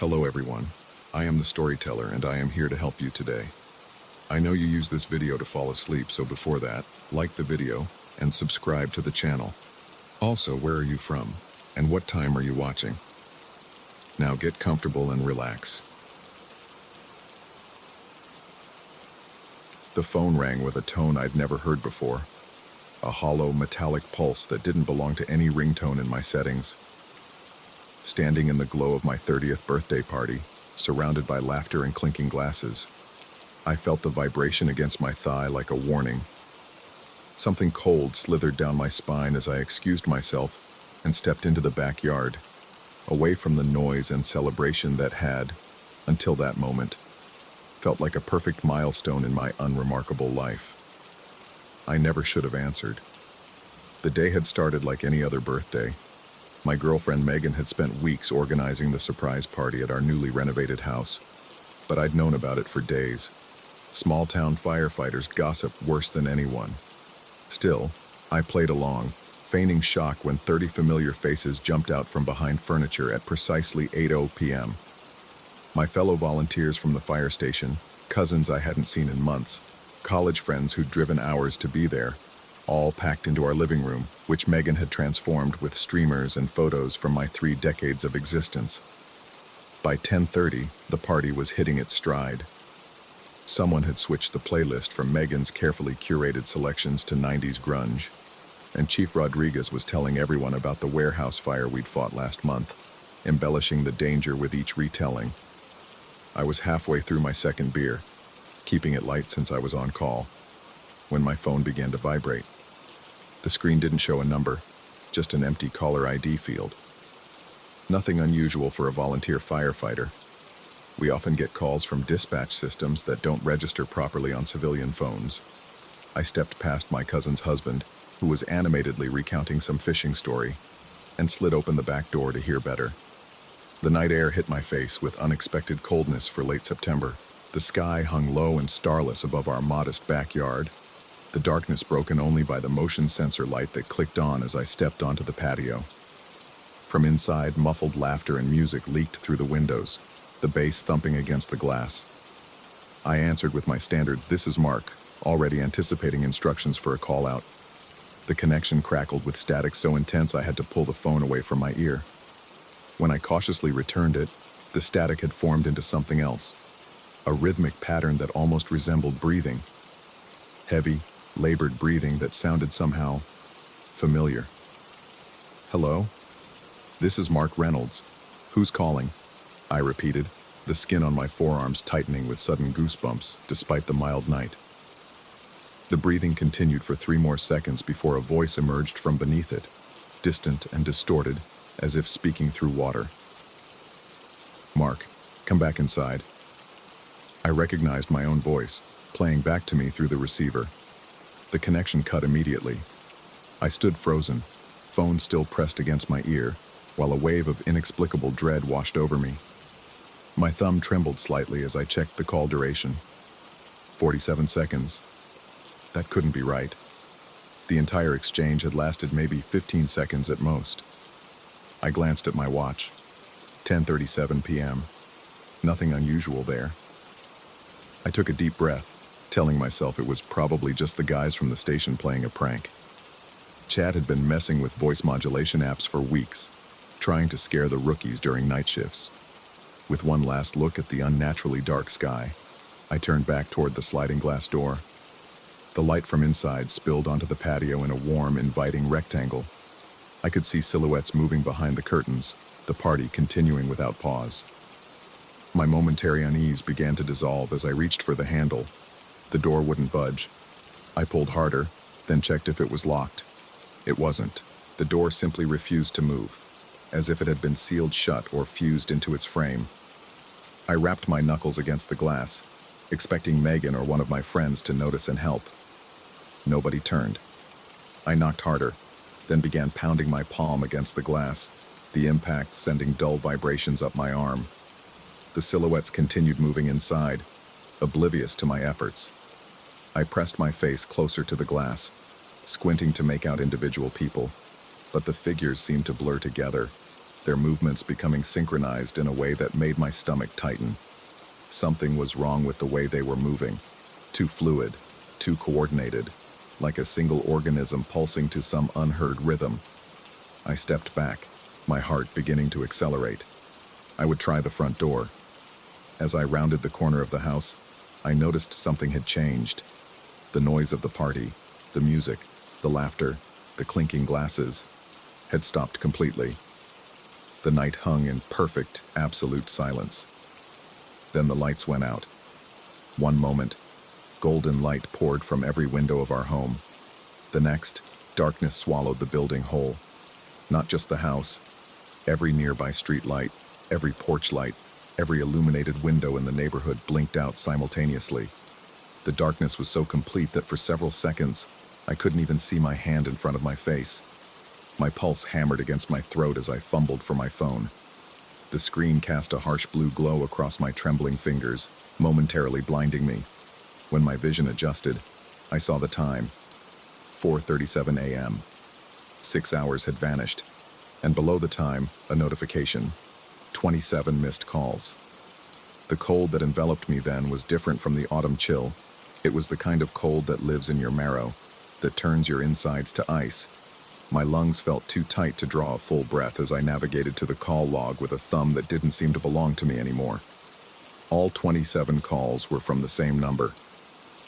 Hello everyone, I am the storyteller and I am here to help you today. I know you use this video to fall asleep, so before that, like the video and subscribe to the channel. Also, where are you from and what time are you watching? Now get comfortable and relax. The phone rang with a tone I'd never heard before. A hollow, metallic pulse that didn't belong to any ringtone in my settings. Standing in the glow of my 30th birthday party, surrounded by laughter and clinking glasses, I felt the vibration against my thigh like a warning. Something cold slithered down my spine as I excused myself and stepped into the backyard, away from the noise and celebration that had, until that moment, felt like a perfect milestone in my unremarkable life. I never should have answered. The day had started like any other birthday. My girlfriend Megan had spent weeks organizing the surprise party at our newly renovated house, but I'd known about it for days. Small-town firefighters gossip worse than anyone. Still, I played along, feigning shock when 30 familiar faces jumped out from behind furniture at precisely 8:00 p.m. My fellow volunteers from the fire station, cousins I hadn't seen in months, college friends who'd driven hours to be there, all packed into our living room, which Megan had transformed with streamers and photos from my 3 decades of existence. By 10:30, the party was hitting its stride. Someone had switched the playlist from Megan's carefully curated selections to 90s grunge, and Chief Rodriguez was telling everyone about the warehouse fire we'd fought last month, embellishing the danger with each retelling. I was halfway through my second beer, keeping it light since I was on call, when my phone began to vibrate. The screen didn't show a number, just an empty caller ID field. Nothing unusual for a volunteer firefighter. We often get calls from dispatch systems that don't register properly on civilian phones. I stepped past my cousin's husband, who was animatedly recounting some fishing story, and slid open the back door to hear better. The night air hit my face with unexpected coldness for late September. The sky hung low and starless above our modest backyard, the darkness broken only by the motion sensor light that clicked on as I stepped onto the patio. From inside, muffled laughter and music leaked through the windows, the bass thumping against the glass. I answered with my standard, "This is Mark," already anticipating instructions for a call-out. The connection crackled with static so intense I had to pull the phone away from my ear. When I cautiously returned it, the static had formed into something else, a rhythmic pattern that almost resembled breathing. Heavy, labored breathing that sounded somehow familiar. "Hello? This is Mark Reynolds. Who's calling?" I repeated, the skin on my forearms tightening with sudden goosebumps despite the mild night. The breathing continued for 3 more seconds before a voice emerged from beneath it, distant and distorted, as if speaking through water. "Mark, come back inside." I recognized my own voice, playing back to me through the receiver. The connection cut immediately. I stood frozen, phone still pressed against my ear, while a wave of inexplicable dread washed over me. My thumb trembled slightly as I checked the call duration. 47 seconds. That couldn't be right. The entire exchange had lasted maybe 15 seconds at most. I glanced at my watch. 10:37 p.m. Nothing unusual there. I took a deep breath, telling myself it was probably just the guys from the station playing a prank. Chad had been messing with voice modulation apps for weeks, trying to scare the rookies during night shifts. With one last look at the unnaturally dark sky, I turned back toward the sliding glass door. The light from inside spilled onto the patio in a warm, inviting rectangle. I could see silhouettes moving behind the curtains, the party continuing without pause. My momentary unease began to dissolve as I reached for the handle. The door wouldn't budge. I pulled harder, then checked if it was locked. It wasn't. The door simply refused to move, as if it had been sealed shut or fused into its frame. I rapped my knuckles against the glass, expecting Megan or one of my friends to notice and help. Nobody turned. I knocked harder, then began pounding my palm against the glass, the impact sending dull vibrations up my arm. The silhouettes continued moving inside, oblivious to my efforts. I pressed my face closer to the glass, squinting to make out individual people, but the figures seemed to blur together, their movements becoming synchronized in a way that made my stomach tighten. Something was wrong with the way they were moving. Too fluid, too coordinated, like a single organism pulsing to some unheard rhythm. I stepped back, my heart beginning to accelerate. I would try the front door. As I rounded the corner of the house, I noticed something had changed. The noise of the party, the music, the laughter, the clinking glasses, had stopped completely. The night hung in perfect, absolute silence. Then the lights went out. One moment, golden light poured from every window of our home. The next, darkness swallowed the building whole. Not just the house, every nearby street light, every porch light, every illuminated window in the neighborhood blinked out simultaneously. The darkness was so complete that for several seconds, I couldn't even see my hand in front of my face. My pulse hammered against my throat as I fumbled for my phone. The screen cast a harsh blue glow across my trembling fingers, momentarily blinding me. When my vision adjusted, I saw the time. 4:37 a.m. 6 hours had vanished, and below the time, a notification. 27 missed calls. The cold that enveloped me then was different from the autumn chill. It was the kind of cold that lives in your marrow, that turns your insides to ice. My lungs felt too tight to draw a full breath as I navigated to the call log with a thumb that didn't seem to belong to me anymore. All 27 calls were from the same number.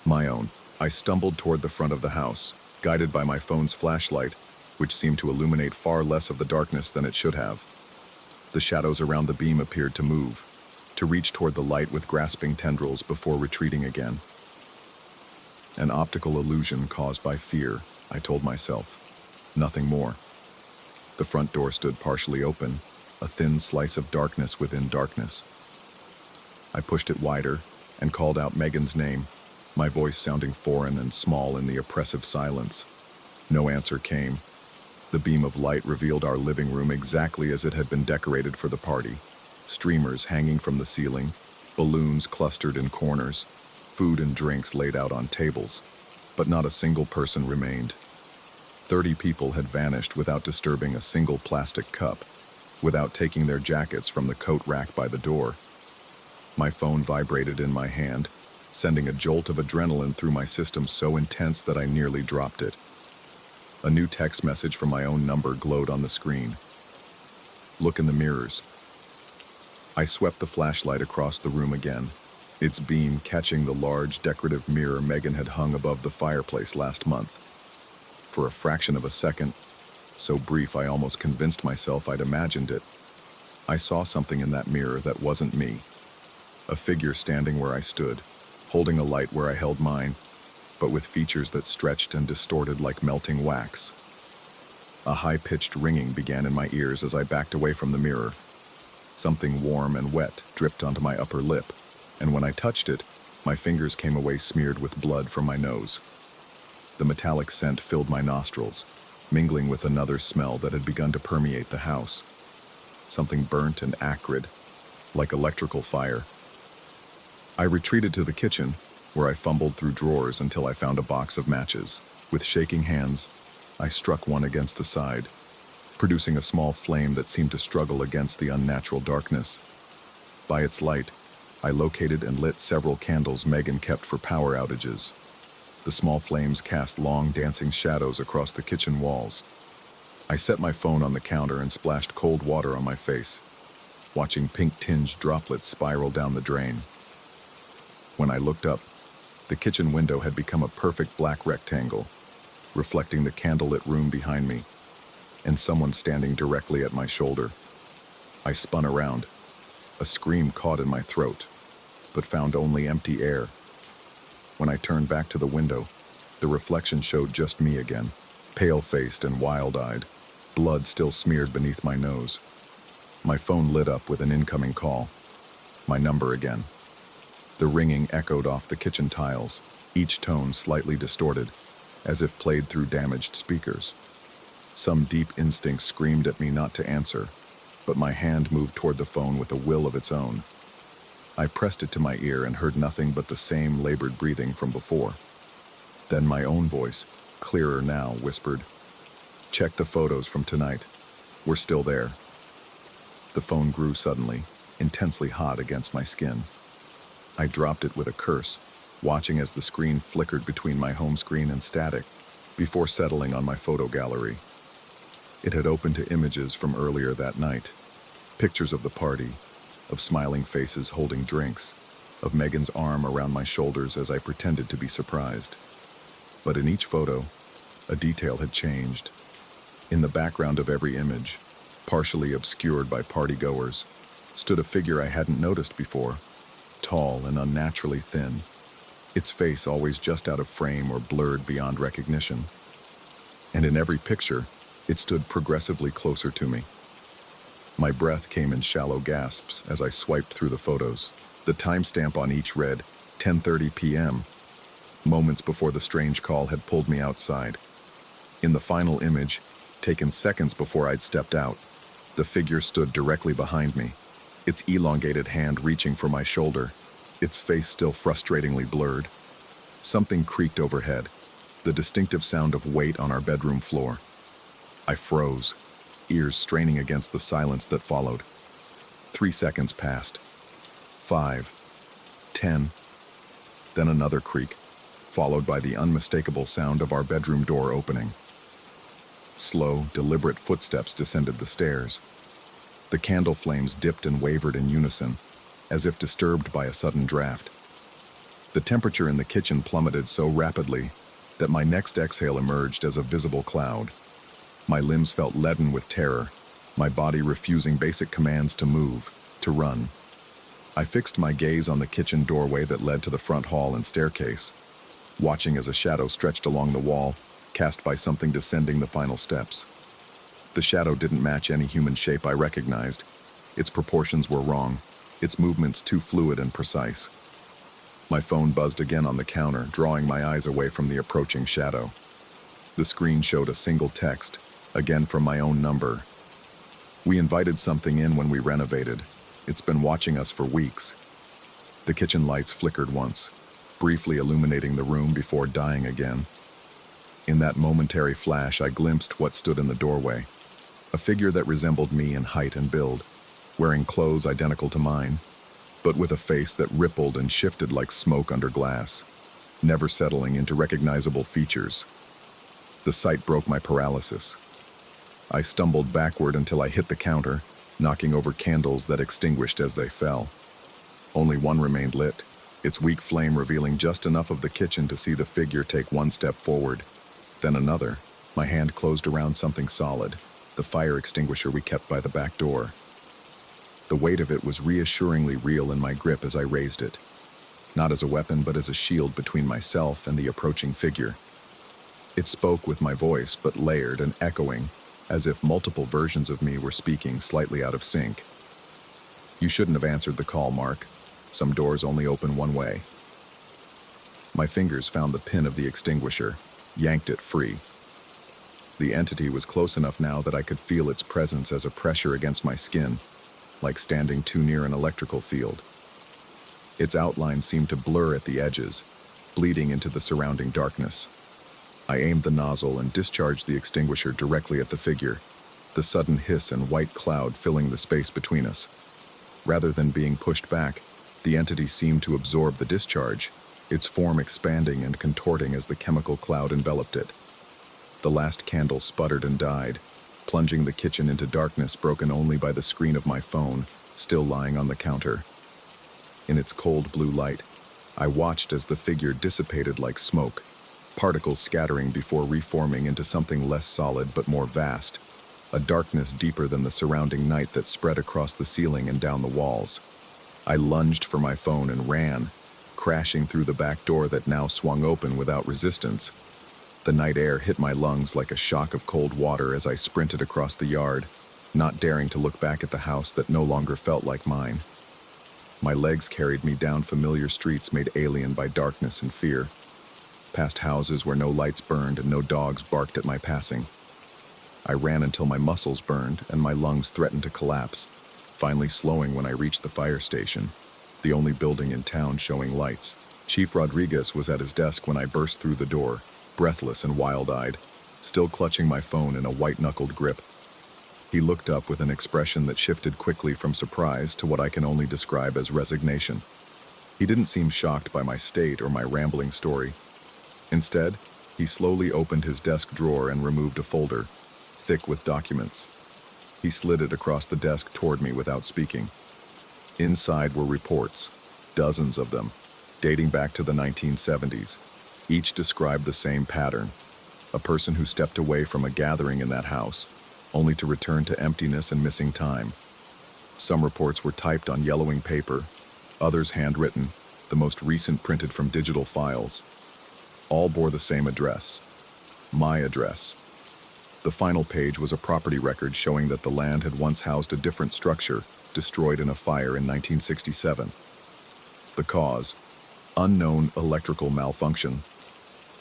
My own. I stumbled toward the front of the house, guided by my phone's flashlight, which seemed to illuminate far less of the darkness than it should have. The shadows around the beam appeared to move, to reach toward the light with grasping tendrils before retreating again. An optical illusion caused by fear, I told myself. Nothing more. The front door stood partially open, a thin slice of darkness within darkness. I pushed it wider and called out Megan's name, my voice sounding foreign and small in the oppressive silence. No answer came. The beam of light revealed our living room exactly as it had been decorated for the party. Streamers hanging from the ceiling, balloons clustered in corners, food and drinks laid out on tables, but not a single person remained. 30 people had vanished without disturbing a single plastic cup, without taking their jackets from the coat rack by the door. My phone vibrated in my hand, sending a jolt of adrenaline through my system so intense that I nearly dropped it. A new text message from my own number glowed on the screen. Look in the mirrors. I swept the flashlight across the room again, its beam catching the large decorative mirror Megan had hung above the fireplace last month. For a fraction of a second, so brief I almost convinced myself I'd imagined it, I saw something in that mirror that wasn't me. A figure standing where I stood, holding a light where I held mine, but with features that stretched and distorted like melting wax. A high-pitched ringing began in my ears as I backed away from the mirror. Something warm and wet dripped onto my upper lip, and when I touched it, my fingers came away smeared with blood from my nose. The metallic scent filled my nostrils, mingling with another smell that had begun to permeate the house. Something burnt and acrid, like electrical fire. I retreated to the kitchen, where I fumbled through drawers until I found a box of matches. With shaking hands, I struck one against the side, producing a small flame that seemed to struggle against the unnatural darkness. By its light, I located and lit several candles Megan kept for power outages. The small flames cast long dancing shadows across the kitchen walls. I set my phone on the counter and splashed cold water on my face, watching pink-tinged droplets spiral down the drain. When I looked up, the kitchen window had become a perfect black rectangle, reflecting the candlelit room behind me, and someone standing directly at my shoulder. I spun around. A scream caught in my throat, but found only empty air. When I turned back to the window, the reflection showed just me again, pale-faced and wild-eyed, blood still smeared beneath my nose. My phone lit up with an incoming call. My number again. The ringing echoed off the kitchen tiles, each tone slightly distorted, as if played through damaged speakers. Some deep instinct screamed at me not to answer, but my hand moved toward the phone with a will of its own. I pressed it to my ear and heard nothing but the same labored breathing from before. Then my own voice, clearer now, whispered, "Check the photos from tonight. We're still there." The phone grew suddenly, intensely hot against my skin. I dropped it with a curse, watching as the screen flickered between my home screen and static, before settling on my photo gallery. It had opened to images from earlier that night. Pictures of the party, of smiling faces holding drinks, of Megan's arm around my shoulders as I pretended to be surprised. But in each photo, a detail had changed. In the background of every image, partially obscured by partygoers, stood a figure I hadn't noticed before, tall and unnaturally thin, its face always just out of frame or blurred beyond recognition. And in every picture, it stood progressively closer to me. My breath came in shallow gasps as I swiped through the photos. The timestamp on each read 10:30 p.m., moments before the strange call had pulled me outside. In the final image, taken seconds before I'd stepped out, the figure stood directly behind me, its elongated hand reaching for my shoulder, its face still frustratingly blurred. Something creaked overhead, the distinctive sound of weight on our bedroom floor. I froze, ears straining against the silence that followed. 3 seconds passed. 5, 10, then another creak, followed by the unmistakable sound of our bedroom door opening. Slow, deliberate footsteps descended the stairs. The candle flames dipped and wavered in unison, as if disturbed by a sudden draft. The temperature in the kitchen plummeted so rapidly that my next exhale emerged as a visible cloud. My limbs felt leaden with terror, my body refusing basic commands to move, to run. I fixed my gaze on the kitchen doorway that led to the front hall and staircase, watching as a shadow stretched along the wall, cast by something descending the final steps. The shadow didn't match any human shape I recognized. Its proportions were wrong, its movements too fluid and precise. My phone buzzed again on the counter, drawing my eyes away from the approaching shadow. The screen showed a single text, again from my own number. We invited something in when we renovated. It's been watching us for weeks. The kitchen lights flickered once, briefly illuminating the room before dying again. In that momentary flash, I glimpsed what stood in the doorway, a figure that resembled me in height and build, wearing clothes identical to mine, but with a face that rippled and shifted like smoke under glass, never settling into recognizable features. The sight broke my paralysis. I stumbled backward until I hit the counter, knocking over candles that extinguished as they fell. Only one remained lit, its weak flame revealing just enough of the kitchen to see the figure take one step forward, then another. My hand closed around something solid, the fire extinguisher we kept by the back door. The weight of it was reassuringly real in my grip as I raised it, not as a weapon but as a shield between myself and the approaching figure. It spoke with my voice, but layered and echoing, as if multiple versions of me were speaking slightly out of sync. "You shouldn't have answered the call, Mark. Some doors only open one way." My fingers found the pin of the extinguisher, yanked it free. The entity was close enough now that I could feel its presence as a pressure against my skin, like standing too near an electrical field. Its outline seemed to blur at the edges, bleeding into the surrounding darkness. I aimed the nozzle and discharged the extinguisher directly at the figure, the sudden hiss and white cloud filling the space between us. Rather than being pushed back, the entity seemed to absorb the discharge, its form expanding and contorting as the chemical cloud enveloped it. The last candle sputtered and died, plunging the kitchen into darkness broken only by the screen of my phone, still lying on the counter. In its cold blue light, I watched as the figure dissipated like smoke, particles scattering before reforming into something less solid but more vast, a darkness deeper than the surrounding night that spread across the ceiling and down the walls. I lunged for my phone and ran, crashing through the back door that now swung open without resistance. The night air hit my lungs like a shock of cold water as I sprinted across the yard, not daring to look back at the house that no longer felt like mine. My legs carried me down familiar streets made alien by darkness and fear, past houses where no lights burned and no dogs barked at my passing. I ran until my muscles burned and my lungs threatened to collapse, finally slowing when I reached the fire station, the only building in town showing lights. Chief Rodriguez was at his desk when I burst through the door, breathless and wild-eyed, still clutching my phone in a white-knuckled grip. He looked up with an expression that shifted quickly from surprise to what I can only describe as resignation. He didn't seem shocked by my state or my rambling story. Instead, he slowly opened his desk drawer and removed a folder, thick with documents. He slid it across the desk toward me without speaking. Inside were reports, dozens of them, dating back to the 1970s. Each described the same pattern: a person who stepped away from a gathering in that house, only to return to emptiness and missing time. Some reports were typed on yellowing paper, others handwritten, the most recent printed from digital files. All bore the same address: my address. The final page was a property record showing that the land had once housed a different structure, destroyed in a fire in 1967. The cause: unknown electrical malfunction.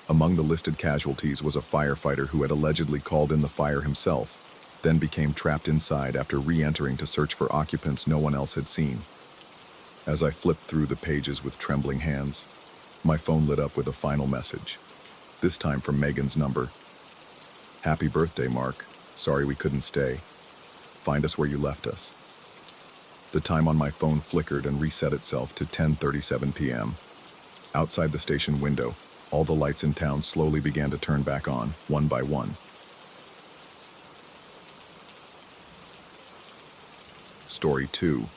Among the listed casualties was a firefighter who had allegedly called in the fire himself, then became trapped inside after re-entering to search for occupants no one else had seen. As I flipped through the pages with trembling hands, my phone lit up with a final message, this time from Megan's number. "Happy birthday, Mark. Sorry we couldn't stay. Find us where you left us." The time on my phone flickered and reset itself to 10:37 p.m. Outside the station window, all the lights in town slowly began to turn back on, one by one. Story 2.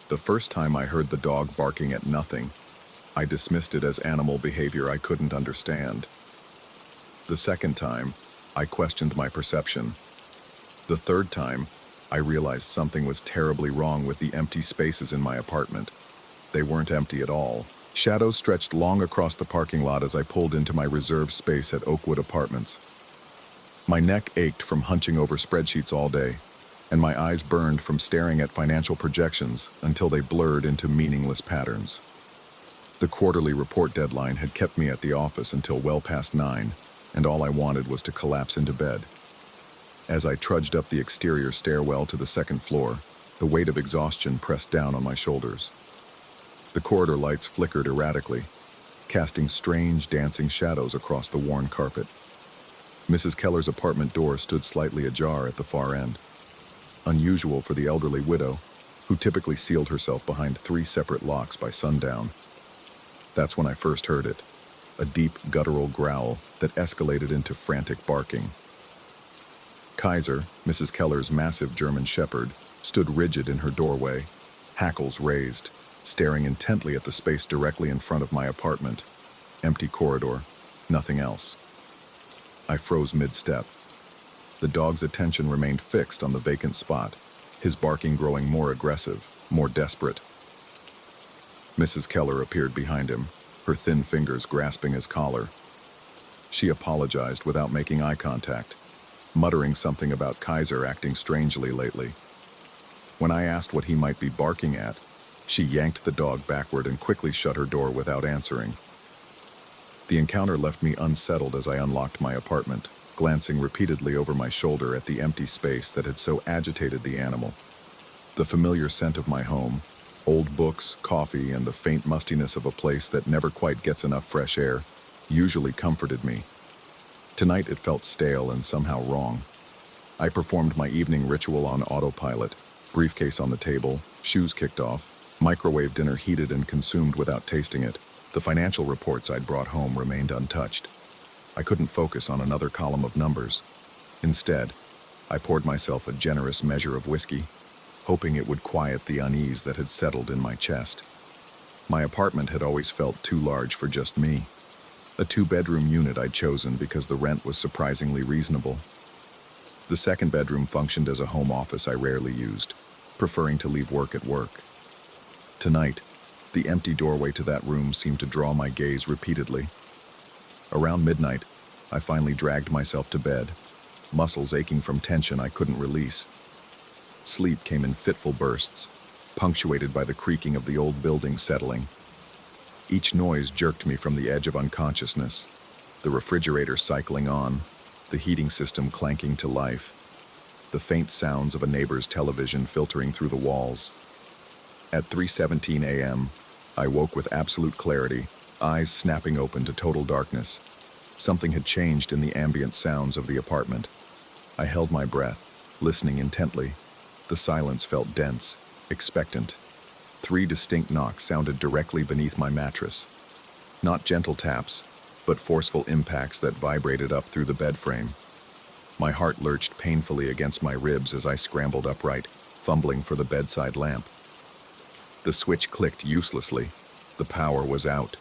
The first time I heard the dog barking at nothing, I dismissed it as animal behavior I couldn't understand. The second time, I questioned my perception. The third time, I realized something was terribly wrong with the empty spaces in my apartment. They weren't empty at all. Shadows stretched long across the parking lot as I pulled into my reserved space at Oakwood Apartments. My neck ached from hunching over spreadsheets all day, and my eyes burned from staring at financial projections until they blurred into meaningless patterns. The quarterly report deadline had kept me at the office until well past 9, and all I wanted was to collapse into bed. As I trudged up the exterior stairwell to the second floor, the weight of exhaustion pressed down on my shoulders. The corridor lights flickered erratically, casting strange dancing shadows across the worn carpet. Mrs. Keller's apartment door stood slightly ajar at the far end, unusual for the elderly widow, who typically sealed herself behind 3 separate locks by sundown. That's when I first heard it, a deep guttural growl that escalated into frantic barking. Kaiser, Mrs. Keller's massive German shepherd, stood rigid in her doorway, hackles raised, staring intently at the space directly in front of my apartment. Empty corridor, nothing else. I froze mid-step. The dog's attention remained fixed on the vacant spot, his barking growing more aggressive, more desperate. Mrs. Keller appeared behind him, her thin fingers grasping his collar. She apologized without making eye contact, muttering something about Kaiser acting strangely lately. When I asked what he might be barking at, she yanked the dog backward and quickly shut her door without answering. The encounter left me unsettled as I unlocked my apartment, glancing repeatedly over my shoulder at the empty space that had so agitated the animal. The familiar scent of my home, old books, coffee, and the faint mustiness of a place that never quite gets enough fresh air, usually comforted me. Tonight it felt stale and somehow wrong. I performed my evening ritual on autopilot, briefcase on the table, shoes kicked off, microwave dinner heated and consumed without tasting it. The financial reports I'd brought home remained untouched. I couldn't focus on another column of numbers. Instead, I poured myself a generous measure of whiskey, hoping it would quiet the unease that had settled in my chest. My apartment had always felt too large for just me. A 2-bedroom unit I'd chosen because the rent was surprisingly reasonable. The second bedroom functioned as a home office I rarely used, preferring to leave work at work. Tonight, the empty doorway to that room seemed to draw my gaze repeatedly. Around midnight, I finally dragged myself to bed, muscles aching from tension I couldn't release. Sleep came in fitful bursts, punctuated by the creaking of the old building settling. Each noise jerked me from the edge of unconsciousness, the refrigerator cycling on, the heating system clanking to life, the faint sounds of a neighbor's television filtering through the walls. At 3:17 a.m., I woke with absolute clarity, eyes snapping open to total darkness. Something had changed in the ambient sounds of the apartment. I held my breath, listening intently. The silence felt dense, expectant. 3 distinct knocks sounded directly beneath my mattress. Not gentle taps, but forceful impacts that vibrated up through the bed frame. My heart lurched painfully against my ribs as I scrambled upright, fumbling for the bedside lamp. The switch clicked uselessly. The power was out.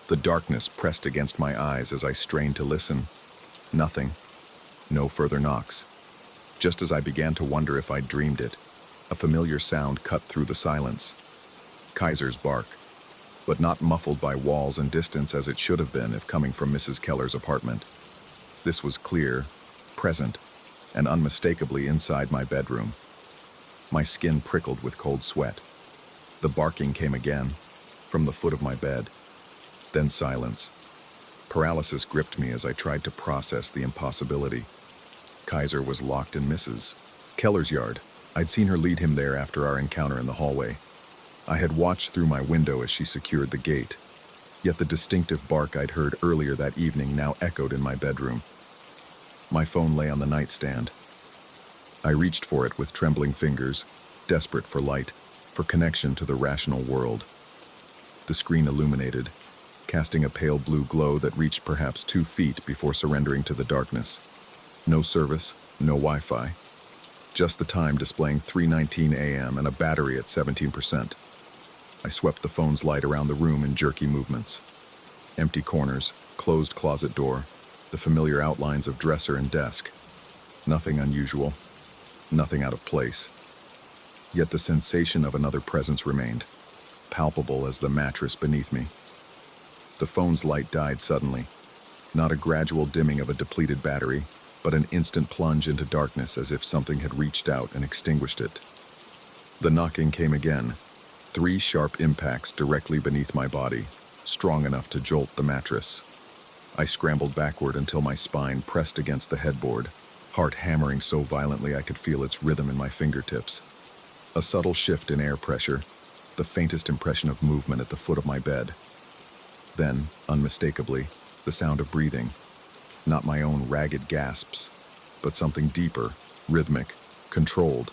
The darkness pressed against my eyes as I strained to listen. Nothing. No further knocks. Just as I began to wonder if I'd dreamed it, a familiar sound cut through the silence. Kaiser's bark, but not muffled by walls and distance as it should have been if coming from Mrs. Keller's apartment. This was clear, present, and unmistakably inside my bedroom. My skin prickled with cold sweat. The barking came again, from the foot of my bed. Then silence. Paralysis gripped me as I tried to process the impossibility. Kaiser was locked in Mrs. Keller's yard. I'd seen her lead him there after our encounter in the hallway. I had watched through my window as she secured the gate. Yet the distinctive bark I'd heard earlier that evening now echoed in my bedroom. My phone lay on the nightstand. I reached for it with trembling fingers, desperate for light, for connection to the rational world. The screen illuminated, casting a pale blue glow that reached perhaps 2 feet before surrendering to the darkness. No service, no Wi-Fi. Just the time displaying 3:19 a.m. and a battery at 17%. I swept the phone's light around the room in jerky movements. Empty corners, closed closet door, the familiar outlines of dresser and desk. Nothing unusual, nothing out of place. Yet the sensation of another presence remained, palpable as the mattress beneath me. The phone's light died suddenly, not a gradual dimming of a depleted battery, but an instant plunge into darkness as if something had reached out and extinguished it. The knocking came again, 3 sharp impacts directly beneath my body, strong enough to jolt the mattress. I scrambled backward until my spine pressed against the headboard, heart hammering so violently I could feel its rhythm in my fingertips. A subtle shift in air pressure, the faintest impression of movement at the foot of my bed. Then, unmistakably, the sound of breathing. Not my own ragged gasps, but something deeper, rhythmic, controlled.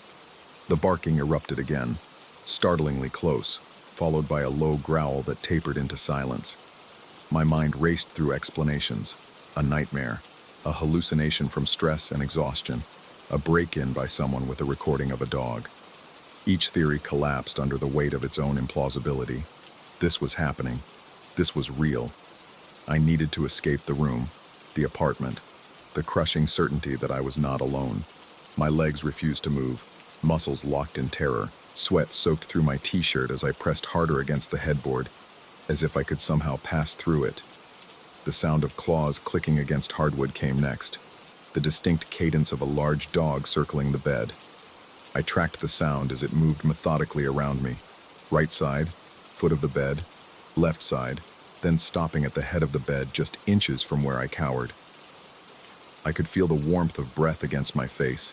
The barking erupted again, startlingly close, followed by a low growl that tapered into silence. My mind raced through explanations. A nightmare, a hallucination from stress and exhaustion, a break-in by someone with a recording of a dog. Each theory collapsed under the weight of its own implausibility. This was happening. This was real. I needed to escape the room, the apartment, the crushing certainty that I was not alone. My legs refused to move, muscles locked in terror, sweat soaked through my t-shirt as I pressed harder against the headboard, as if I could somehow pass through it. The sound of claws clicking against hardwood came next, the distinct cadence of a large dog circling the bed. I tracked the sound as it moved methodically around me. Right side, foot of the bed, left side, then stopping at the head of the bed just inches from where I cowered. I could feel the warmth of breath against my face.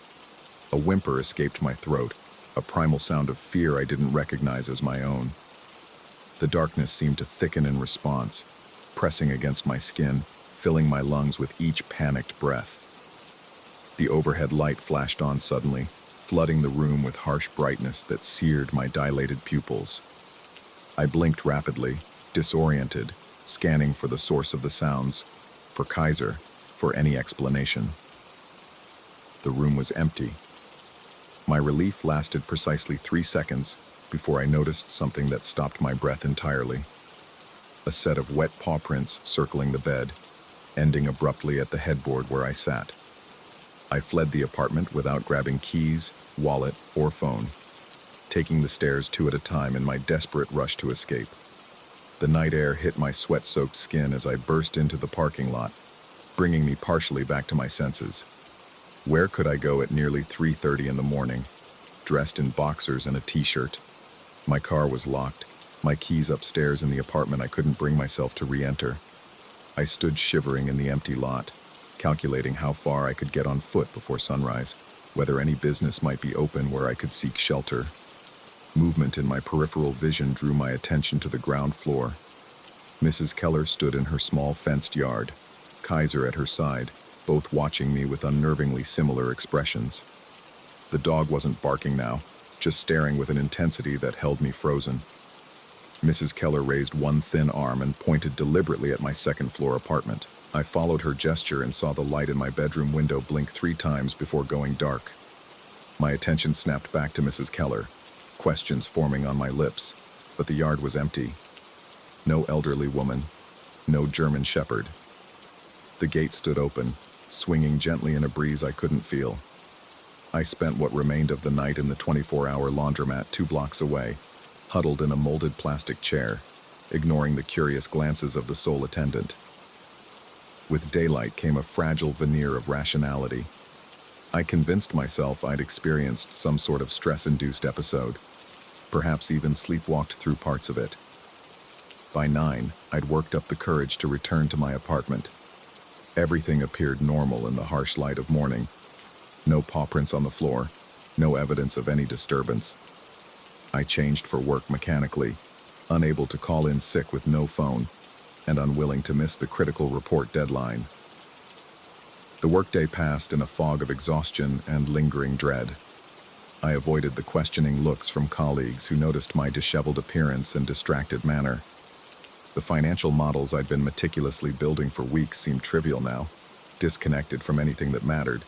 A whimper escaped my throat, a primal sound of fear I didn't recognize as my own. The darkness seemed to thicken in response, pressing against my skin, filling my lungs with each panicked breath. The overhead light flashed on suddenly, flooding the room with harsh brightness that seared my dilated pupils. I blinked rapidly, disoriented, scanning for the source of the sounds, for Kaiser, for any explanation. The room was empty. My relief lasted precisely 3 seconds before I noticed something that stopped my breath entirely. A set of wet paw prints circling the bed, ending abruptly at the headboard where I sat. I fled the apartment without grabbing keys, wallet, or phone, taking the stairs 2 at a time in my desperate rush to escape. The night air hit my sweat-soaked skin as I burst into the parking lot, bringing me partially back to my senses. Where could I go at nearly 3:30 in the morning, dressed in boxers and a t-shirt? My car was locked, my keys upstairs in the apartment I couldn't bring myself to re-enter. I stood shivering in the empty lot, calculating how far I could get on foot before sunrise, whether any business might be open where I could seek shelter. Movement in my peripheral vision drew my attention to the ground floor. Mrs. Keller stood in her small fenced yard, Kaiser at her side, both watching me with unnervingly similar expressions. The dog wasn't barking now, just staring with an intensity that held me frozen. Mrs. Keller raised one thin arm and pointed deliberately at my second-floor apartment. I followed her gesture and saw the light in my bedroom window blink 3 times before going dark. My attention snapped back to Mrs. Keller, questions forming on my lips, but the yard was empty. No elderly woman, no German shepherd. The gate stood open, swinging gently in a breeze I couldn't feel. I spent what remained of the night in the 24-hour laundromat 2 blocks away, huddled in a molded plastic chair, ignoring the curious glances of the sole attendant. With daylight came a fragile veneer of rationality. I convinced myself I'd experienced some sort of stress-induced episode, perhaps even sleepwalked through parts of it. By 9, I'd worked up the courage to return to my apartment. Everything appeared normal in the harsh light of morning. No paw prints on the floor, no evidence of any disturbance. I changed for work mechanically, unable to call in sick with no phone, and unwilling to miss the critical report deadline. The workday passed in a fog of exhaustion and lingering dread. I avoided the questioning looks from colleagues who noticed my disheveled appearance and distracted manner. The financial models I'd been meticulously building for weeks seemed trivial now, disconnected from anything that mattered.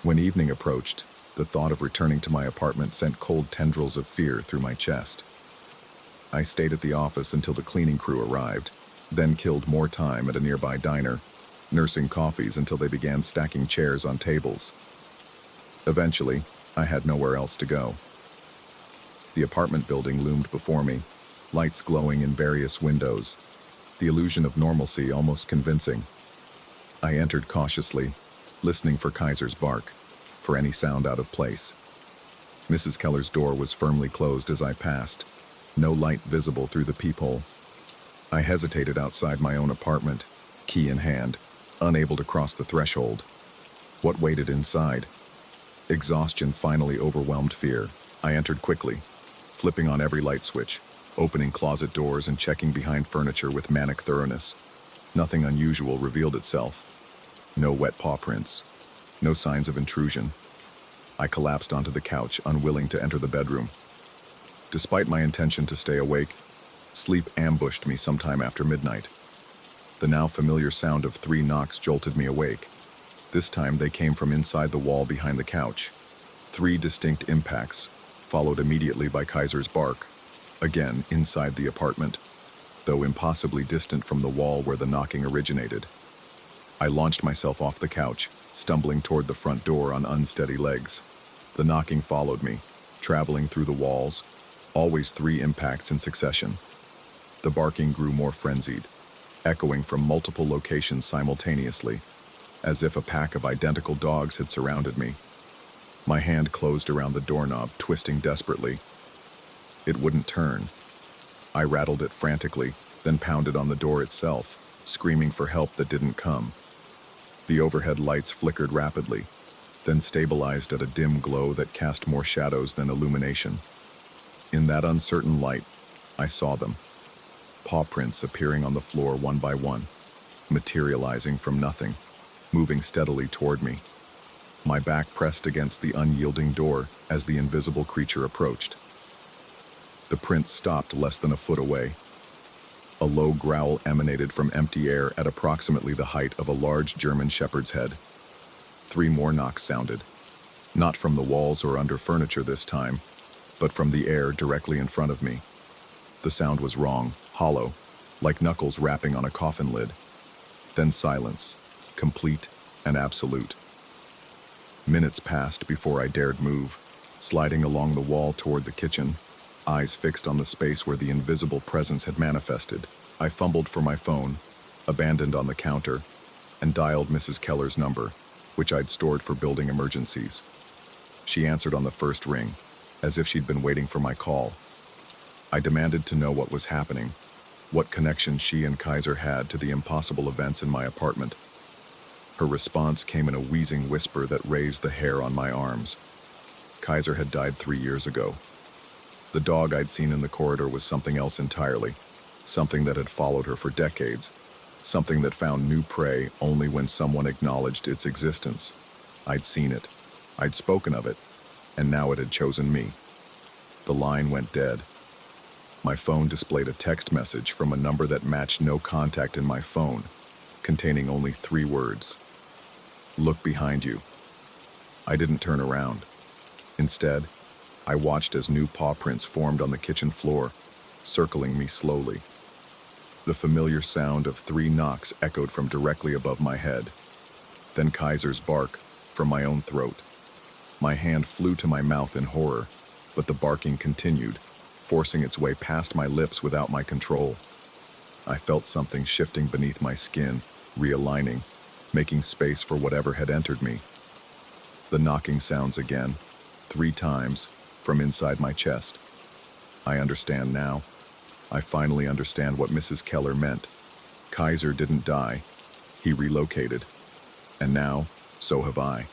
When evening approached, the thought of returning to my apartment sent cold tendrils of fear through my chest. I stayed at the office until the cleaning crew arrived, then killed more time at a nearby diner, nursing coffees until they began stacking chairs on tables. Eventually, I had nowhere else to go. The apartment building loomed before me, lights glowing in various windows, the illusion of normalcy almost convincing. I entered cautiously, listening for Kaiser's bark, for any sound out of place. Mrs. Keller's door was firmly closed as I passed, no light visible through the peephole. I hesitated outside my own apartment, key in hand, unable to cross the threshold. What waited inside? Exhaustion finally overwhelmed fear. I entered quickly, flipping on every light switch, opening closet doors and checking behind furniture with manic thoroughness. Nothing unusual revealed itself. No wet paw prints. No signs of intrusion. I collapsed onto the couch, unwilling to enter the bedroom. Despite my intention to stay awake, sleep ambushed me sometime after midnight. The now familiar sound of 3 knocks jolted me awake. This time they came from inside the wall behind the couch. 3 distinct impacts, followed immediately by Kaiser's bark, again inside the apartment, though impossibly distant from the wall where the knocking originated. I launched myself off the couch, stumbling toward the front door on unsteady legs. The knocking followed me, traveling through the walls, always 3 impacts in succession. The barking grew more frenzied, echoing from multiple locations simultaneously, as if a pack of identical dogs had surrounded me. My hand closed around the doorknob, twisting desperately. It wouldn't turn. I rattled it frantically, then pounded on the door itself, screaming for help that didn't come. The overhead lights flickered rapidly, then stabilized at a dim glow that cast more shadows than illumination. In that uncertain light, I saw them. Paw prints appearing on the floor one by one, materializing from nothing, moving steadily toward me. My back pressed against the unyielding door as the invisible creature approached. The prints stopped less than a foot away. A low growl emanated from empty air at approximately the height of a large German shepherd's head. 3 more knocks sounded, not from the walls or under furniture this time, but from the air directly in front of me. The sound was wrong, hollow, like knuckles rapping on a coffin lid. Then silence, complete and absolute. Minutes passed before I dared move, sliding along the wall toward the kitchen, eyes fixed on the space where the invisible presence had manifested. I fumbled for my phone, abandoned on the counter, and dialed Mrs. Keller's number, which I'd stored for building emergencies. She answered on the first ring, as if she'd been waiting for my call. I demanded to know what was happening, what connection she and Kaiser had to the impossible events in my apartment. Her response came in a wheezing whisper that raised the hair on my arms. Kaiser had died 3 years ago. The dog I'd seen in the corridor was something else entirely, something that had followed her for decades, something that found new prey only when someone acknowledged its existence. I'd seen it, I'd spoken of it, and now it had chosen me. The line went dead. My phone displayed a text message from a number that matched no contact in my phone, containing only 3 words. Look behind you. I didn't turn around. Instead, I watched as new paw prints formed on the kitchen floor, circling me slowly. The familiar sound of 3 knocks echoed from directly above my head. Then Kaiser's bark from my own throat. My hand flew to my mouth in horror, but the barking continued, forcing its way past my lips without my control. I felt something shifting beneath my skin, realigning, making space for whatever had entered me. The knocking sounds again, 3 times, from inside my chest. I understand now. I finally understand what Mrs. Keller meant. Kaiser didn't die. He relocated. And now, so have I.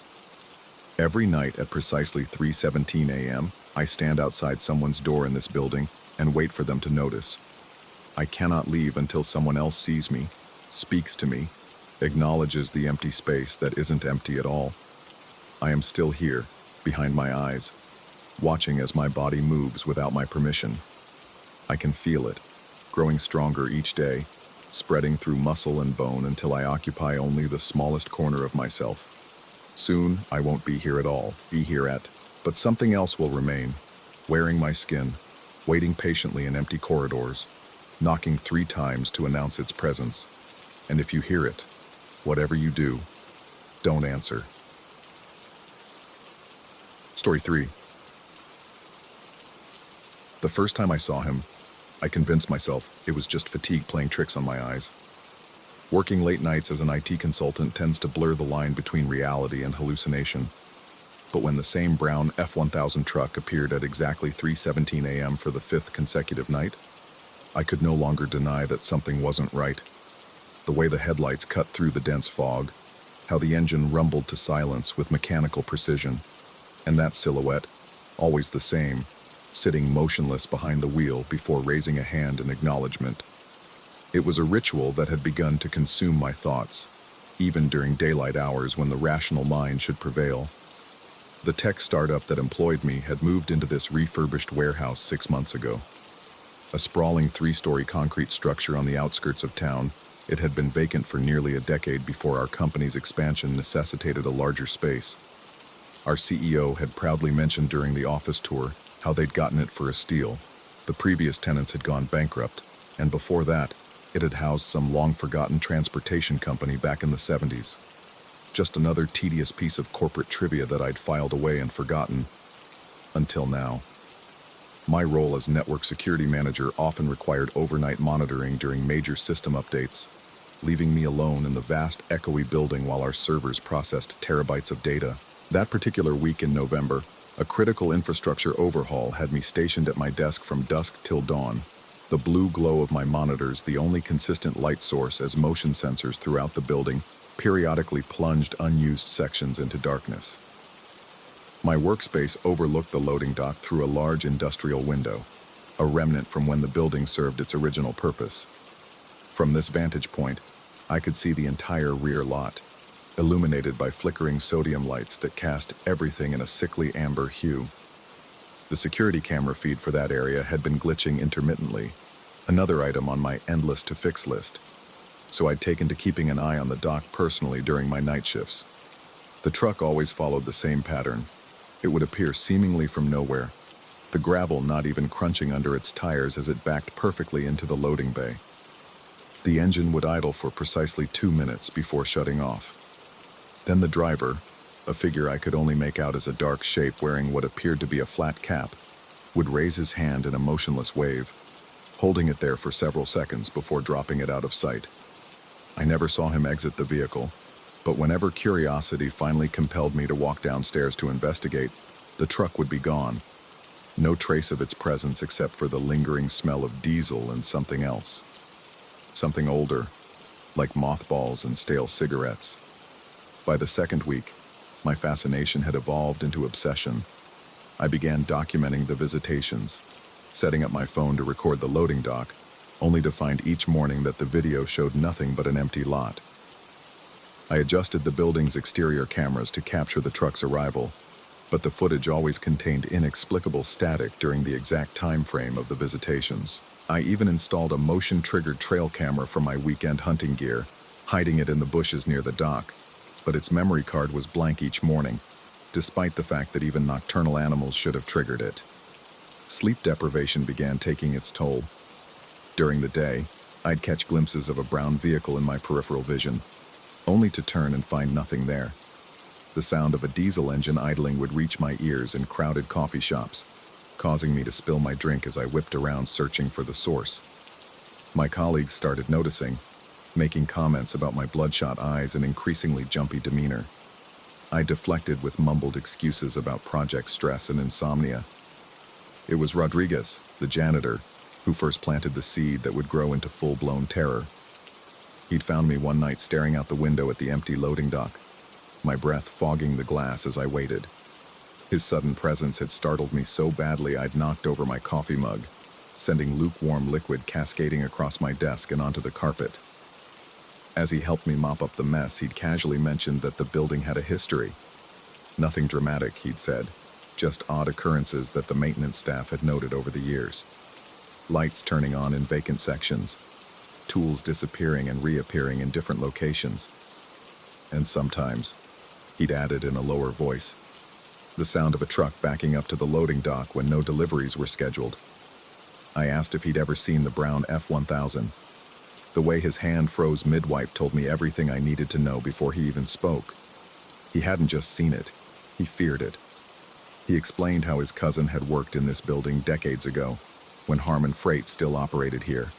Every night at precisely 3:17 a.m., I stand outside someone's door in this building and wait for them to notice. I cannot leave until someone else sees me, speaks to me, acknowledges the empty space that isn't empty at all. I am still here, behind my eyes, watching as my body moves without my permission. I can feel it, growing stronger each day, spreading through muscle and bone until I occupy only the smallest corner of myself. Soon, I won't be here at all, but something else will remain, wearing my skin, waiting patiently in empty corridors, knocking 3 times to announce its presence. And if you hear it, whatever you do, don't answer. Story 3. The first time I saw him, I convinced myself it was just fatigue playing tricks on my eyes. Working late nights as an IT consultant tends to blur the line between reality and hallucination. But when the same brown F-1000 truck appeared at exactly 3:17 a.m. for the 5th consecutive night, I could no longer deny that something wasn't right. The way the headlights cut through the dense fog, how the engine rumbled to silence with mechanical precision, and that silhouette, always the same, sitting motionless behind the wheel before raising a hand in acknowledgement. It was a ritual that had begun to consume my thoughts, even during daylight hours when the rational mind should prevail. The tech startup that employed me had moved into this refurbished warehouse 6 months ago. A sprawling 3-story concrete structure on the outskirts of town, it had been vacant for nearly a decade before our company's expansion necessitated a larger space. Our CEO had proudly mentioned during the office tour how they'd gotten it for a steal. The previous tenants had gone bankrupt, and before that, it had housed some long-forgotten transportation company back in the 70s. Just another tedious piece of corporate trivia that I'd filed away and forgotten. Until now. My role as network security manager often required overnight monitoring during major system updates, leaving me alone in the vast, echoey building while our servers processed terabytes of data. That particular week in November, a critical infrastructure overhaul had me stationed at my desk from dusk till dawn. The blue glow of my monitors, the only consistent light source, as motion sensors throughout the building periodically plunged unused sections into darkness. My workspace overlooked the loading dock through a large industrial window, a remnant from when the building served its original purpose. From this vantage point, I could see the entire rear lot, illuminated by flickering sodium lights that cast everything in a sickly amber hue. The security camera feed for that area had been glitching intermittently, another item on my endless to-fix list, so I'd taken to keeping an eye on the dock personally during my night shifts. The truck always followed the same pattern. It would appear seemingly from nowhere, the gravel not even crunching under its tires as it backed perfectly into the loading bay. The engine would idle for precisely 2 minutes before shutting off. Then the driver, a figure I could only make out as a dark shape wearing what appeared to be a flat cap, would raise his hand in a motionless wave, holding it there for several seconds before dropping it out of sight. I never saw him exit the vehicle, but whenever curiosity finally compelled me to walk downstairs to investigate, the truck would be gone. No trace of its presence except for the lingering smell of diesel and something else. Something older, like mothballs and stale cigarettes. By the second week, my fascination had evolved into obsession. I began documenting the visitations, setting up my phone to record the loading dock, only to find each morning that the video showed nothing but an empty lot. I adjusted the building's exterior cameras to capture the truck's arrival, but the footage always contained inexplicable static during the exact time frame of the visitations. I even installed a motion-triggered trail camera from my weekend hunting gear, hiding it in the bushes near the dock, but its memory card was blank each morning, despite the fact that even nocturnal animals should have triggered it. Sleep deprivation began taking its toll. During the day, I'd catch glimpses of a brown vehicle in my peripheral vision, only to turn and find nothing there. The sound of a diesel engine idling would reach my ears in crowded coffee shops, causing me to spill my drink as I whipped around searching for the source. My colleagues started noticing, making comments about my bloodshot eyes and increasingly jumpy demeanor. I deflected with mumbled excuses about project stress and insomnia. It was Rodriguez, the janitor, who first planted the seed that would grow into full-blown terror. He'd found me one night staring out the window at the empty loading dock, my breath fogging the glass as I waited. His sudden presence had startled me so badly I'd knocked over my coffee mug, sending lukewarm liquid cascading across my desk and onto the carpet. As he helped me mop up the mess, he'd casually mentioned that the building had a history. Nothing dramatic, he'd said, just odd occurrences that the maintenance staff had noted over the years. Lights turning on in vacant sections, tools disappearing and reappearing in different locations. And sometimes, he'd added in a lower voice, the sound of a truck backing up to the loading dock when no deliveries were scheduled. I asked if he'd ever seen the brown F-1000. The way his hand froze mid-wipe told me everything I needed to know before he even spoke. He hadn't just seen it, he feared it. He explained how his cousin had worked in this building decades ago, when Harmon Freight still operated here.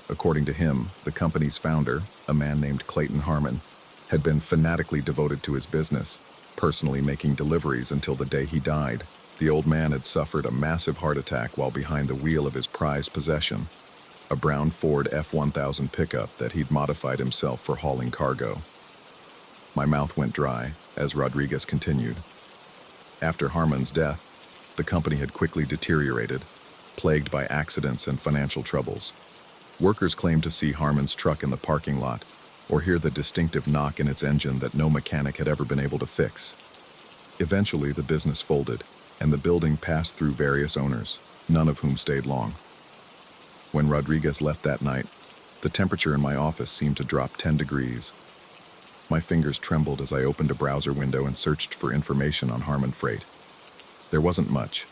According to him, the company's founder, a man named Clayton Harmon, had been fanatically devoted to his business, personally making deliveries until the day he died. The old man had suffered a massive heart attack while behind the wheel of his prized possession, a brown Ford F-1000 pickup that he'd modified himself for hauling cargo. My mouth went dry as Rodriguez continued. After Harmon's death, the company had quickly deteriorated, plagued by accidents and financial troubles. Workers claimed to see Harmon's truck in the parking lot, or hear the distinctive knock in its engine that no mechanic had ever been able to fix. Eventually, the business folded, and the building passed through various owners, none of whom stayed long. When Rodriguez left that night, the temperature in my office seemed to drop 10 degrees. My fingers trembled as I opened a browser window and searched for information on Harmon Freight. There wasn't much,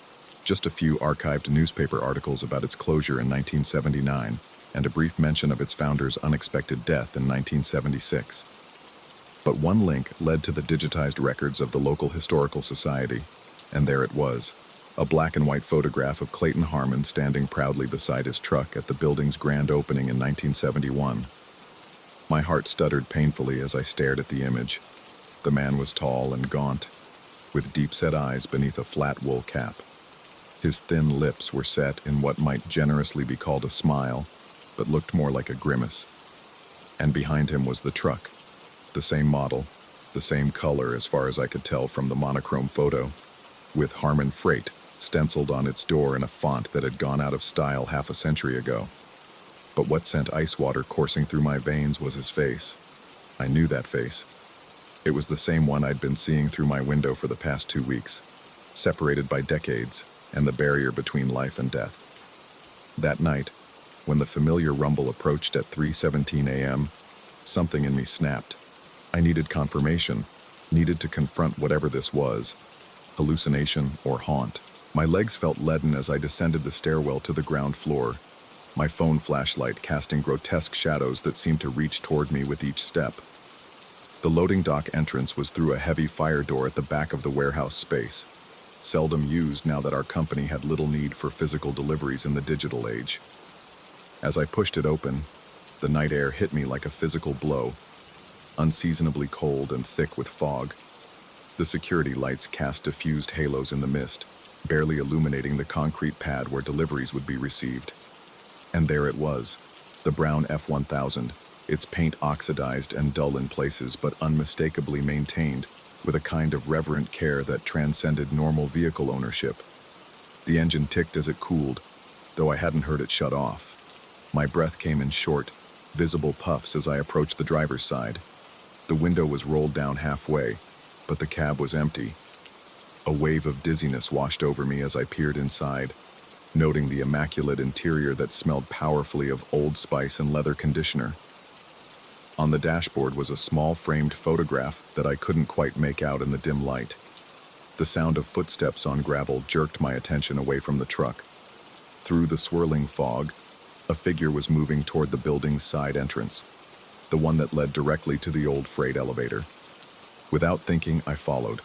just a few archived newspaper articles about its closure in 1979, and a brief mention of its founder's unexpected death in 1976. But one link led to the digitized records of the local historical society, and there it was, a black and white photograph of Clayton Harmon standing proudly beside his truck at the building's grand opening in 1971. My heart stuttered painfully as I stared at the image. The man was tall and gaunt, with deep-set eyes beneath a flat wool cap. His thin lips were set in what might generously be called a smile, but looked more like a grimace. And behind him was the truck, the same model, the same color as far as I could tell from the monochrome photo, with Harmon Freight stenciled on its door in a font that had gone out of style half a century ago. But what sent ice water coursing through my veins was his face. I knew that face. It was the same one I'd been seeing through my window for the past 2 weeks, separated by decades and the barrier between life and death. That night, when the familiar rumble approached at 3:17 a.m., something in me snapped. I needed confirmation, needed to confront whatever this was, hallucination or haunt. My legs felt leaden as I descended the stairwell to the ground floor, my phone flashlight casting grotesque shadows that seemed to reach toward me with each step. The loading dock entrance was through a heavy fire door at the back of the warehouse space, seldom used now that our company had little need for physical deliveries in the digital age. As I pushed it open, the night air hit me like a physical blow, unseasonably cold and thick with fog. The security lights cast diffused halos in the mist, barely illuminating the concrete pad where deliveries would be received. And there it was, the brown F-1000, its paint oxidized and dull in places but unmistakably maintained, with a kind of reverent care that transcended normal vehicle ownership. The engine ticked as it cooled, though I hadn't heard it shut off. My breath came in short, visible puffs as I approached the driver's side. The window was rolled down halfway, but the cab was empty. A wave of dizziness washed over me as I peered inside, noting the immaculate interior that smelled powerfully of Old Spice and leather conditioner. On the dashboard was a small framed photograph that I couldn't quite make out in the dim light. The sound of footsteps on gravel jerked my attention away from the truck. Through the swirling fog, a figure was moving toward the building's side entrance, the one that led directly to the old freight elevator. Without thinking, I followed,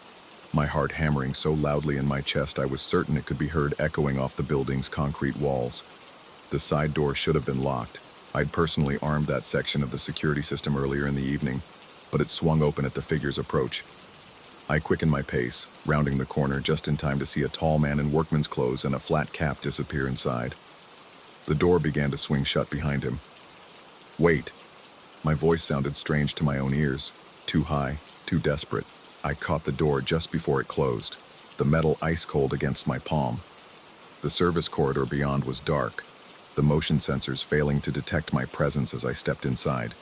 my heart hammering so loudly in my chest I was certain it could be heard echoing off the building's concrete walls. The side door should have been locked. I'd personally armed that section of the security system earlier in the evening, but it swung open at the figure's approach. I quickened my pace, rounding the corner just in time to see a tall man in workman's clothes and a flat cap disappear inside. The door began to swing shut behind him. Wait! My voice sounded strange to my own ears, too high, too desperate. I caught the door just before it closed, the metal ice cold against my palm. The service corridor beyond was dark, the motion sensors failing to detect my presence as I stepped inside.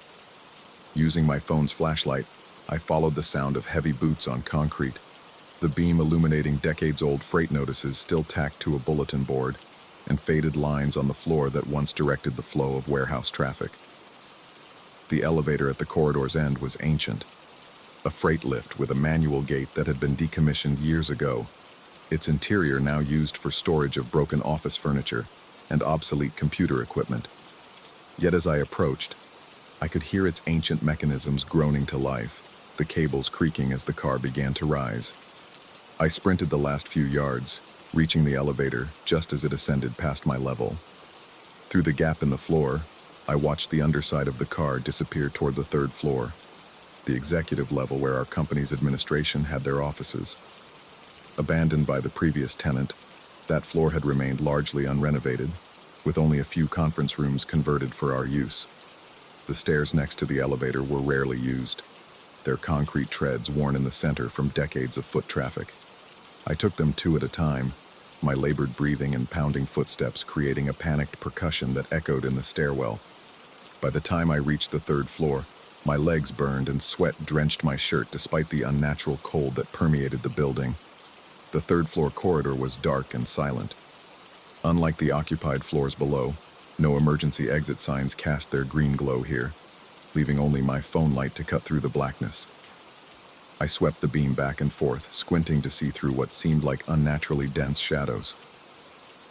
Using my phone's flashlight, I followed the sound of heavy boots on concrete, the beam illuminating decades-old freight notices still tacked to a bulletin board, and faded lines on the floor that once directed the flow of warehouse traffic. The elevator at the corridor's end was ancient, a freight lift with a manual gate that had been decommissioned years ago, its interior now used for storage of broken office furniture and obsolete computer equipment. Yet as I approached, I could hear its ancient mechanisms groaning to life, the cables creaking as the car began to rise. I sprinted the last few yards, reaching the elevator just as it ascended past my level. Through the gap in the floor, I watched the underside of the car disappear toward the third floor, the executive level where our company's administration had their offices. Abandoned by the previous tenant, that floor had remained largely unrenovated, with only a few conference rooms converted for our use. The stairs next to the elevator were rarely used, their concrete treads worn in the center from decades of foot traffic. I took them two at a time, my labored breathing and pounding footsteps creating a panicked percussion that echoed in the stairwell. By the time I reached the third floor, my legs burned and sweat drenched my shirt despite the unnatural cold that permeated the building. The third-floor corridor was dark and silent. Unlike the occupied floors below, no emergency exit signs cast their green glow here, leaving only my phone light to cut through the blackness. I swept the beam back and forth, squinting to see through what seemed like unnaturally dense shadows.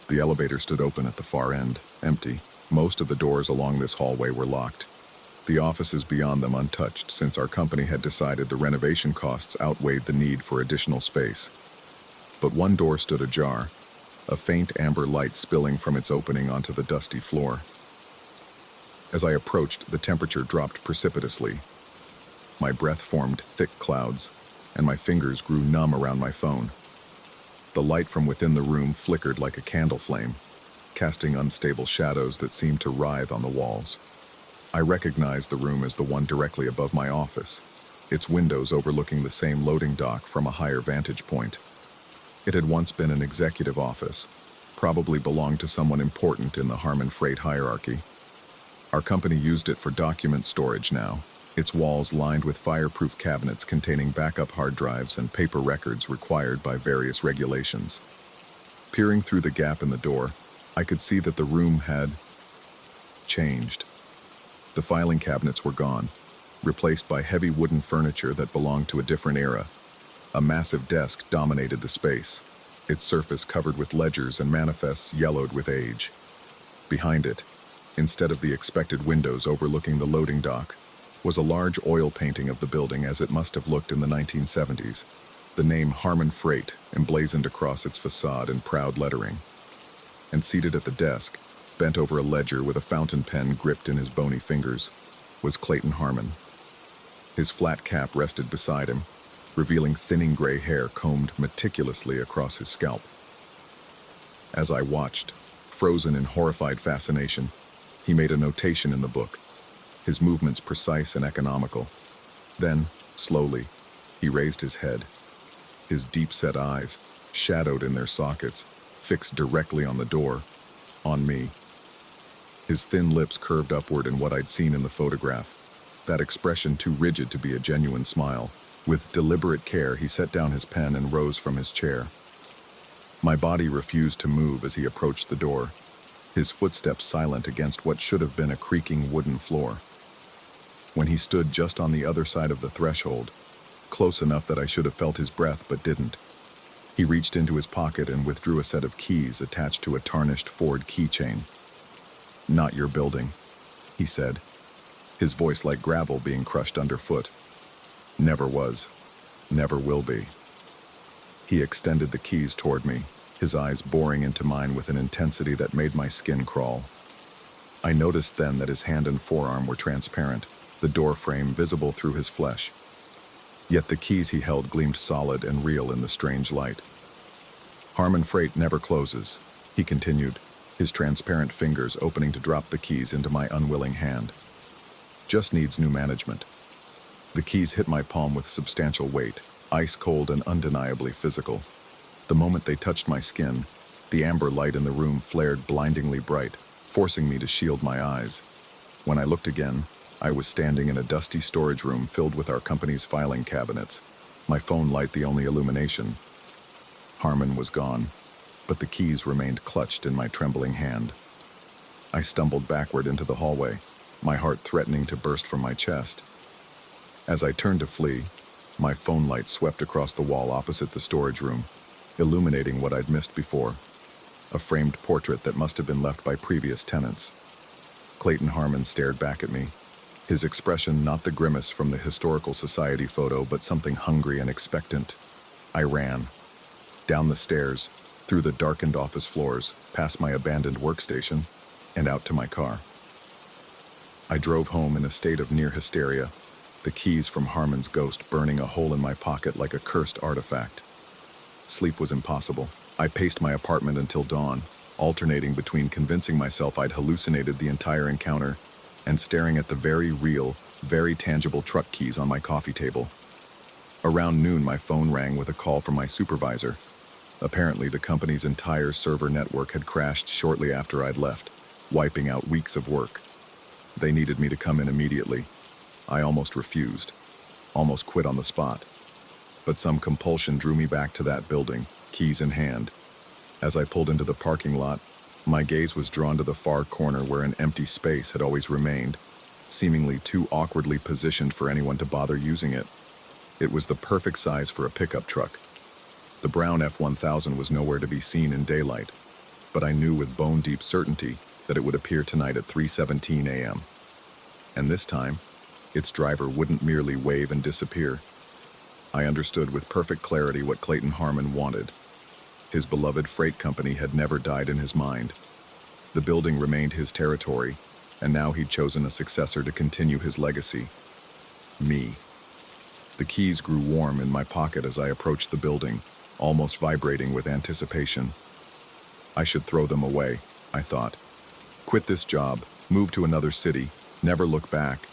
The elevator stood open at the far end, empty. Most of the doors along this hallway were locked, the offices beyond them untouched since our company had decided the renovation costs outweighed the need for additional space. But one door stood ajar, a faint amber light spilling from its opening onto the dusty floor. As I approached, the temperature dropped precipitously. My breath formed thick clouds, and my fingers grew numb around my phone. The light from within the room flickered like a candle flame, casting unstable shadows that seemed to writhe on the walls. I recognized the room as the one directly above my office, its windows overlooking the same loading dock from a higher vantage point. It had once been an executive office, probably belonged to someone important in the Harmon Freight hierarchy. Our company used it for document storage now, its walls lined with fireproof cabinets containing backup hard drives and paper records required by various regulations. Peering through the gap in the door, I could see that the room had changed. The filing cabinets were gone, replaced by heavy wooden furniture that belonged to a different era. A massive desk dominated the space, its surface covered with ledgers and manifests yellowed with age. Behind it, instead of the expected windows overlooking the loading dock, was a large oil painting of the building as it must have looked in the 1970s, the name Harmon Freight emblazoned across its facade in proud lettering. And seated at the desk, bent over a ledger with a fountain pen gripped in his bony fingers, was Clayton Harmon. His flat cap rested beside him, revealing thinning gray hair combed meticulously across his scalp. As I watched, frozen in horrified fascination, he made a notation in the book, his movements precise and economical. Then, slowly, he raised his head, his deep-set eyes, shadowed in their sockets, fixed directly on the door, on me. His thin lips curved upward in what I'd seen in the photograph, that expression too rigid to be a genuine smile. With deliberate care, he set down his pen and rose from his chair. My body refused to move as he approached the door, his footsteps silent against what should have been a creaking wooden floor. When he stood just on the other side of the threshold, close enough that I should have felt his breath but didn't, he reached into his pocket and withdrew a set of keys attached to a tarnished Ford keychain. "Not your building," he said, his voice like gravel being crushed underfoot. "Never was. Never will be." He extended the keys toward me, his eyes boring into mine with an intensity that made my skin crawl. I noticed then that his hand and forearm were transparent, the door frame visible through his flesh. Yet the keys he held gleamed solid and real in the strange light. "Harmon Freight never closes," he continued, his transparent fingers opening to drop the keys into my unwilling hand. "Just needs new management." The keys hit my palm with substantial weight, ice cold and undeniably physical. The moment they touched my skin, the amber light in the room flared blindingly bright, forcing me to shield my eyes. When I looked again, I was standing in a dusty storage room filled with our company's filing cabinets, my phone light the only illumination. Harmon was gone, but the keys remained clutched in my trembling hand. I stumbled backward into the hallway, my heart threatening to burst from my chest. As I turned to flee, my phone light swept across the wall opposite the storage room, illuminating what I'd missed before, a framed portrait that must have been left by previous tenants. Clayton Harmon stared back at me, his expression not the grimace from the historical society photo, but something hungry and expectant. I ran. Down the stairs, through the darkened office floors, past my abandoned workstation, and out to my car. I drove home in a state of near hysteria, the keys from Harmon's ghost burning a hole in my pocket like a cursed artifact. Sleep was impossible. I paced my apartment until dawn, alternating between convincing myself I'd hallucinated the entire encounter and staring at the very real, very tangible truck keys on my coffee table. Around noon, my phone rang with a call from my supervisor. Apparently, the company's entire server network had crashed shortly after I'd left, wiping out weeks of work. They needed me to come in immediately. I almost refused, almost quit on the spot. But some compulsion drew me back to that building, keys in hand. As I pulled into the parking lot, my gaze was drawn to the far corner where an empty space had always remained, seemingly too awkwardly positioned for anyone to bother using it. It was the perfect size for a pickup truck. The brown F-1000 was nowhere to be seen in daylight, but I knew with bone-deep certainty that it would appear tonight at 3:17 a.m. And this time, its driver wouldn't merely wave and disappear. I understood with perfect clarity what Clayton Harmon wanted. His beloved freight company had never died in his mind. The building remained his territory, and now he'd chosen a successor to continue his legacy. Me. The keys grew warm in my pocket as I approached the building, almost vibrating with anticipation. I should throw them away, I thought. Quit this job, move to another city, never look back.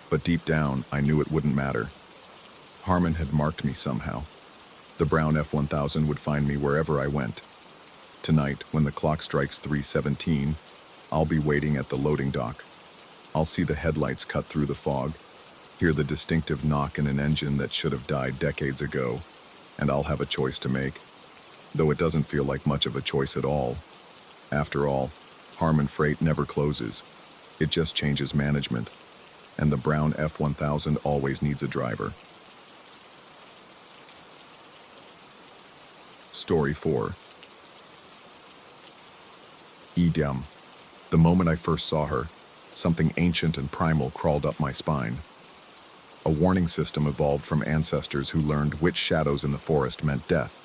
But deep down, I knew it wouldn't matter. Harmon had marked me somehow. The brown F-1000 would find me wherever I went. Tonight, when the clock strikes 3:17, I'll be waiting at the loading dock. I'll see the headlights cut through the fog, hear the distinctive knock in an engine that should have died decades ago, and I'll have a choice to make. Though it doesn't feel like much of a choice at all. After all, Harmon Freight never closes. It just changes management. And the brown F-1000 always needs a driver. Story 4. Edam. The moment I first saw her, something ancient and primal crawled up my spine. A warning system evolved from ancestors who learned which shadows in the forest meant death.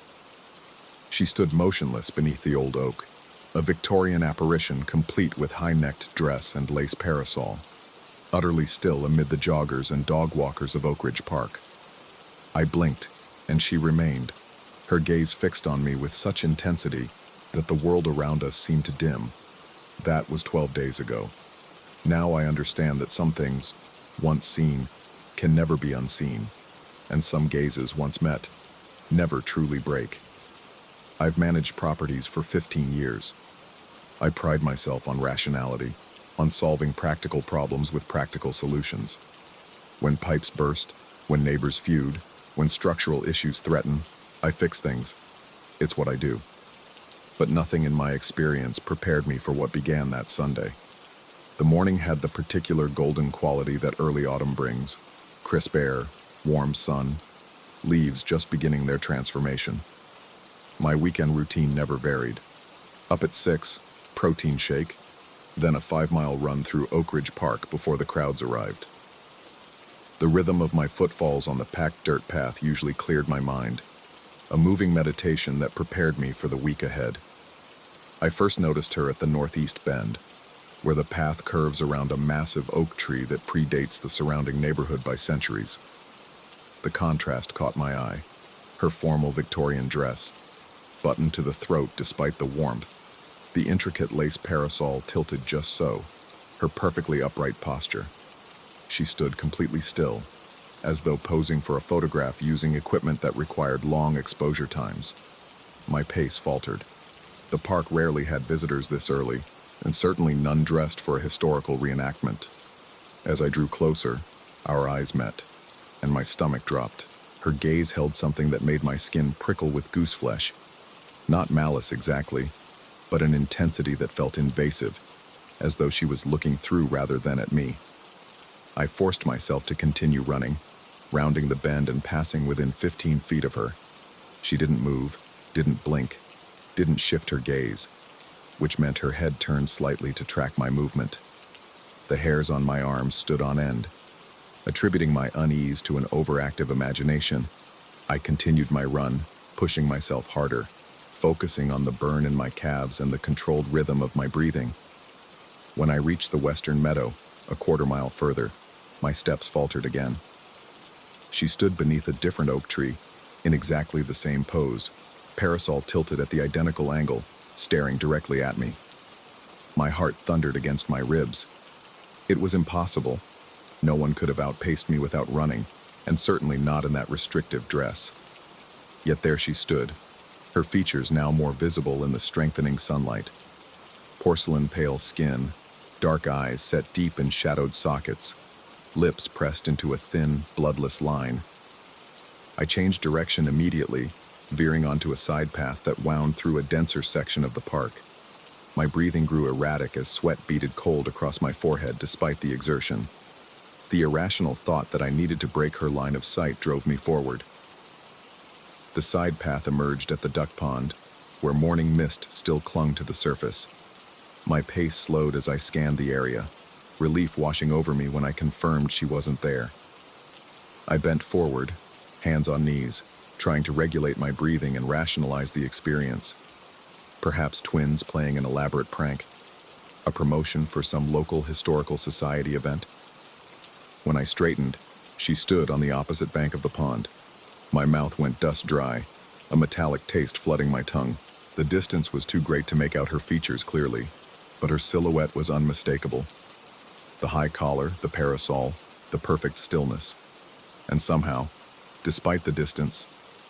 She stood motionless beneath the old oak, a Victorian apparition complete with high-necked dress and lace parasol, utterly still amid the joggers and dog walkers of Oak Ridge Park. I blinked, and she remained, her gaze fixed on me with such intensity that the world around us seemed to dim. That was 12 days ago. Now I understand that some things, once seen, can never be unseen, and some gazes once met never truly break. I've managed properties for 15 years. I pride myself on rationality, on solving practical problems with practical solutions. When pipes burst, when neighbors feud, when structural issues threaten, I fix things. It's what I do. But nothing in my experience prepared me for what began that Sunday. The morning had the particular golden quality that early autumn brings: crisp air, warm sun, leaves just beginning their transformation. My weekend routine never varied. Up at 6, protein shake, then a 5-mile run through Oak Ridge Park before the crowds arrived. The rhythm of my footfalls on the packed dirt path usually cleared my mind, a moving meditation that prepared me for the week ahead. I first noticed her at the northeast bend, where the path curves around a massive oak tree that predates the surrounding neighborhood by centuries. The contrast caught my eye: her formal Victorian dress, buttoned to the throat despite the warmth, the intricate lace parasol tilted just so, her perfectly upright posture. She stood completely still, as though posing for a photograph using equipment that required long exposure times. My pace faltered. The park rarely had visitors this early, and certainly none dressed for a historical reenactment. As I drew closer, our eyes met, and my stomach dropped. Her gaze held something that made my skin prickle with gooseflesh. Not malice exactly, but an intensity that felt invasive, as though she was looking through rather than at me. I forced myself to continue running, rounding the bend and passing within 15 feet of her. She didn't move, didn't blink, didn't shift her gaze, which meant her head turned slightly to track my movement. The hairs on my arms stood on end. Attributing my unease to an overactive imagination, I continued my run, pushing myself harder, focusing on the burn in my calves and the controlled rhythm of my breathing. When I reached the western meadow, a quarter-mile further, my steps faltered again. She stood beneath a different oak tree, in exactly the same pose, parasol tilted at the identical angle, staring directly at me. My heart thundered against my ribs. It was impossible. No one could have outpaced me without running, and certainly not in that restrictive dress. Yet there she stood, her features now more visible in the strengthening sunlight. Porcelain pale skin, dark eyes set deep in shadowed sockets, lips pressed into a thin, bloodless line. I changed direction immediately, veering onto a side path that wound through a denser section of the park. My breathing grew erratic as sweat beaded cold across my forehead despite the exertion. The irrational thought that I needed to break her line of sight drove me forward. The side path emerged at the duck pond, where morning mist still clung to the surface. My pace slowed as I scanned the area, relief washing over me when I confirmed she wasn't there. I bent forward, hands on knees, trying to regulate my breathing and rationalize the experience. Perhaps twins playing an elaborate prank, a promotion for some local historical society event. When I straightened, she stood on the opposite bank of the pond. My mouth went dust dry, a metallic taste flooding my tongue. The distance was too great to make out her features clearly, but her silhouette was unmistakable. The high collar, the parasol, the perfect stillness. And somehow, despite the distance,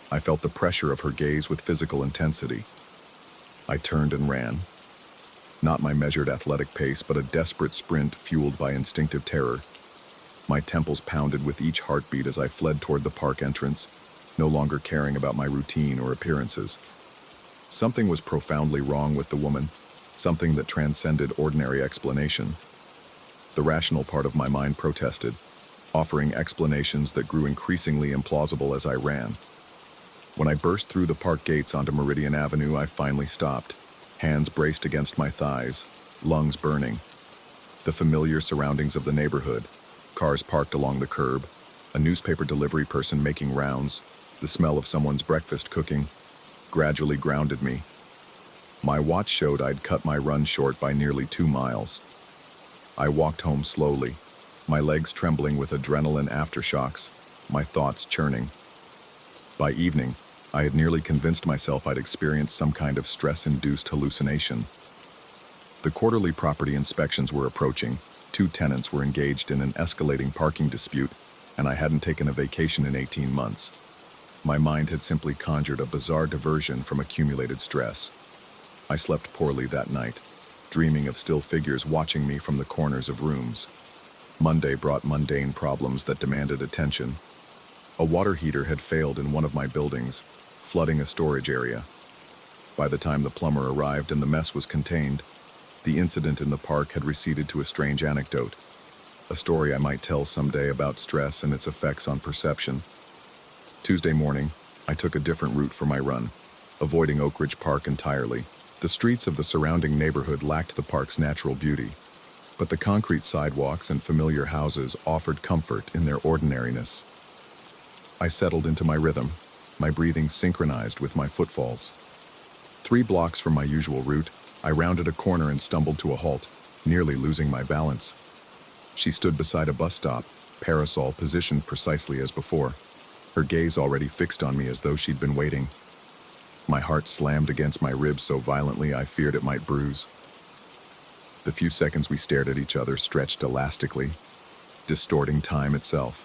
I felt the pressure of her gaze with physical intensity. I turned and ran. Not my measured athletic pace, but a desperate sprint fueled by instinctive terror. My temples pounded with each heartbeat as I fled toward the park entrance, no longer caring about my routine or appearances. Something was profoundly wrong with the woman, something that transcended ordinary explanation. The rational part of my mind protested, offering explanations that grew increasingly implausible as I ran. When I burst through the park gates onto Meridian Avenue, I finally stopped, hands braced against my thighs, lungs burning. The familiar surroundings of the neighborhood, cars parked along the curb, a newspaper delivery person making rounds, the smell of someone's breakfast cooking, gradually grounded me. My watch showed I'd cut my run short by nearly 2 miles. I walked home slowly, my legs trembling with adrenaline aftershocks, my thoughts churning. By evening, I had nearly convinced myself I'd experienced some kind of stress-induced hallucination. The quarterly property inspections were approaching, 2 tenants were engaged in an escalating parking dispute, and I hadn't taken a vacation in 18 months. My mind had simply conjured a bizarre diversion from accumulated stress. I slept poorly that night, dreaming of still figures watching me from the corners of rooms. Monday brought mundane problems that demanded attention. A water heater had failed in one of my buildings, flooding a storage area. By the time the plumber arrived and the mess was contained, the incident in the park had receded to a strange anecdote, a story I might tell someday about stress and its effects on perception. Tuesday morning, I took a different route for my run, avoiding Oak Ridge Park entirely. The streets of the surrounding neighborhood lacked the park's natural beauty, but the concrete sidewalks and familiar houses offered comfort in their ordinariness. I settled into my rhythm, my breathing synchronized with my footfalls. 3 blocks from my usual route, I rounded a corner and stumbled to a halt, nearly losing my balance. She stood beside a bus stop, parasol positioned precisely as before, her gaze already fixed on me as though she'd been waiting. My heart slammed against my ribs so violently I feared it might bruise. The few seconds we stared at each other stretched elastically, distorting time itself.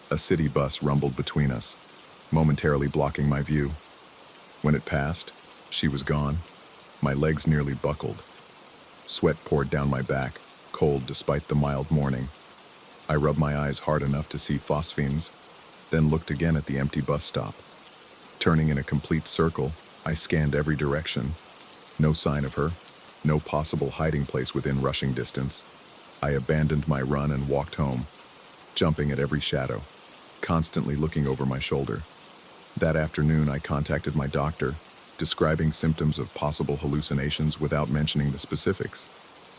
A city bus rumbled between us, momentarily blocking my view. When it passed, she was gone. My legs nearly buckled. Sweat poured down my back, cold despite the mild morning. I rubbed my eyes hard enough to see phosphenes, then looked again at the empty bus stop. Turning in a complete circle, I scanned every direction. No sign of her, no possible hiding place within rushing distance. I abandoned my run and walked home, jumping at every shadow, constantly looking over my shoulder. That afternoon, I contacted my doctor, describing symptoms of possible hallucinations without mentioning the specifics.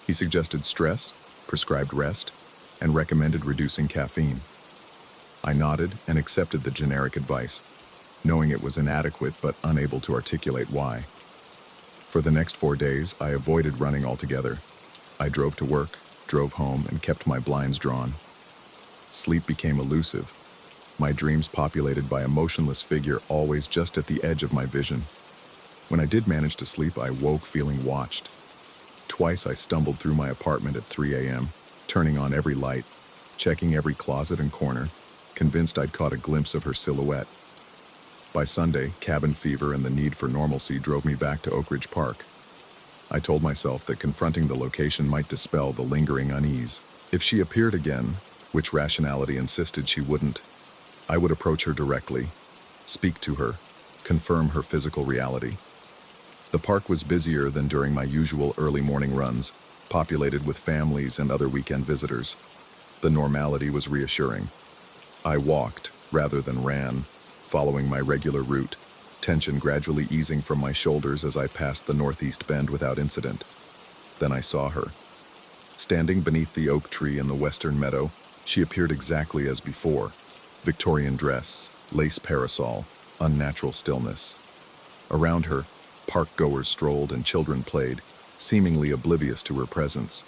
He suggested stress, prescribed rest, and recommended reducing caffeine. I nodded and accepted the generic advice, knowing it was inadequate but unable to articulate why. For the next 4 days, I avoided running altogether. I drove to work, drove home, and kept my blinds drawn. Sleep became elusive, my dreams populated by a motionless figure always just at the edge of my vision. When I did manage to sleep, I woke feeling watched. Twice I stumbled through my apartment at 3 a.m., turning on every light, checking every closet and corner, convinced I'd caught a glimpse of her silhouette. By Sunday, cabin fever and the need for normalcy drove me back to Oak Ridge Park. I told myself that confronting the location might dispel the lingering unease. If she appeared again, which rationality insisted she wouldn't, I would approach her directly, speak to her, confirm her physical reality. The park was busier than during my usual early morning runs, populated with families and other weekend visitors. The normality was reassuring. I walked, rather than ran, following my regular route, tension gradually easing from my shoulders as I passed the northeast bend without incident. Then I saw her. Standing beneath the oak tree in the western meadow, she appeared exactly as before. Victorian dress, lace parasol, unnatural stillness. Around her, park-goers strolled and children played, seemingly oblivious to her presence.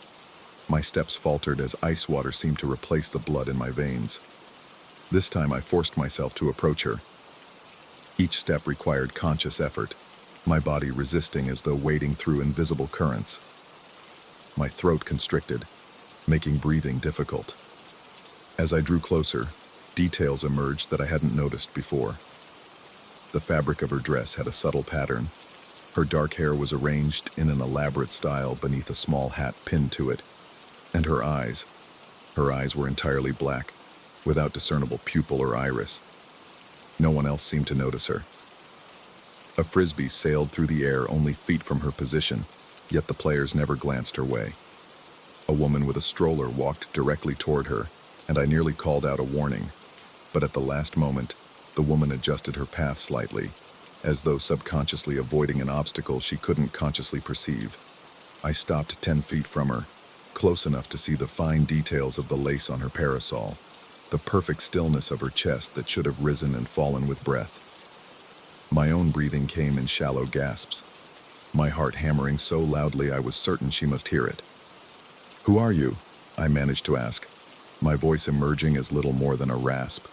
My steps faltered as ice water seemed to replace the blood in my veins. This time I forced myself to approach her. Each step required conscious effort, my body resisting as though wading through invisible currents. My throat constricted, making breathing difficult. As I drew closer, details emerged that I hadn't noticed before. The fabric of her dress had a subtle pattern. Her dark hair was arranged in an elaborate style beneath a small hat pinned to it. And her eyes were entirely black, without discernible pupil or iris. No one else seemed to notice her. A frisbee sailed through the air only feet from her position, yet the players never glanced her way. A woman with a stroller walked directly toward her, and I nearly called out a warning. But at the last moment, the woman adjusted her path slightly, as though subconsciously avoiding an obstacle she couldn't consciously perceive. I stopped 10 feet from her, close enough to see the fine details of the lace on her parasol, the perfect stillness of her chest that should have risen and fallen with breath. My own breathing came in shallow gasps, my heart hammering so loudly I was certain she must hear it. "Who are you?" I managed to ask, my voice emerging as little more than a rasp.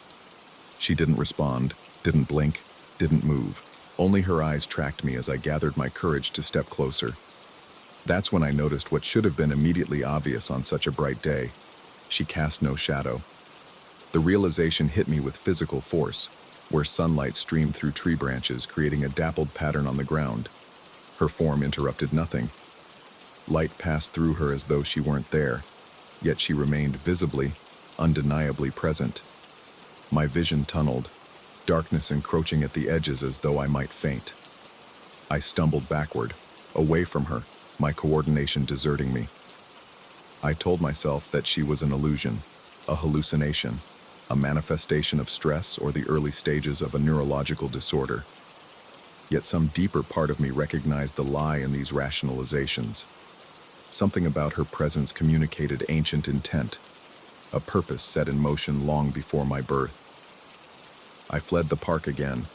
She didn't respond, didn't blink, didn't move. Only her eyes tracked me as I gathered my courage to step closer. That's when I noticed what should have been immediately obvious on such a bright day. She cast no shadow. The realization hit me with physical force, where sunlight streamed through tree branches, creating a dappled pattern on the ground. Her form interrupted nothing. Light passed through her as though she weren't there, yet she remained visibly, undeniably present. My vision tunneled, darkness encroaching at the edges as though I might faint. I stumbled backward, away from her, my coordination deserting me. I told myself that she was an illusion, a hallucination, a manifestation of stress or the early stages of a neurological disorder. Yet some deeper part of me recognized the lie in these rationalizations. Something about her presence communicated ancient intent, a purpose set in motion long before my birth. I fled the park again,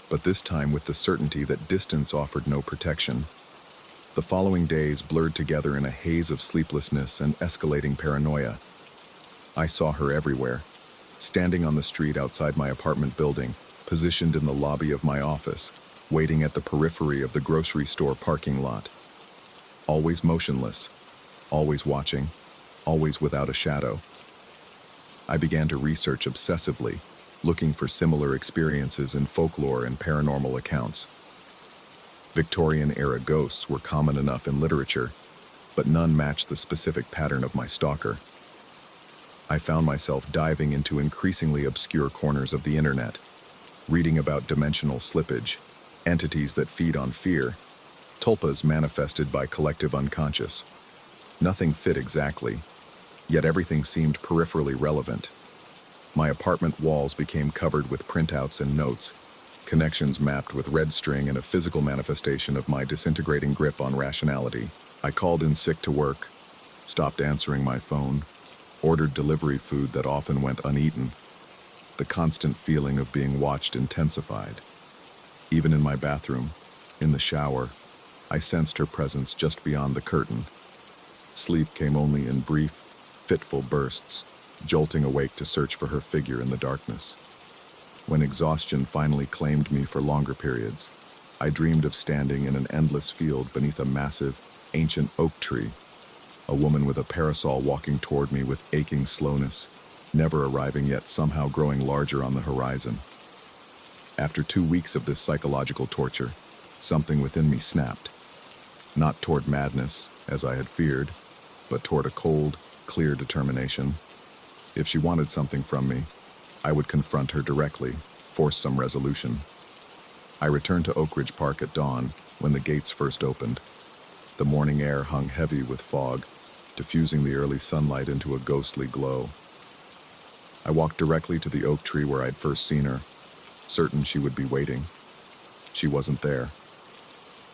but this time with the certainty that distance offered no protection. The following days blurred together in a haze of sleeplessness and escalating paranoia. I saw her everywhere, standing on the street outside my apartment building, positioned in the lobby of my office, waiting at the periphery of the grocery store parking lot. Always motionless, always watching, always without a shadow. I began to research obsessively, looking for similar experiences in folklore and paranormal accounts. Victorian-era ghosts were common enough in literature, but none matched the specific pattern of my stalker. I found myself diving into increasingly obscure corners of the internet, reading about dimensional slippage, entities that feed on fear, tulpas manifested by collective unconscious. Nothing fit exactly, yet everything seemed peripherally relevant. My apartment walls became covered with printouts and notes, connections mapped with red string and a physical manifestation of my disintegrating grip on rationality. I called in sick to work, stopped answering my phone, ordered delivery food that often went uneaten. The constant feeling of being watched intensified. Even in my bathroom, in the shower, I sensed her presence just beyond the curtain. Sleep came only in brief, fitful bursts, jolting awake to search for her figure in the darkness. When exhaustion finally claimed me for longer periods, I dreamed of standing in an endless field beneath a massive, ancient oak tree, a woman with a parasol walking toward me with aching slowness, never arriving yet somehow growing larger on the horizon. After 2 weeks of this psychological torture, something within me snapped. Not toward madness, as I had feared, but toward a cold, clear determination. If she wanted something from me, I would confront her directly, force some resolution. I returned to Oak Ridge Park at dawn, when the gates first opened. The morning air hung heavy with fog, diffusing the early sunlight into a ghostly glow. I walked directly to the oak tree where I'd first seen her, certain she would be waiting. She wasn't there.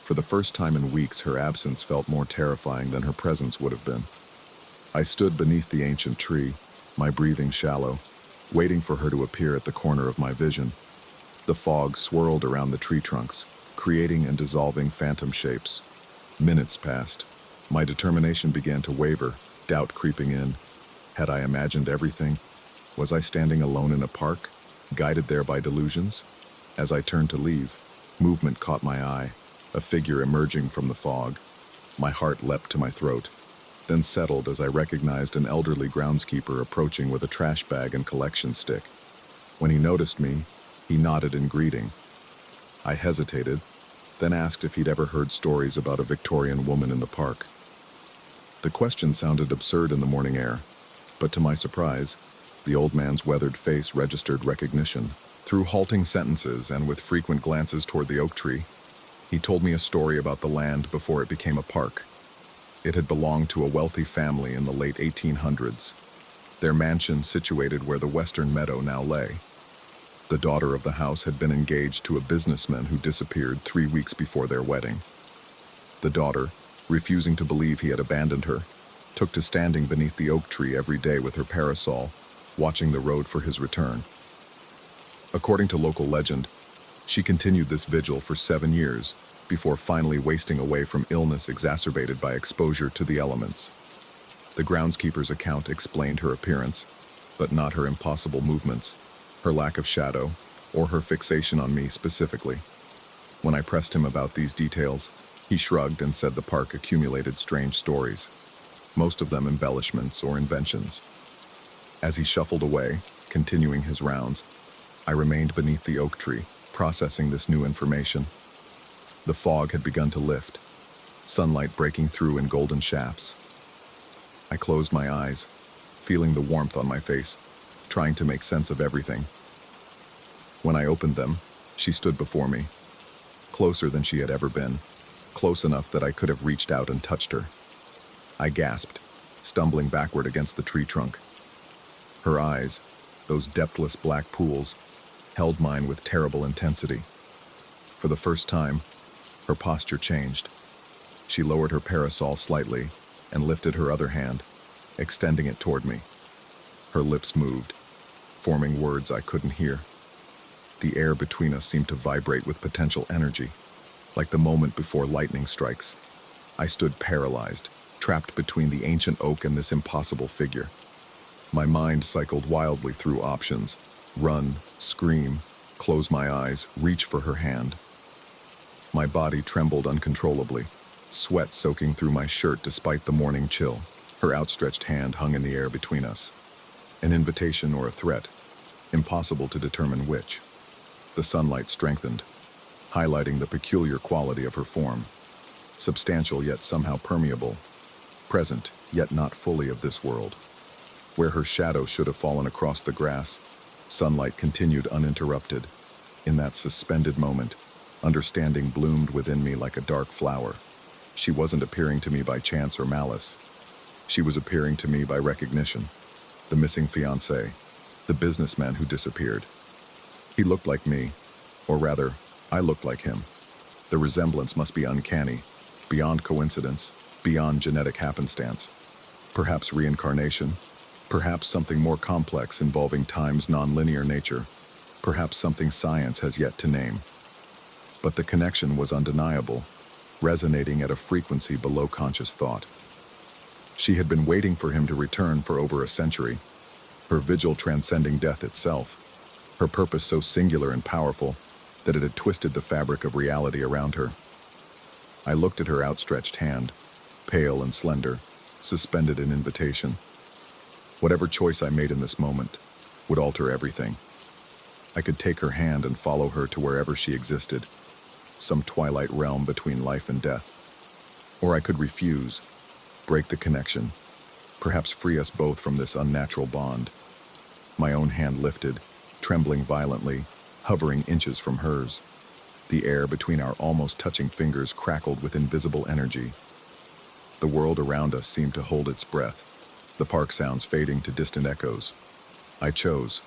For the first time in weeks, her absence felt more terrifying than her presence would have been. I stood beneath the ancient tree, my breathing shallow, waiting for her to appear at the corner of my vision. The fog swirled around the tree trunks, creating and dissolving phantom shapes. Minutes passed. My determination began to waver, doubt creeping in. Had I imagined everything? Was I standing alone in a park, guided there by delusions? As I turned to leave, movement caught my eye, a figure emerging from the fog. My heart leapt to my throat, then settled as I recognized an elderly groundskeeper approaching with a trash bag and collection stick. When he noticed me, he nodded in greeting. I hesitated, then asked if he'd ever heard stories about a Victorian woman in the park. The question sounded absurd in the morning air, but to my surprise, the old man's weathered face registered recognition. Through halting sentences and with frequent glances toward the oak tree, he told me a story about the land before it became a park. It had belonged to a wealthy family in the late 1800s, their mansion situated where the western meadow now lay. The daughter of the house had been engaged to a businessman who disappeared 3 weeks before their wedding. The daughter, refusing to believe he had abandoned her, took to standing beneath the oak tree every day with her parasol, watching the road for his return. According to local legend, she continued this vigil for 7 years, before finally wasting away from illness exacerbated by exposure to the elements. The groundskeeper's account explained her appearance, but not her impossible movements, her lack of shadow, or her fixation on me specifically. When I pressed him about these details, he shrugged and said the park accumulated strange stories, most of them embellishments or inventions. As he shuffled away, continuing his rounds, I remained beneath the oak tree, processing this new information. The fog had begun to lift. sunlight breaking through in golden shafts. I closed my eyes, feeling the warmth on my face, trying to make sense of everything. When I opened them, she stood before me, closer than she had ever been, close enough that I could have reached out and touched her. I gasped, stumbling backward against the tree trunk. Her eyes, those depthless black pools, held mine with terrible intensity. For the first time, her posture changed. She lowered her parasol slightly and lifted her other hand, extending it toward me. Her lips moved, forming words I couldn't hear. The air between us seemed to vibrate with potential energy, like the moment before lightning strikes. I stood paralyzed, trapped between the ancient oak and this impossible figure. My mind cycled wildly through options: run, scream, close my eyes, reach for her hand. My body trembled uncontrollably, sweat soaking through my shirt despite the morning chill. Her outstretched hand hung in the air between us. An invitation or a threat, impossible to determine which. The sunlight strengthened, highlighting the peculiar quality of her form. Substantial yet somehow permeable, present yet not fully of this world. Where her shadow should have fallen across the grass, sunlight continued uninterrupted. In that suspended moment, understanding bloomed within me like a dark flower. She wasn't appearing to me by chance or malice. She was appearing to me by recognition. The missing fiancé, the businessman who disappeared. He looked like me, or rather, I looked like him. The resemblance must be uncanny, beyond coincidence, beyond genetic happenstance. Perhaps reincarnation, perhaps something more complex involving time's nonlinear nature, perhaps something science has yet to name. But the connection was undeniable, resonating at a frequency below conscious thought. She had been waiting for him to return for over a century, her vigil transcending death itself, her purpose so singular and powerful that it had twisted the fabric of reality around her. I looked at her outstretched hand, pale and slender, suspended in invitation. Whatever choice I made in this moment would alter everything. I could take her hand and follow her to wherever she existed, some twilight realm between life and death. Or I could refuse, break the connection, perhaps free us both from this unnatural bond. My own hand lifted, trembling violently, hovering inches from hers. The air between our almost touching fingers crackled with invisible energy. The world around us seemed to hold its breath, the park sounds fading to distant echoes. I chose.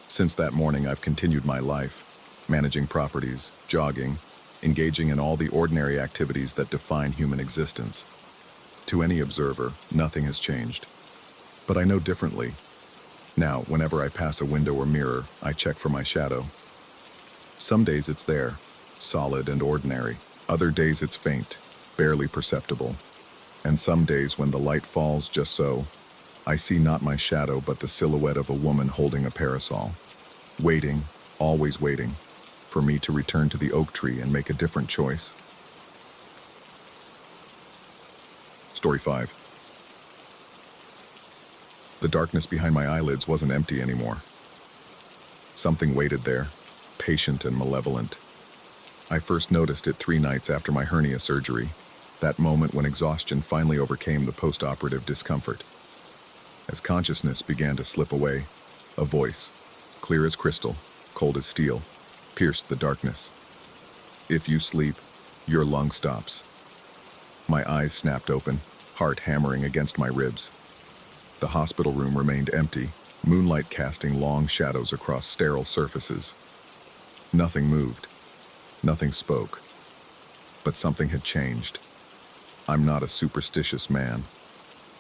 Since that morning, I've continued my life, managing properties, jogging, engaging in all the ordinary activities that define human existence. To any observer, nothing has changed. But I know differently. Now, whenever I pass a window or mirror, I check for my shadow. Some days it's there, solid and ordinary. Other days it's faint, barely perceptible. And some days when the light falls just so, I see not my shadow but the silhouette of a woman holding a parasol. Waiting, always waiting, for me to return to the oak tree and make a different choice. Story 5. The darkness behind my eyelids wasn't empty anymore. Something waited there, patient and malevolent. I first noticed it 3 nights after my hernia surgery, that moment when exhaustion finally overcame the post-operative discomfort. As consciousness began to slip away, a voice, clear as crystal, cold as steel, pierced the darkness. If you sleep, your lung stops. My eyes snapped open, heart hammering against my ribs. The hospital room remained empty, moonlight casting long shadows across sterile surfaces. Nothing moved. Nothing spoke. But something had changed. I'm not a superstitious man.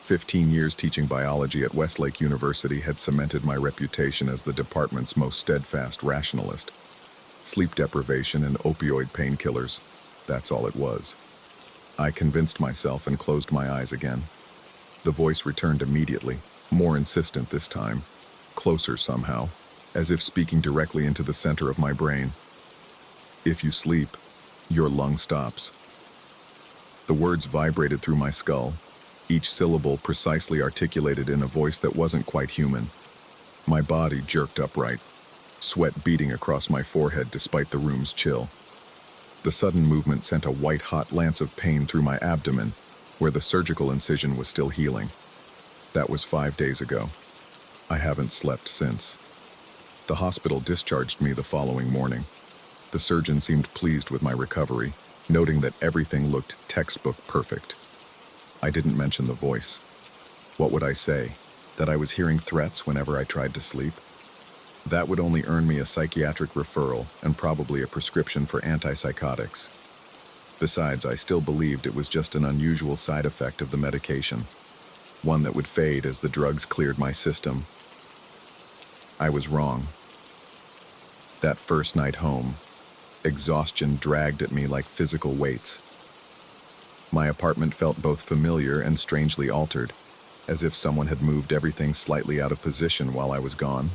15 years teaching biology at Westlake University had cemented my reputation as the department's most steadfast rationalist. Sleep deprivation and opioid painkillers, that's all it was. I convinced myself and closed my eyes again. The voice returned immediately, more insistent this time, closer somehow, as if speaking directly into the center of my brain. If you sleep, your lung stops. The words vibrated through my skull, each syllable precisely articulated in a voice that wasn't quite human. My body jerked upright, sweat beating across my forehead despite the room's chill. The sudden movement sent a white-hot lance of pain through my abdomen, where the surgical incision was still healing. That was 5 days ago. I haven't slept since. The hospital discharged me the following morning. The surgeon seemed pleased with my recovery, noting that everything looked textbook perfect. I didn't mention the voice. What would I say? That I was hearing threats whenever I tried to sleep? That would only earn me a psychiatric referral and probably a prescription for antipsychotics. Besides, I still believed it was just an unusual side effect of the medication, one that would fade as the drugs cleared my system. I was wrong. That first night home, exhaustion dragged at me like physical weights. My apartment felt both familiar and strangely altered, as if someone had moved everything slightly out of position while I was gone.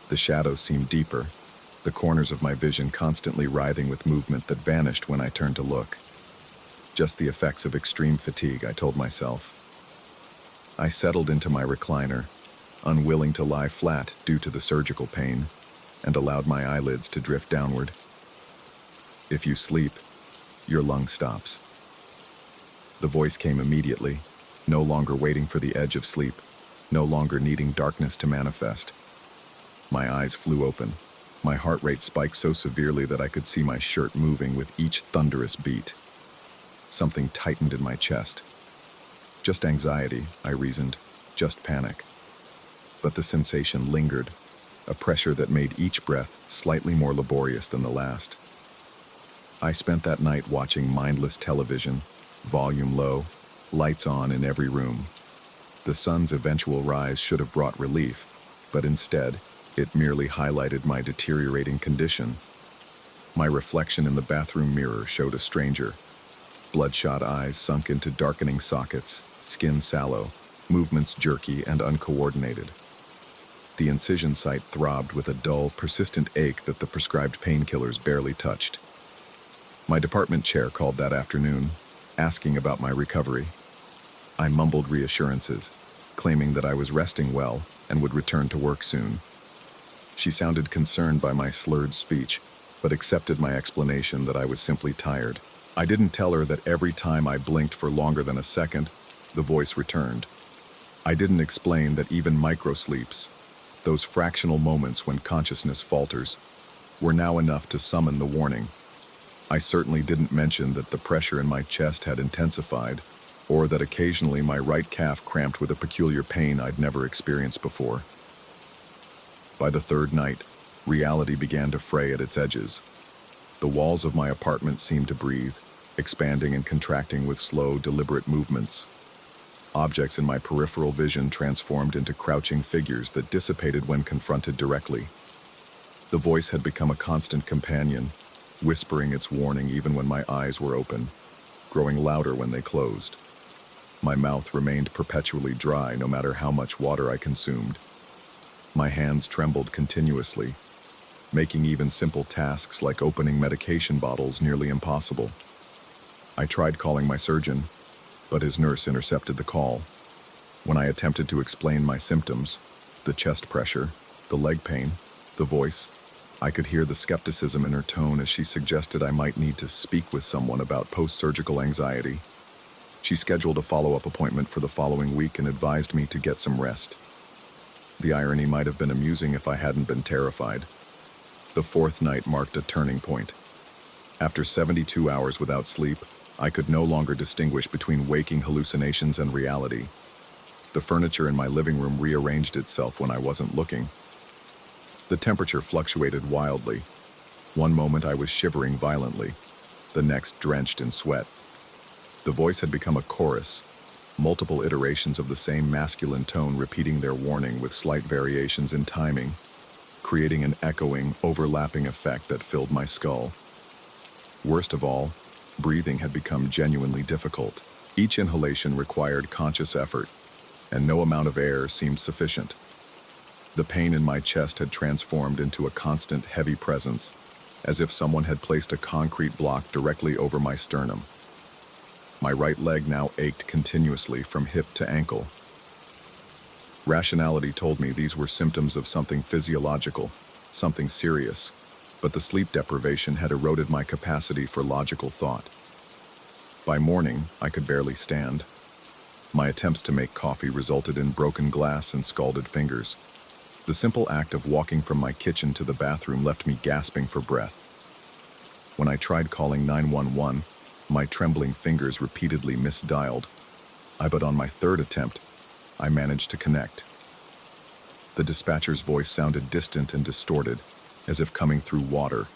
The shadows seemed deeper, the corners of my vision constantly writhing with movement that vanished when I turned to look. Just the effects of extreme fatigue, I told myself. I settled into my recliner, unwilling to lie flat due to the surgical pain, and allowed my eyelids to drift downward. If you sleep, your lung stops. The voice came immediately, no longer waiting for the edge of sleep, no longer needing darkness to manifest. My eyes flew open. My heart rate spiked so severely that I could see my shirt moving with each thunderous beat. Something tightened in my chest. Just anxiety, I reasoned, just panic. But the sensation lingered, a pressure that made each breath slightly more laborious than the last. I spent that night watching mindless television, volume low, lights on in every room. The sun's eventual rise should have brought relief, but instead, it merely highlighted my deteriorating condition. My reflection in the bathroom mirror showed a stranger. Bloodshot eyes sunk into darkening sockets, skin sallow, movements jerky and uncoordinated. The incision site throbbed with a dull, persistent ache that the prescribed painkillers barely touched. My department chair called that afternoon, asking about my recovery. I mumbled reassurances, claiming that I was resting well and would return to work soon. She sounded concerned by my slurred speech, but accepted my explanation that I was simply tired. I didn't tell her that every time I blinked for longer than a second, the voice returned. I didn't explain that even microsleeps, those fractional moments when consciousness falters, were now enough to summon the warning. I certainly didn't mention that the pressure in my chest had intensified, or that occasionally my right calf cramped with a peculiar pain I'd never experienced before. By the third night, reality began to fray at its edges. The walls of my apartment seemed to breathe, expanding and contracting with slow, deliberate movements. Objects in my peripheral vision transformed into crouching figures that dissipated when confronted directly. The voice had become a constant companion, whispering its warning even when my eyes were open, growing louder when they closed. My mouth remained perpetually dry no matter how much water I consumed. My hands trembled continuously, making even simple tasks like opening medication bottles nearly impossible. I tried calling my surgeon, but his nurse intercepted the call. When I attempted to explain my symptoms, the chest pressure, the leg pain, the voice, I could hear the skepticism in her tone as she suggested I might need to speak with someone about post-surgical anxiety. She scheduled a follow-up appointment for the following week and advised me to get some rest. The irony might have been amusing if I hadn't been terrified. The fourth night marked a turning point. After 72 hours without sleep, I could no longer distinguish between waking hallucinations and reality. The furniture in my living room rearranged itself when I wasn't looking. The temperature fluctuated wildly. One moment I was shivering violently, the next drenched in sweat. The voice had become a chorus, multiple iterations of the same masculine tone repeating their warning with slight variations in timing, creating an echoing, overlapping effect that filled my skull. Worst of all, breathing had become genuinely difficult. Each inhalation required conscious effort, and no amount of air seemed sufficient. The pain in my chest had transformed into a constant, heavy presence, as if someone had placed a concrete block directly over my sternum. My right leg now ached continuously from hip to ankle. Rationality told me these were symptoms of something physiological, something serious, but the sleep deprivation had eroded my capacity for logical thought. By morning, I could barely stand. My attempts to make coffee resulted in broken glass and scalded fingers. The simple act of walking from my kitchen to the bathroom left me gasping for breath. When I tried calling 911, my trembling fingers repeatedly misdialed. But on my third attempt, I managed to connect. The dispatcher's voice sounded distant and distorted, as if coming through water.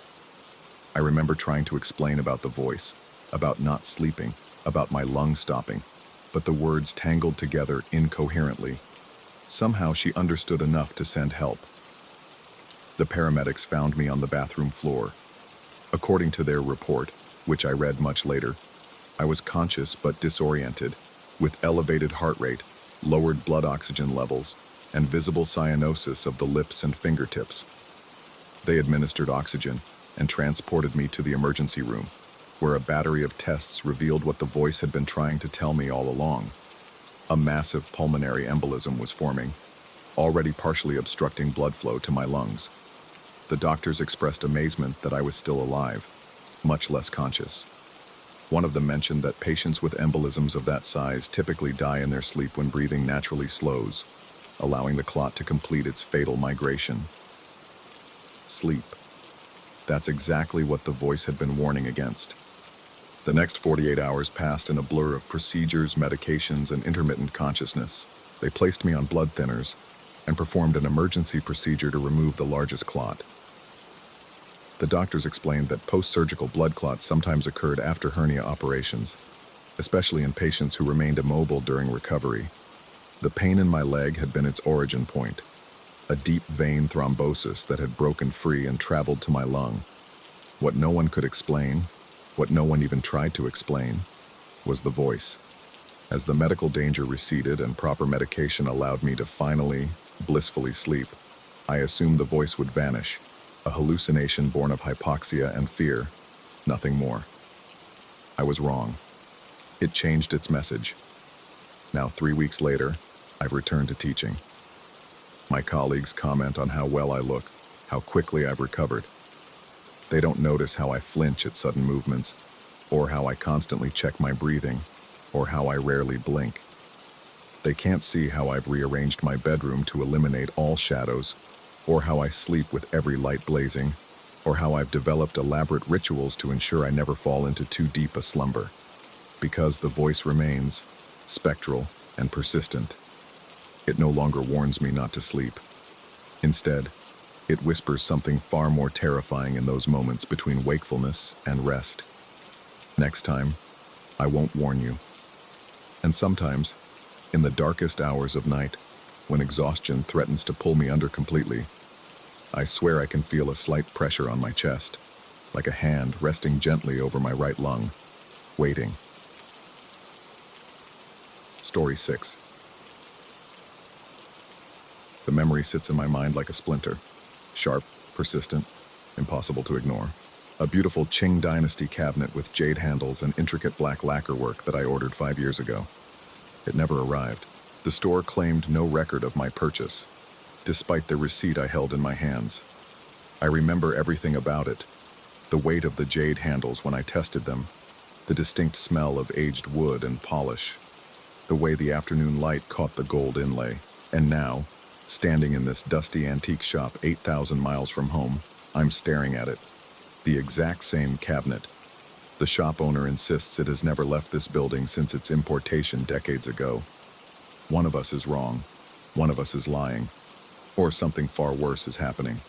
I remember trying to explain about the voice, about not sleeping, about my lungs stopping, but the words tangled together incoherently. Somehow she understood enough to send help. The paramedics found me on the bathroom floor. According to their report, which I read much later, I was conscious but disoriented, with elevated heart rate, lowered blood oxygen levels, and visible cyanosis of the lips and fingertips. They administered oxygen and transported me to the emergency room, where a battery of tests revealed what the voice had been trying to tell me all along. A massive pulmonary embolism was forming, already partially obstructing blood flow to my lungs. The doctors expressed amazement that I was still alive, much less conscious. One of them mentioned that patients with embolisms of that size typically die in their sleep when breathing naturally slows, allowing the clot to complete its fatal migration. Sleep. That's exactly what the voice had been warning against. The next 48 hours passed in a blur of procedures, medications, and intermittent consciousness. They placed me on blood thinners and performed an emergency procedure to remove the largest clot. The doctors explained that post-surgical blood clots sometimes occurred after hernia operations, especially in patients who remained immobile during recovery. The pain in my leg had been its origin point, a deep vein thrombosis that had broken free and traveled to my lung. What no one could explain, what no one even tried to explain, was the voice. As the medical danger receded and proper medication allowed me to finally, blissfully sleep, I assumed the voice would vanish, a hallucination born of hypoxia and fear, nothing more. I was wrong. It changed its message. Now, 3 weeks later, I've returned to teaching. My colleagues comment on how well I look, how quickly I've recovered. They don't notice how I flinch at sudden movements, or how I constantly check my breathing, or how I rarely blink. They can't see how I've rearranged my bedroom to eliminate all shadows, or how I sleep with every light blazing, or how I've developed elaborate rituals to ensure I never fall into too deep a slumber. Because the voice remains spectral and persistent. It no longer warns me not to sleep. Instead, it whispers something far more terrifying in those moments between wakefulness and rest. Next time, I won't warn you. And sometimes, in the darkest hours of night, when exhaustion threatens to pull me under completely, I swear I can feel a slight pressure on my chest, like a hand resting gently over my right lung, waiting. Story 6. The memory sits in my mind like a splinter, sharp, persistent, impossible to ignore. A beautiful Qing Dynasty cabinet with jade handles and intricate black lacquer work that I ordered 5 years ago. It never arrived. The store claimed no record of my purchase, despite the receipt I held in my hands. I remember everything about it. The weight of the jade handles when I tested them, the distinct smell of aged wood and polish, the way the afternoon light caught the gold inlay. And now, standing in this dusty antique shop 8,000 miles from home, I'm staring at it. The exact same cabinet. The shop owner insists it has never left this building since its importation decades ago. One of us is wrong. One of us is lying. Or something far worse is happening.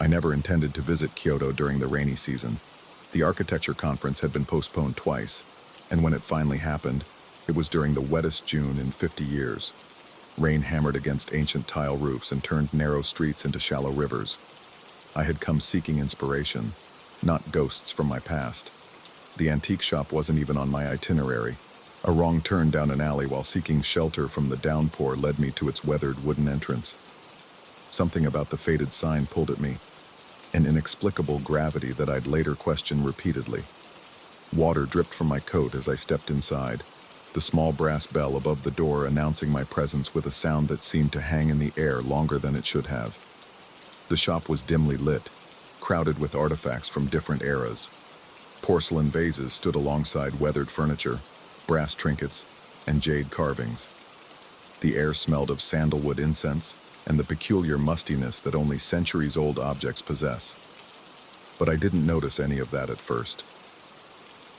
I never intended to visit Kyoto during the rainy season. The architecture conference had been postponed twice, and when it finally happened, it was during the wettest June in 50 years. Rain hammered against ancient tile roofs and turned narrow streets into shallow rivers. I had come seeking inspiration, not ghosts from my past. The antique shop wasn't even on my itinerary. A wrong turn down an alley while seeking shelter from the downpour led me to its weathered wooden entrance. Something about the faded sign pulled at me, an inexplicable gravity that I'd later question repeatedly. Water dripped from my coat as I stepped inside, the small brass bell above the door announcing my presence with a sound that seemed to hang in the air longer than it should have. The shop was dimly lit, crowded with artifacts from different eras. Porcelain vases stood alongside weathered furniture, brass trinkets, and jade carvings. The air smelled of sandalwood incense and the peculiar mustiness that only centuries-old objects possess. But I didn't notice any of that at first.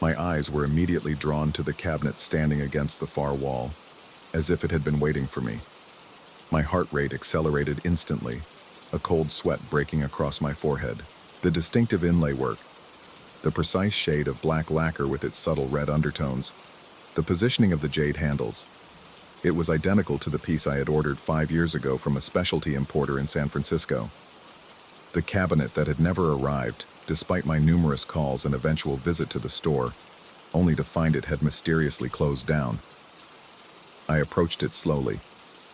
My eyes were immediately drawn to the cabinet standing against the far wall, as if it had been waiting for me. My heart rate accelerated instantly, a cold sweat breaking across my forehead. The distinctive inlay work, the precise shade of black lacquer with its subtle red undertones, the positioning of the jade handles. It was identical to the piece I had ordered 5 years ago from a specialty importer in San Francisco. The cabinet that had never arrived, despite my numerous calls and eventual visit to the store, only to find it had mysteriously closed down. I approached it slowly,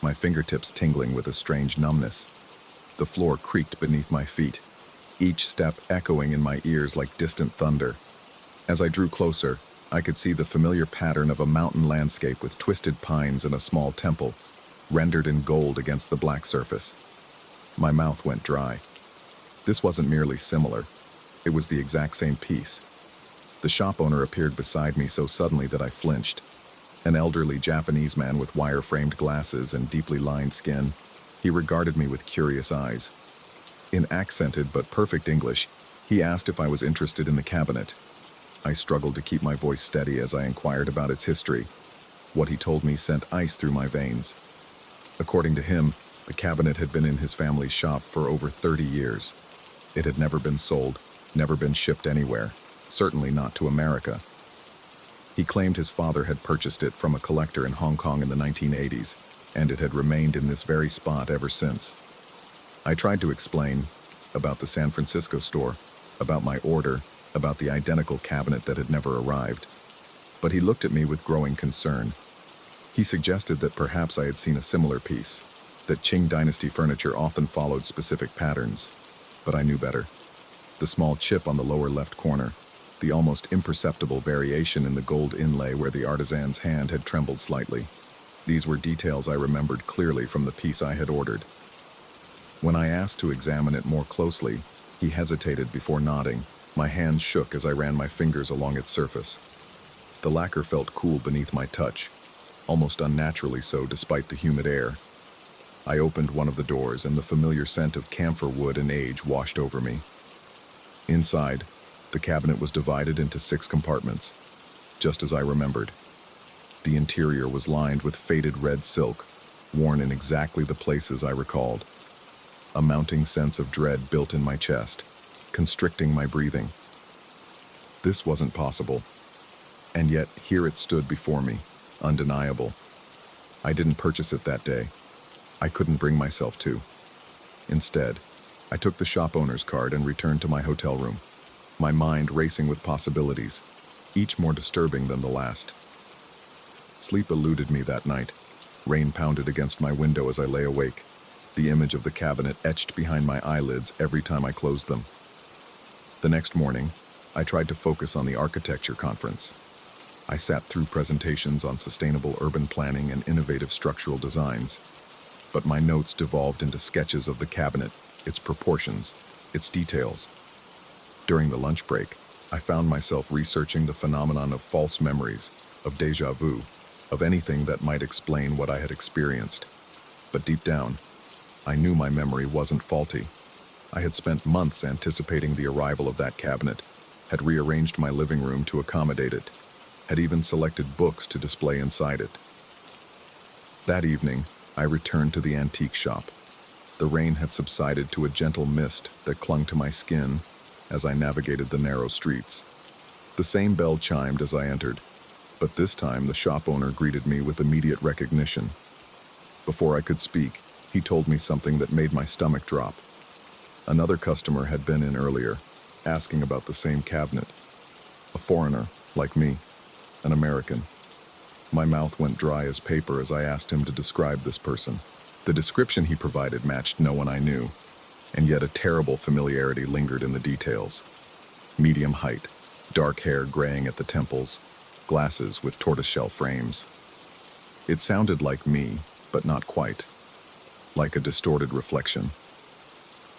my fingertips tingling with a strange numbness. The floor creaked beneath my feet, each step echoing in my ears like distant thunder. As I drew closer, I could see the familiar pattern of a mountain landscape with twisted pines and a small temple, rendered in gold against the black surface. My mouth went dry. This wasn't merely similar, it was the exact same piece. The shop owner appeared beside me so suddenly that I flinched. An elderly Japanese man with wire-framed glasses and deeply lined skin. He regarded me with curious eyes. In accented but perfect English, he asked if I was interested in the cabinet. I struggled to keep my voice steady as I inquired about its history. What he told me sent ice through my veins. According to him, the cabinet had been in his family's shop for over 30 years. It had never been sold, never been shipped anywhere, certainly not to America. He claimed his father had purchased it from a collector in Hong Kong in the 1980s, and it had remained in this very spot ever since. I tried to explain about the San Francisco store, about my order, about the identical cabinet that had never arrived. But he looked at me with growing concern. He suggested that perhaps I had seen a similar piece, that Qing dynasty furniture often followed specific patterns. But I knew better. The small chip on the lower left corner, the almost imperceptible variation in the gold inlay where the artisan's hand had trembled slightly. These were details I remembered clearly from the piece I had ordered. When I asked to examine it more closely, he hesitated before nodding. My hands shook as I ran my fingers along its surface. The lacquer felt cool beneath my touch, almost unnaturally so despite the humid air. I opened one of the doors and the familiar scent of camphor wood and age washed over me. Inside, the cabinet was divided into 6 compartments, just as I remembered. The interior was lined with faded red silk, worn in exactly the places I recalled. A mounting sense of dread built in my chest, constricting my breathing. This wasn't possible, and yet here it stood before me, undeniable. I didn't purchase it that day. I couldn't bring myself to. Instead, I took the shop owner's card and returned to my hotel room, my mind racing with possibilities, each more disturbing than the last. Sleep eluded me that night. Rain pounded against my window as I lay awake, the image of the cabinet etched behind my eyelids every time I closed them. The next morning, I tried to focus on the architecture conference. I sat through presentations on sustainable urban planning and innovative structural designs, but my notes devolved into sketches of the cabinet, its proportions, its details. During the lunch break, I found myself researching the phenomenon of false memories, of déjà vu, of anything that might explain what I had experienced. But deep down, I knew my memory wasn't faulty. I had spent months anticipating the arrival of that cabinet, had rearranged my living room to accommodate it, had even selected books to display inside it. That evening, I returned to the antique shop. The rain had subsided to a gentle mist that clung to my skin as I navigated the narrow streets. The same bell chimed as I entered, but this time the shop owner greeted me with immediate recognition. Before I could speak, he told me something that made my stomach drop. Another customer had been in earlier, asking about the same cabinet. A foreigner, like me, an American. My mouth went dry as paper as I asked him to describe this person. The description he provided matched no one I knew, and yet a terrible familiarity lingered in the details. Medium height, dark hair graying at the temples, glasses with tortoiseshell frames. It sounded like me, but not quite. Like a distorted reflection.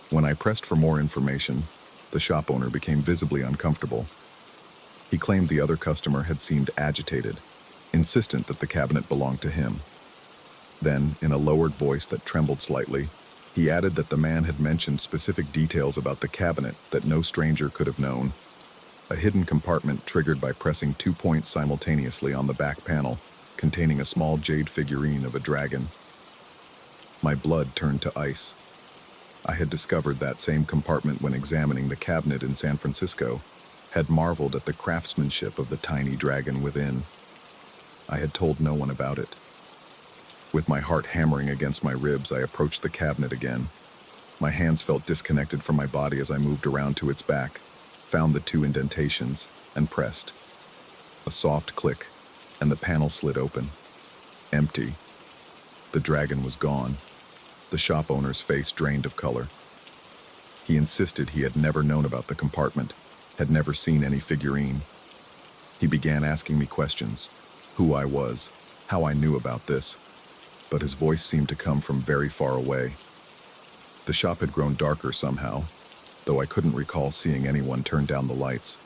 When I pressed for more information, The shop owner became visibly uncomfortable. He claimed the other customer had seemed agitated, insistent that the cabinet belonged to him. Then, in a lowered voice that trembled slightly, he added that the man had mentioned specific details about the cabinet that no stranger could have known. A hidden compartment triggered by pressing 2 points simultaneously on the back panel, containing a small jade figurine of a dragon. My blood turned to ice. I had discovered that same compartment when examining the cabinet in San Francisco, had marveled at the craftsmanship of the tiny dragon within. I had told no one about it. With my heart hammering against my ribs, I approached the cabinet again. My hands felt disconnected from my body as I moved around to its back, found the 2 indentations, and pressed. A soft click, and the panel slid open. Empty. The dragon was gone. The shop owner's face drained of color. He insisted he had never known about the compartment, had never seen any figurine. He began asking me questions, who I was, how I knew about this, but his voice seemed to come from very far away. The shop had grown darker somehow, though I couldn't recall seeing anyone turn down the lights.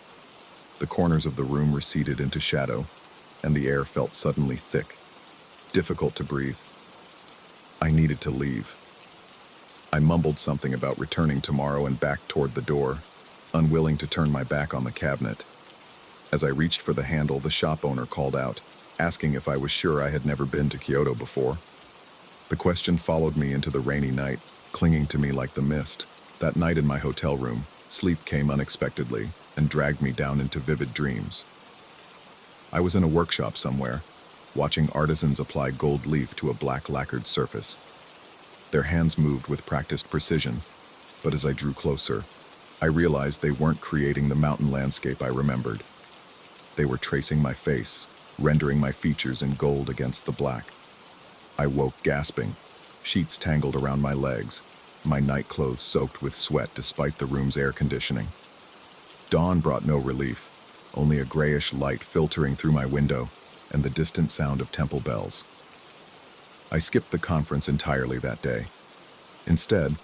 The corners of the room receded into shadow, and the air felt suddenly thick, difficult to breathe. I needed to leave. I mumbled something about returning tomorrow and backed toward the door, unwilling to turn my back on the cabinet. As I reached for the handle, the shop owner called out, asking if I was sure I had never been to Kyoto before. The question followed me into the rainy night, clinging to me like the mist. That night in my hotel room, sleep came unexpectedly and dragged me down into vivid dreams. I was in a workshop somewhere, watching artisans apply gold leaf to a black lacquered surface. Their hands moved with practiced precision, but as I drew closer, I realized they weren't creating the mountain landscape I remembered. They were tracing my face, rendering my features in gold against the black. I woke gasping, sheets tangled around my legs, my night clothes soaked with sweat despite the room's air conditioning. Dawn brought no relief, only a grayish light filtering through my window and the distant sound of temple bells. I skipped the conference entirely that day. Instead,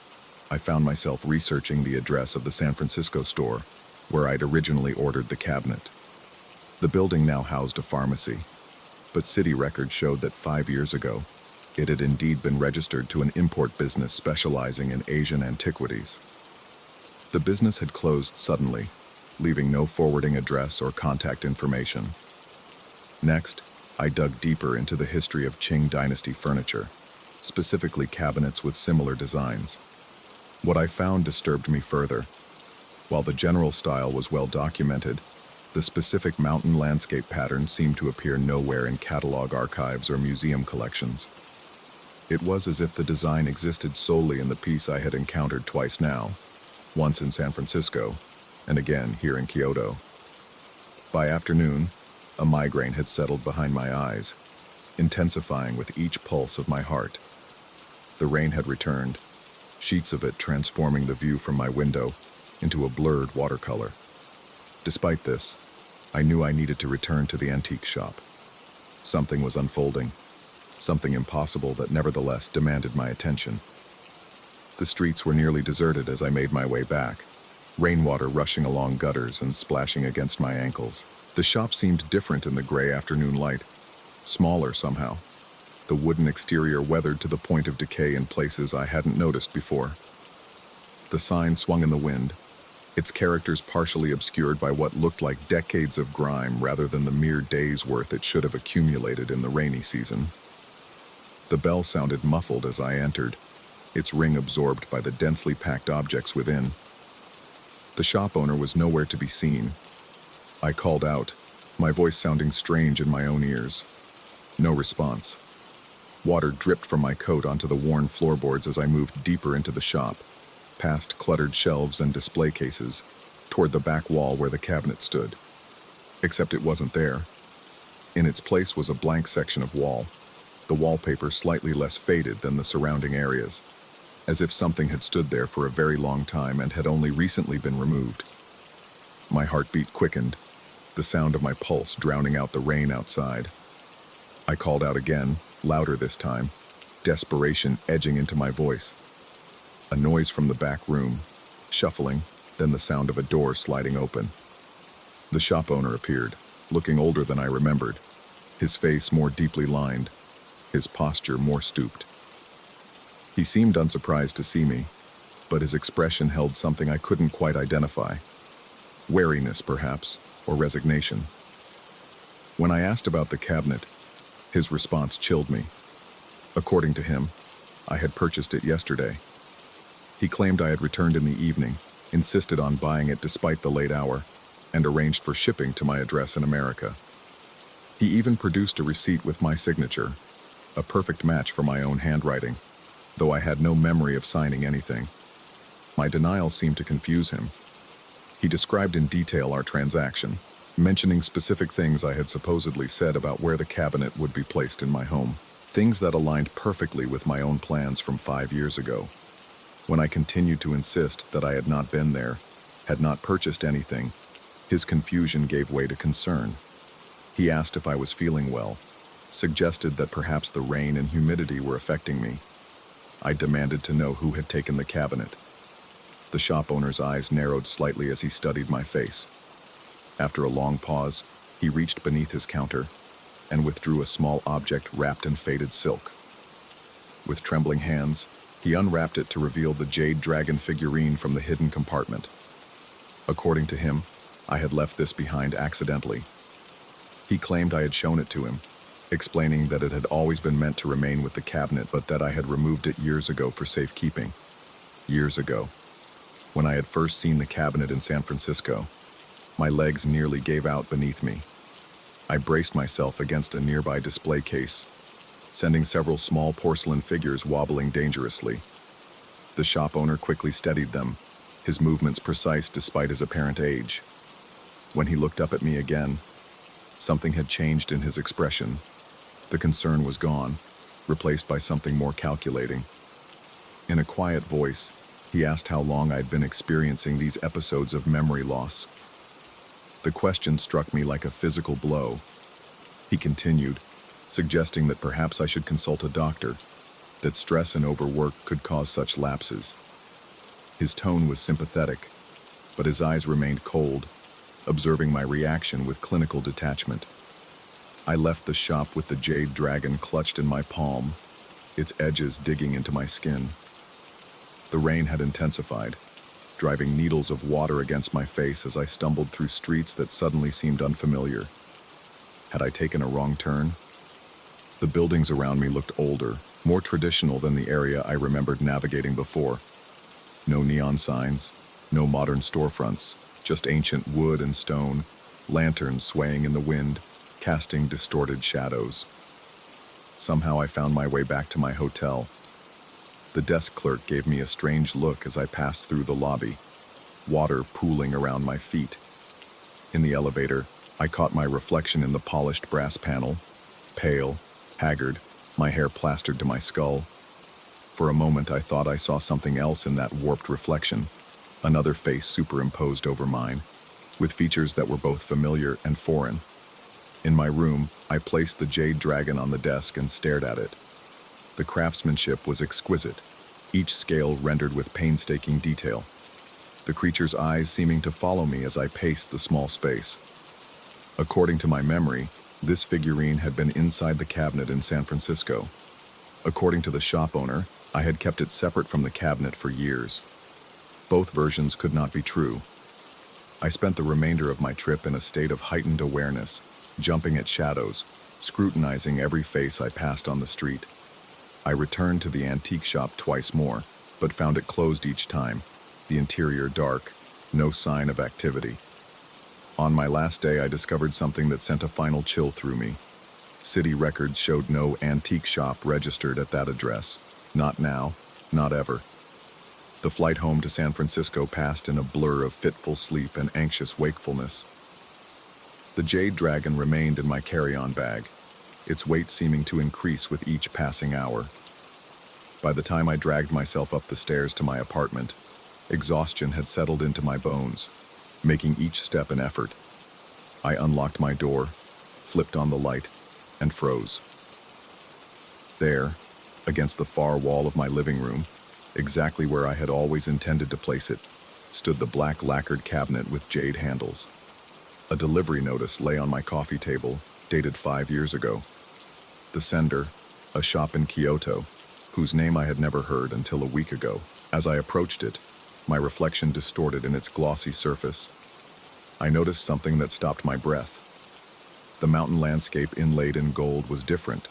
I found myself researching the address of the San Francisco store where I'd originally ordered the cabinet. The building now housed a pharmacy, but city records showed that 5 years ago, it had indeed been registered to an import business specializing in Asian antiquities. The business had closed suddenly, leaving no forwarding address or contact information. Next, I dug deeper into the history of Qing dynasty furniture, specifically cabinets with similar designs. What I found disturbed me further. While the general style was well documented, the specific mountain landscape pattern seemed to appear nowhere in catalog archives or museum collections. It was as if the design existed solely in the piece I had encountered twice now, once in San Francisco, and again here in Kyoto. By afternoon, a migraine had settled behind my eyes, intensifying with each pulse of my heart. The rain had returned, sheets of it transforming the view from my window into a blurred watercolor. Despite this, I knew I needed to return to the antique shop. Something was unfolding, something impossible that nevertheless demanded my attention. The streets were nearly deserted as I made my way back, rainwater rushing along gutters and splashing against my ankles. The shop seemed different in the gray afternoon light, smaller somehow, the wooden exterior weathered to the point of decay in places I hadn't noticed before. The sign swung in the wind, its characters partially obscured by what looked like decades of grime rather than the mere days' worth it should have accumulated in the rainy season. The bell sounded muffled as I entered, its ring absorbed by the densely packed objects within. The shop owner was nowhere to be seen. I called out, my voice sounding strange in my own ears. No response. Water dripped from my coat onto the worn floorboards as I moved deeper into the shop, past cluttered shelves and display cases, toward the back wall where the cabinet stood. Except it wasn't there. In its place was a blank section of wall, the wallpaper slightly less faded than the surrounding areas, as if something had stood there for a very long time and had only recently been removed. My heartbeat quickened, the sound of my pulse drowning out the rain outside. I called out again, louder this time, desperation edging into my voice. A noise from the back room, shuffling, then the sound of a door sliding open. The shop owner appeared, looking older than I remembered, his face more deeply lined, his posture more stooped. He seemed unsurprised to see me, but his expression held something I couldn't quite identify. Wariness, perhaps, or resignation. When I asked about the cabinet, his response chilled me. According to him, I had purchased it yesterday. He claimed I had returned in the evening, insisted on buying it despite the late hour, and arranged for shipping to my address in America. He even produced a receipt with my signature, a perfect match for my own handwriting, though I had no memory of signing anything. My denial seemed to confuse him. He described in detail our transaction, mentioning specific things I had supposedly said about where the cabinet would be placed in my home, things that aligned perfectly with my own plans from 5 years ago. When I continued to insist that I had not been there, had not purchased anything, his confusion gave way to concern. He asked if I was feeling well, suggested that perhaps the rain and humidity were affecting me. I demanded to know who had taken the cabinet. The shop owner's eyes narrowed slightly as he studied my face. After a long pause, he reached beneath his counter and withdrew a small object wrapped in faded silk. With trembling hands, he unwrapped it to reveal the jade dragon figurine from the hidden compartment. According to him, I had left this behind accidentally. He claimed I had shown it to him, explaining that it had always been meant to remain with the cabinet, but that I had removed it years ago for safekeeping. Years ago, when I had first seen the cabinet in San Francisco, my legs nearly gave out beneath me. I braced myself against a nearby display case, sending several small porcelain figures wobbling dangerously. The shop owner quickly steadied them, his movements precise despite his apparent age. When he looked up at me again, something had changed in his expression. The concern was gone, replaced by something more calculating. In a quiet voice, he asked how long I'd been experiencing these episodes of memory loss. The question struck me like a physical blow. He continued, suggesting that perhaps I should consult a doctor, that stress and overwork could cause such lapses. His tone was sympathetic, but his eyes remained cold, observing my reaction with clinical detachment. I left the shop with the jade dragon clutched in my palm, its edges digging into my skin. The rain had intensified, driving needles of water against my face as I stumbled through streets that suddenly seemed unfamiliar. Had I taken a wrong turn? The buildings around me looked older, more traditional than the area I remembered navigating before. No neon signs, no modern storefronts, just ancient wood and stone, lanterns swaying in the wind, casting distorted shadows. Somehow I found my way back to my hotel. The desk clerk gave me a strange look as I passed through the lobby, water pooling around my feet. In the elevator, I caught my reflection in the polished brass panel, pale, haggard, my hair plastered to my skull. For a moment I thought I saw something else in that warped reflection, another face superimposed over mine, with features that were both familiar and foreign. In my room, I placed the jade dragon on the desk and stared at it. The craftsmanship was exquisite, each scale rendered with painstaking detail, the creature's eyes seeming to follow me as I paced the small space. According to my memory, this figurine had been inside the cabinet in San Francisco. According to the shop owner, I had kept it separate from the cabinet for years. Both versions could not be true. I spent the remainder of my trip in a state of heightened awareness, jumping at shadows, scrutinizing every face I passed on the street. I returned to the antique shop twice more, but found it closed each time, the interior dark, no sign of activity. On my last day, I discovered something that sent a final chill through me. City records showed no antique shop registered at that address. Not now, not ever. The flight home to San Francisco passed in a blur of fitful sleep and anxious wakefulness. The jade dragon remained in my carry-on bag, its weight seeming to increase with each passing hour. By the time I dragged myself up the stairs to my apartment, exhaustion had settled into my bones, making each step an effort. I unlocked my door, flipped on the light, and froze. There, against the far wall of my living room, exactly where I had always intended to place it, stood the black lacquered cabinet with jade handles. A delivery notice lay on my coffee table, dated 5 years ago. The sender, a shop in Kyoto, whose name I had never heard until a week ago. As I approached it, my reflection distorted in its glossy surface. I noticed something that stopped my breath. The mountain landscape inlaid in gold was different,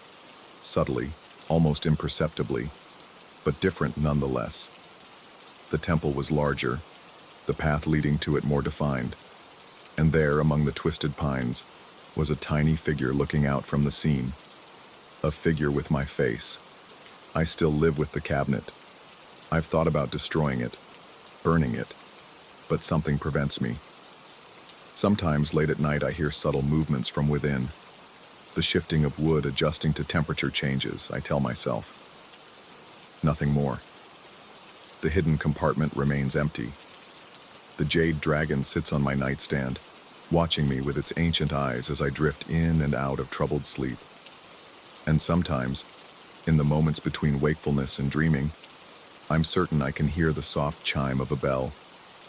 subtly, almost imperceptibly, but different nonetheless. The temple was larger, the path leading to it more defined, and there, among the twisted pines, was a tiny figure looking out from the scene. A figure with my face. I still live with the cabinet. I've thought about destroying it, burning it, but something prevents me. Sometimes late at night I hear subtle movements from within. The shifting of wood adjusting to temperature changes, I tell myself. Nothing more. The hidden compartment remains empty. The jade dragon sits on my nightstand, watching me with its ancient eyes as I drift in and out of troubled sleep. And sometimes, in the moments between wakefulness and dreaming, I'm certain I can hear the soft chime of a bell,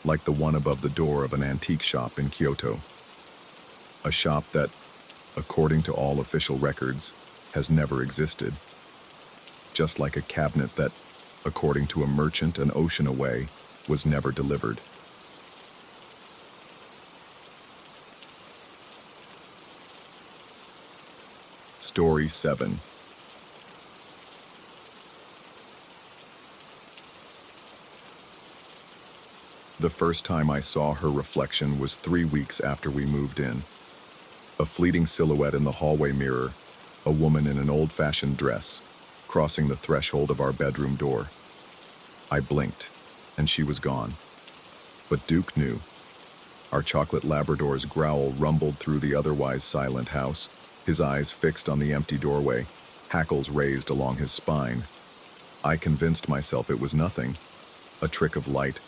like the one above the door of an antique shop in Kyoto. A shop that, according to all official records, has never existed. Just like a cabinet that, according to a merchant an ocean away, was never delivered. Story 7. The first time I saw her reflection was 3 weeks after we moved in. A fleeting silhouette in the hallway mirror, a woman in an old-fashioned dress, crossing the threshold of our bedroom door. I blinked, and she was gone. But Duke knew. Our chocolate Labrador's growl rumbled through the otherwise silent house, his eyes fixed on the empty doorway, hackles raised along his spine. I convinced myself it was nothing, a trick of light,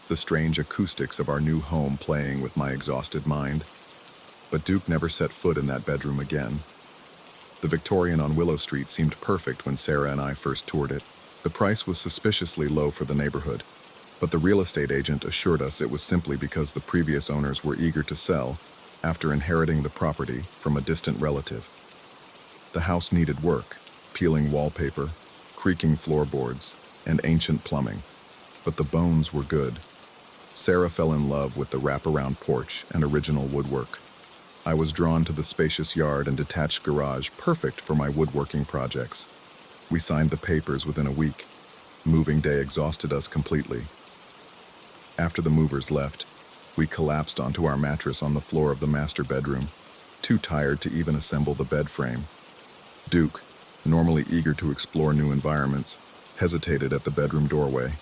the strange acoustics of our new home playing with my exhausted mind. But Duke never set foot in that bedroom again. The Victorian on Willow Street seemed perfect when Sarah and I first toured it. The price was suspiciously low for the neighborhood, but the real estate agent assured us it was simply because the previous owners were eager to sell after inheriting the property from a distant relative. The house needed work, peeling wallpaper, creaking floorboards, and ancient plumbing, but the bones were good. Sarah fell in love with the wraparound porch and original woodwork. I was drawn to the spacious yard and detached garage, perfect for my woodworking projects. We signed the papers within a week. Moving day exhausted us completely. After the movers left, we collapsed onto our mattress on the floor of the master bedroom, too tired to even assemble the bed frame. Duke, normally eager to explore new environments, hesitated at the bedroom doorway,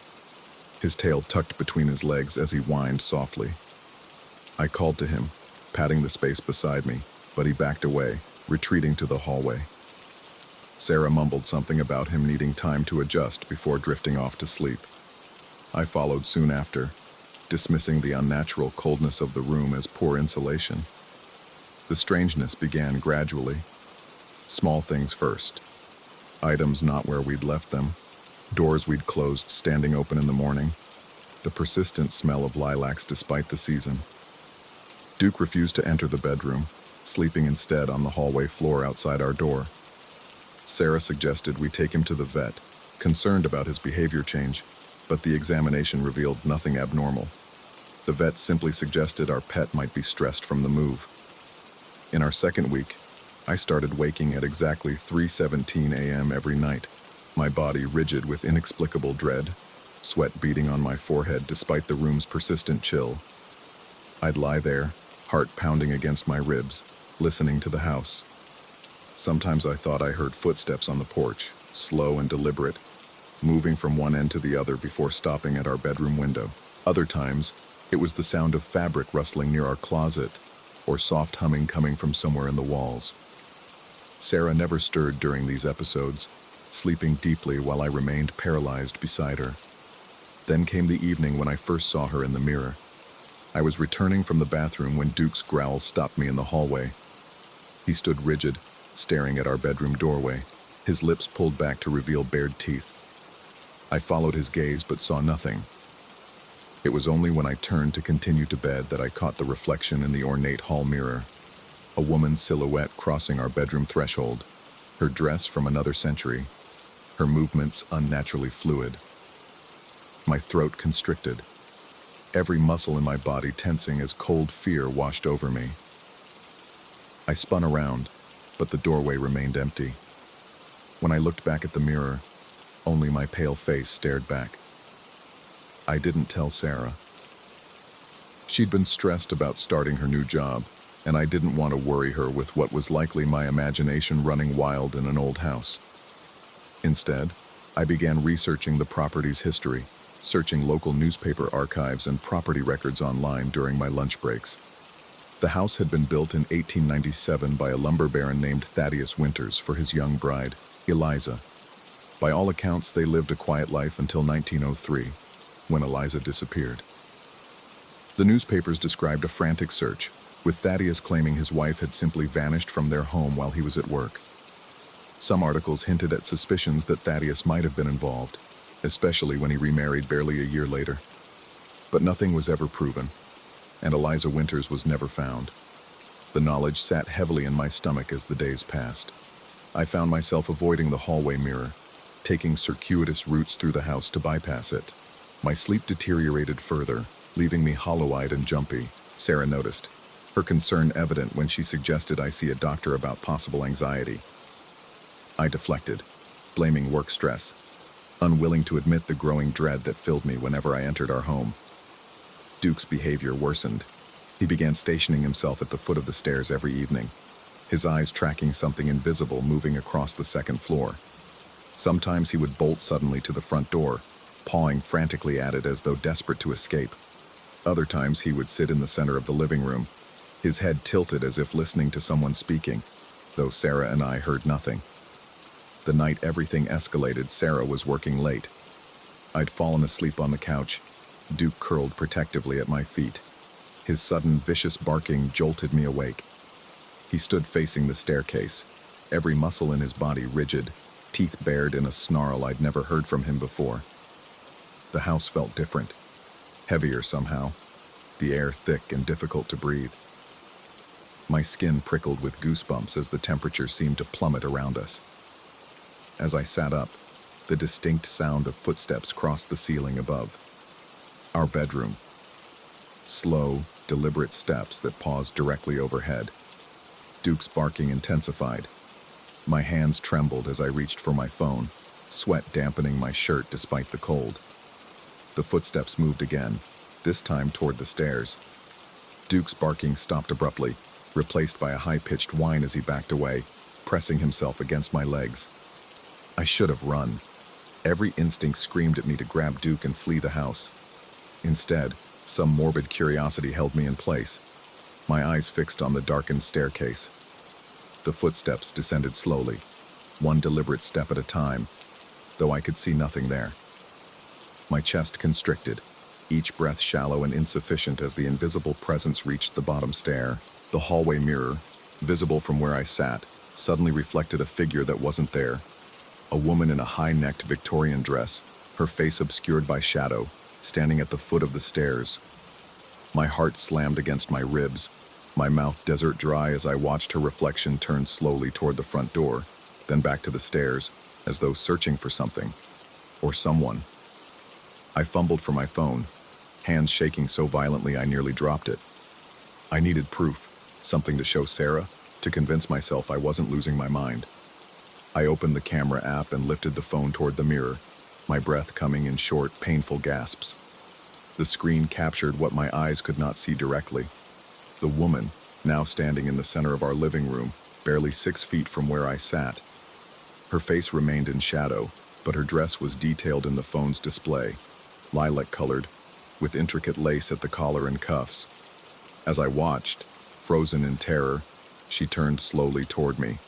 his tail tucked between his legs as he whined softly. I called to him, patting the space beside me, but he backed away, retreating to the hallway. Sarah mumbled something about him needing time to adjust before drifting off to sleep. I followed soon after, dismissing the unnatural coldness of the room as poor insulation. The strangeness began gradually. Small things first. Items not where we'd left them. Doors we'd closed standing open in the morning. The persistent smell of lilacs despite the season. Duke refused to enter the bedroom, sleeping instead on the hallway floor outside our door. Sarah suggested we take him to the vet, concerned about his behavior change, but the examination revealed nothing abnormal. The vet simply suggested our pet might be stressed from the move. In our second week, I started waking at exactly 3:17 a.m. every night, my body rigid with inexplicable dread, sweat beating on my forehead despite the room's persistent chill. I'd lie there, heart pounding against my ribs, listening to the house. Sometimes I thought I heard footsteps on the porch, slow and deliberate, moving from one end to the other before stopping at our bedroom window. Other times, it was the sound of fabric rustling near our closet, or soft humming coming from somewhere in the walls. Sarah never stirred during these episodes, sleeping deeply while I remained paralyzed beside her. Then came the evening when I first saw her in the mirror. I was returning from the bathroom when Duke's growl stopped me in the hallway. He stood rigid, staring at our bedroom doorway, his lips pulled back to reveal bared teeth. I followed his gaze but saw nothing. It was only when I turned to continue to bed that I caught the reflection in the ornate hall mirror. A woman's silhouette crossing our bedroom threshold, her dress from another century, her movements unnaturally fluid. My throat constricted, every muscle in my body tensing as cold fear washed over me. I spun around, but the doorway remained empty. When I looked back at the mirror, only my pale face stared back. I didn't tell Sarah. She'd been stressed about starting her new job, and I didn't want to worry her with what was likely my imagination running wild in an old house. Instead, I began researching the property's history, searching local newspaper archives and property records online during my lunch breaks. The house had been built in 1897 by a lumber baron named Thaddeus Winters for his young bride, Eliza. By all accounts, they lived a quiet life until 1903, when Eliza disappeared. The newspapers described a frantic search, with Thaddeus claiming his wife had simply vanished from their home while he was at work. Some articles hinted at suspicions that Thaddeus might have been involved, especially when he remarried barely a year later. But nothing was ever proven, and Eliza Winters was never found. The knowledge sat heavily in my stomach as the days passed. I found myself avoiding the hallway mirror, taking circuitous routes through the house to bypass it. My sleep deteriorated further, leaving me hollow-eyed and jumpy, Sarah noticed, her concern evident when she suggested I see a doctor about possible anxiety. I deflected, blaming work stress, unwilling to admit the growing dread that filled me whenever I entered our home. Duke's behavior worsened. He began stationing himself at the foot of the stairs every evening, his eyes tracking something invisible moving across the second floor. Sometimes he would bolt suddenly to the front door, pawing frantically at it as though desperate to escape. Other times he would sit in the center of the living room, his head tilted as if listening to someone speaking, though Sarah and I heard nothing. The night everything escalated, Sarah was working late. I'd fallen asleep on the couch, Duke curled protectively at my feet. His sudden, vicious barking jolted me awake. He stood facing the staircase, every muscle in his body rigid, teeth bared in a snarl I'd never heard from him before. The house felt different, heavier somehow, the air thick and difficult to breathe. My skin prickled with goosebumps as the temperature seemed to plummet around us. As I sat up, the distinct sound of footsteps crossed the ceiling above. Our bedroom. Slow, deliberate steps that paused directly overhead. Duke's barking intensified. My hands trembled as I reached for my phone, sweat dampening my shirt despite the cold. The footsteps moved again, this time toward the stairs. Duke's barking stopped abruptly, replaced by a high-pitched whine as he backed away, pressing himself against my legs. I should have run. Every instinct screamed at me to grab Duke and flee the house. Instead, some morbid curiosity held me in place, my eyes fixed on the darkened staircase. The footsteps descended slowly, one deliberate step at a time, though I could see nothing there. My chest constricted, each breath shallow and insufficient as the invisible presence reached the bottom stair. The hallway mirror, visible from where I sat, suddenly reflected a figure that wasn't there. A woman in a high-necked Victorian dress, her face obscured by shadow, standing at the foot of the stairs. My heart slammed against my ribs, my mouth desert dry as I watched her reflection turn slowly toward the front door, then back to the stairs, as though searching for something, or someone. I fumbled for my phone, hands shaking so violently I nearly dropped it. I needed proof, something to show Sarah, to convince myself I wasn't losing my mind. I opened the camera app and lifted the phone toward the mirror, my breath coming in short, painful gasps. The screen captured what my eyes could not see directly. The woman, now standing in the center of our living room, barely 6 feet from where I sat. Her face remained in shadow, but her dress was detailed in the phone's display, lilac-colored, with intricate lace at the collar and cuffs. As I watched, frozen in terror, she turned slowly toward me.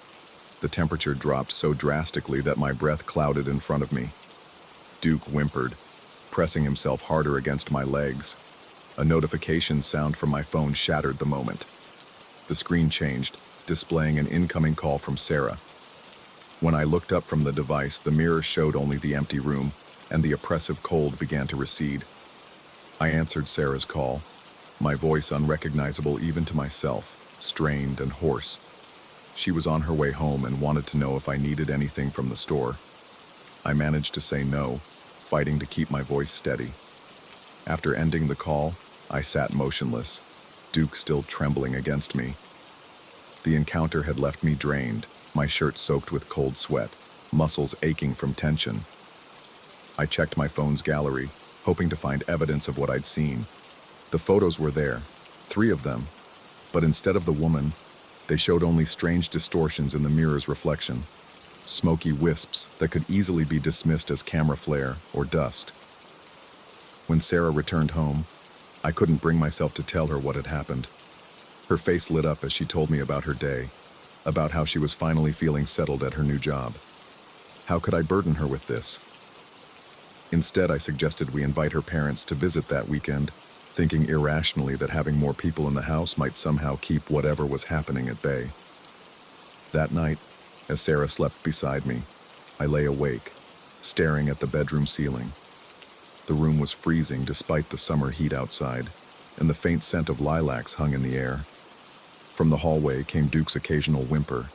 The temperature dropped so drastically that my breath clouded in front of me. Duke whimpered, pressing himself harder against my legs. A notification sound from my phone shattered the moment. The screen changed, displaying an incoming call from Sarah. When I looked up from the device, the mirror showed only the empty room, and the oppressive cold began to recede. I answered Sarah's call, my voice unrecognizable even to myself, strained and hoarse. She was on her way home and wanted to know if I needed anything from the store. I managed to say no, fighting to keep my voice steady. After ending the call, I sat motionless, Duke still trembling against me. The encounter had left me drained, my shirt soaked with cold sweat, muscles aching from tension. I checked my phone's gallery, hoping to find evidence of what I'd seen. The photos were there, 3 of them, but instead of the woman, they showed only strange distortions in the mirror's reflection, smoky wisps that could easily be dismissed as camera flare or dust. When Sarah returned home, I couldn't bring myself to tell her what had happened. Her face lit up as she told me about her day, about how she was finally feeling settled at her new job. How could I burden her with this? Instead, I suggested we invite her parents to visit that weekend, thinking irrationally that having more people in the house might somehow keep whatever was happening at bay. That night, as Sarah slept beside me, I lay awake, staring at the bedroom ceiling. The room was freezing despite the summer heat outside, and the faint scent of lilacs hung in the air. From the hallway came Duke's occasional whimper.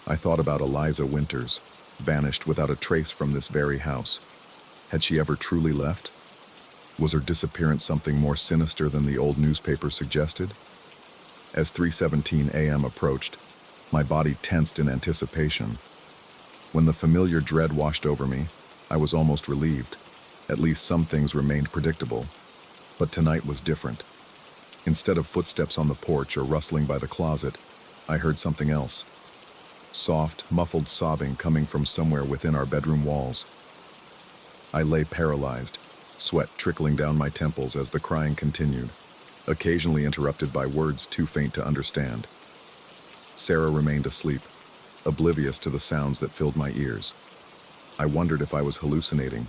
I thought about Eliza Winters, vanished without a trace from this very house. Had she ever truly left? Was her disappearance something more sinister than the old newspaper suggested? As 3:17 a.m. approached, my body tensed in anticipation. When the familiar dread washed over me, I was almost relieved. At least some things remained predictable. But tonight was different. Instead of footsteps on the porch or rustling by the closet, I heard something else. Soft, muffled sobbing coming from somewhere within our bedroom walls. I lay paralyzed, sweat trickling down my temples as the crying continued, occasionally interrupted by words too faint to understand. Sarah remained asleep, oblivious to the sounds that filled my ears. I wondered if I was hallucinating,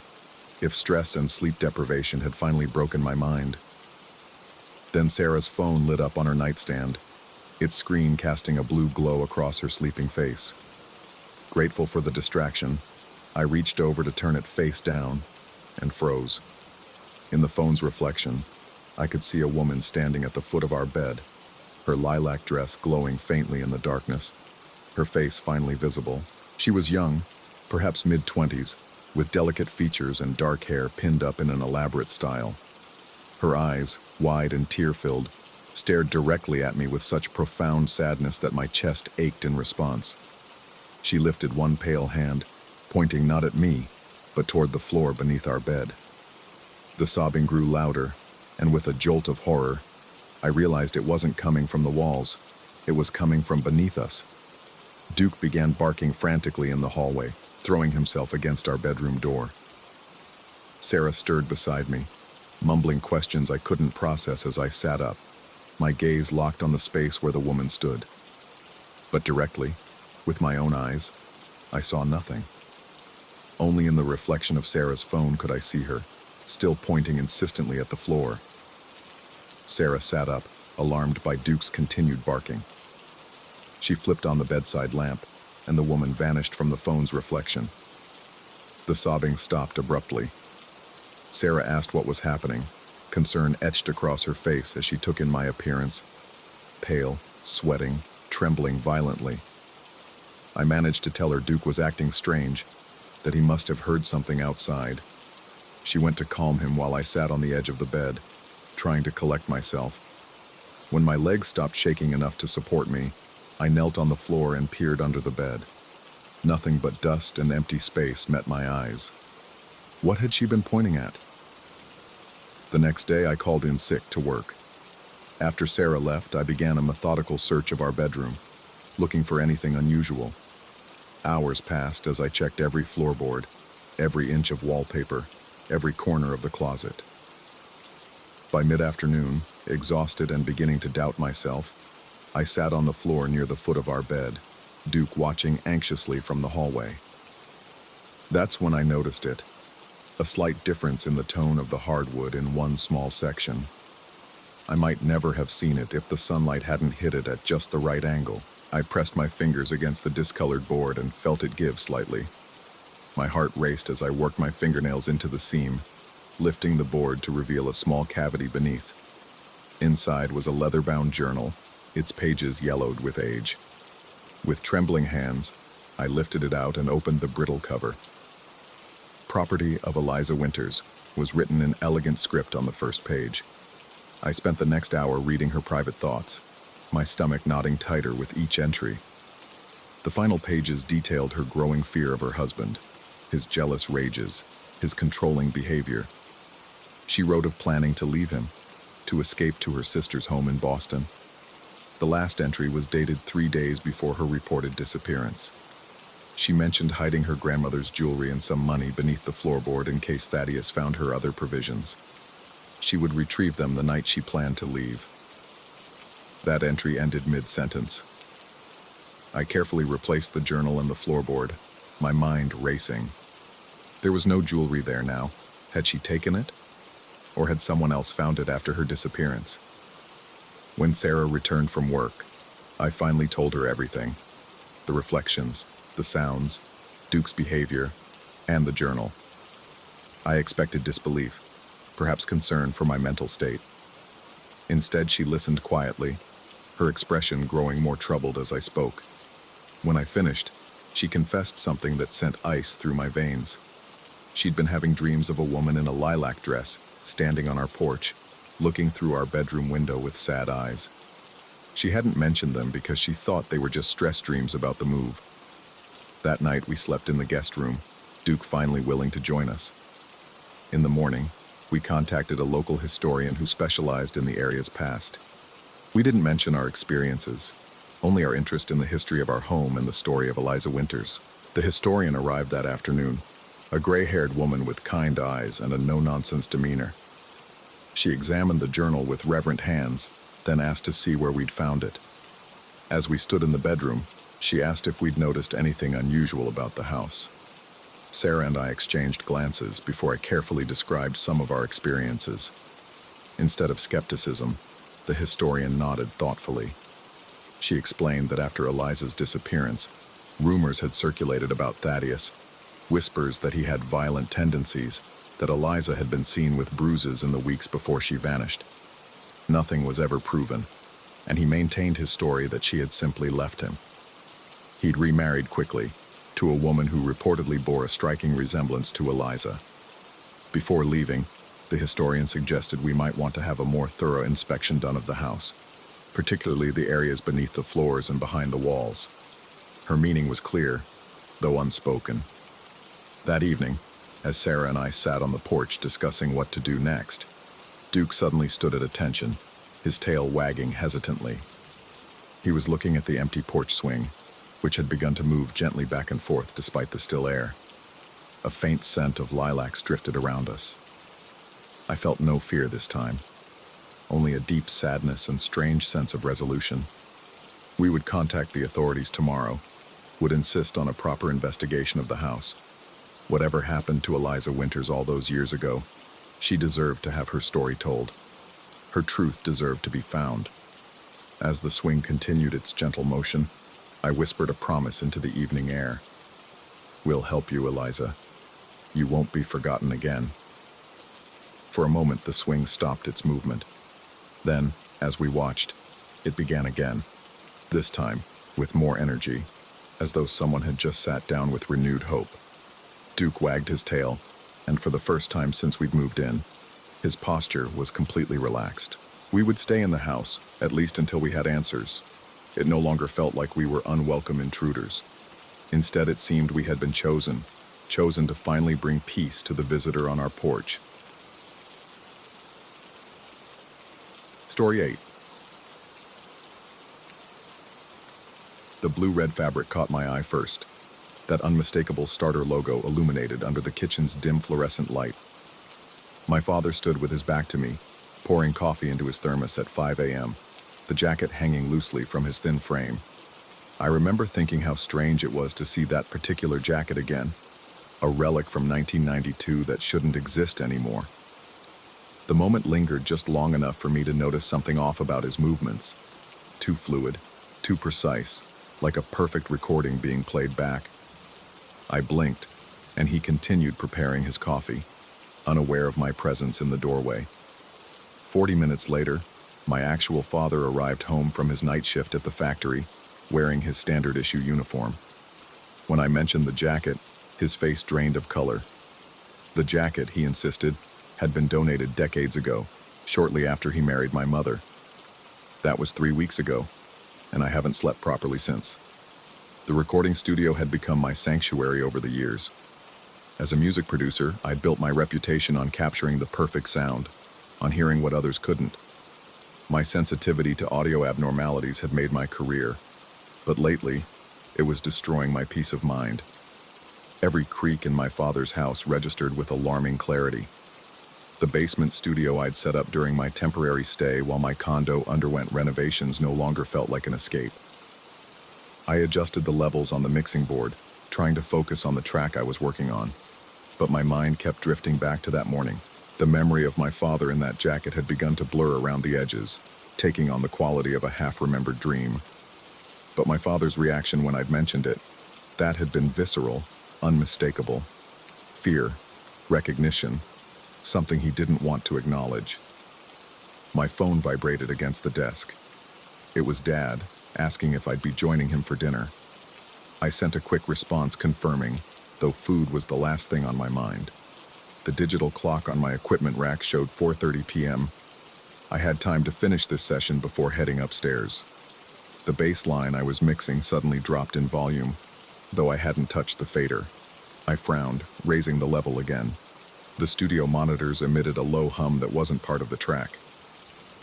if stress and sleep deprivation had finally broken my mind. Then Sarah's phone lit up on her nightstand, its screen casting a blue glow across her sleeping face. Grateful for the distraction, I reached over to turn it face down and froze. In the phone's reflection, I could see a woman standing at the foot of our bed, her lilac dress glowing faintly in the darkness, her face finally visible. She was young, perhaps mid-20s, with delicate features and dark hair pinned up in an elaborate style. Her eyes, wide and tear-filled, stared directly at me with such profound sadness that my chest ached in response. She lifted one pale hand, pointing not at me, but toward the floor beneath our bed. The sobbing grew louder, and with a jolt of horror, I realized it wasn't coming from the walls. It was coming from beneath us. Duke began barking frantically in the hallway, throwing himself against our bedroom door. Sarah stirred beside me, mumbling questions I couldn't process as I sat up, my gaze locked on the space where the woman stood. But directly, with my own eyes, I saw nothing. Only in the reflection of Sarah's phone could I see her, still pointing insistently at the floor. Sarah sat up, alarmed by Duke's continued barking. She flipped on the bedside lamp, and the woman vanished from the phone's reflection. The sobbing stopped abruptly. Sarah asked what was happening, concern etched across her face as she took in my appearance, pale, sweating, trembling violently. I managed to tell her Duke was acting strange, that he must have heard something outside. She went to calm him while I sat on the edge of the bed, trying to collect myself. When my legs stopped shaking enough to support me, I knelt on the floor and peered under the bed. Nothing but dust and empty space met my eyes. What had she been pointing at? The next day, I called in sick to work. After Sarah left, I began a methodical search of our bedroom, looking for anything unusual. Hours passed as I checked every floorboard, every inch of wallpaper, every corner of the closet. By mid-afternoon, exhausted and beginning to doubt myself, I sat on the floor near the foot of our bed, Duke watching anxiously from the hallway. That's when I noticed it, a slight difference in the tone of the hardwood in one small section. I might never have seen it if the sunlight hadn't hit it at just the right angle. I pressed my fingers against the discolored board and felt it give slightly. My heart raced as I worked my fingernails into the seam, lifting the board to reveal a small cavity beneath. Inside was a leather-bound journal, its pages yellowed with age. With trembling hands, I lifted it out and opened the brittle cover. "Property of Eliza Winters" was written in elegant script on the first page. I spent the next hour reading her private thoughts, my stomach knotting tighter with each entry. The final pages detailed her growing fear of her husband, his jealous rages, his controlling behavior. She wrote of planning to leave him, to escape to her sister's home in Boston. The last entry was dated 3 days before her reported disappearance. She mentioned hiding her grandmother's jewelry and some money beneath the floorboard in case Thaddeus found her other provisions. She would retrieve them the night she planned to leave. That entry ended mid-sentence. I carefully replaced the journal and the floorboard, my mind racing. There was no jewelry there now. Had she taken it? Or had someone else found it after her disappearance? When Sarah returned from work, I finally told her everything. The reflections, the sounds, Duke's behavior, and the journal. I expected disbelief, perhaps concern for my mental state. Instead, she listened quietly, her expression growing more troubled as I spoke. When I finished, she confessed something that sent ice through my veins. She'd been having dreams of a woman in a lilac dress, standing on our porch, looking through our bedroom window with sad eyes. She hadn't mentioned them because she thought they were just stress dreams about the move. That night we slept in the guest room, Duke finally willing to join us. In the morning, we contacted a local historian who specialized in the area's past. We didn't mention our experiences, only our interest in the history of our home and the story of Eliza Winters. The historian arrived that afternoon, a gray-haired woman with kind eyes and a no-nonsense demeanor. She examined the journal with reverent hands, then asked to see where we'd found it. As we stood in the bedroom, she asked if we'd noticed anything unusual about the house. Sarah and I exchanged glances before I carefully described some of our experiences. Instead of skepticism, the historian nodded thoughtfully. She explained that after Eliza's disappearance, rumors had circulated about Thaddeus, whispers that he had violent tendencies, that Eliza had been seen with bruises in the weeks before she vanished. Nothing was ever proven, and he maintained his story that she had simply left him. He'd remarried quickly, to a woman who reportedly bore a striking resemblance to Eliza. Before leaving, the historian suggested we might want to have a more thorough inspection done of the house, particularly the areas beneath the floors and behind the walls. Her meaning was clear, though unspoken. That evening, as Sarah and I sat on the porch discussing what to do next, Duke suddenly stood at attention, his tail wagging hesitantly. He was looking at the empty porch swing, which had begun to move gently back and forth despite the still air. A faint scent of lilacs drifted around us. I felt no fear this time, only a deep sadness and strange sense of resolution. We would contact the authorities tomorrow, would insist on a proper investigation of the house. Whatever happened to Eliza Winters all those years ago, she deserved to have her story told. Her truth deserved to be found. As the swing continued its gentle motion, I whispered a promise into the evening air. "We'll help you, Eliza. You won't be forgotten again." For a moment, the swing stopped its movement. Then, as we watched, it began again, this time with more energy, as though someone had just sat down with renewed hope. Duke wagged his tail, and for the first time since we'd moved in, his posture was completely relaxed. We would stay in the house, at least until we had answers. It no longer felt like we were unwelcome intruders. Instead, it seemed we had been chosen to finally bring peace to the visitor on our porch. Story 8. The blue-red fabric caught my eye first, that unmistakable starter logo illuminated under the kitchen's dim fluorescent light. My father stood with his back to me, pouring coffee into his thermos at 5 a.m., the jacket hanging loosely from his thin frame. I remember thinking how strange it was to see that particular jacket again, a relic from 1992 that shouldn't exist anymore. The moment lingered just long enough for me to notice something off about his movements. Too fluid, too precise, like a perfect recording being played back. I blinked, and he continued preparing his coffee. unaware of my presence in the doorway. 40 minutes later, my actual father arrived home from his night shift at the factory, wearing his standard issue uniform. When I mentioned the jacket, his face drained of color. The jacket, he insisted, had been donated decades ago, shortly after he married my mother. That was 3 weeks ago, and I haven't slept properly since. The recording studio had become my sanctuary over the years. As a music producer, I'd built my reputation on capturing the perfect sound, on hearing what others couldn't. My sensitivity to audio abnormalities had made my career, but lately, it was destroying my peace of mind. Every creak in my father's house registered with alarming clarity. The basement studio I'd set up during my temporary stay while my condo underwent renovations no longer felt like an escape. I adjusted the levels on the mixing board, trying to focus on the track I was working on, but my mind kept drifting back to that morning. The memory of my father in that jacket had begun to blur around the edges, taking on the quality of a half-remembered dream. But my father's reaction when I'd mentioned it, that had been visceral, unmistakable. Fear, recognition, something he didn't want to acknowledge. My phone vibrated against the desk. It was Dad, asking if I'd be joining him for dinner. I sent a quick response confirming, though food was the last thing on my mind. The digital clock on my equipment rack showed 4:30 p.m. I had time to finish this session before heading upstairs. The bass line I was mixing suddenly dropped in volume, though I hadn't touched the fader. I frowned, raising the level again. The studio monitors emitted a low hum that wasn't part of the track.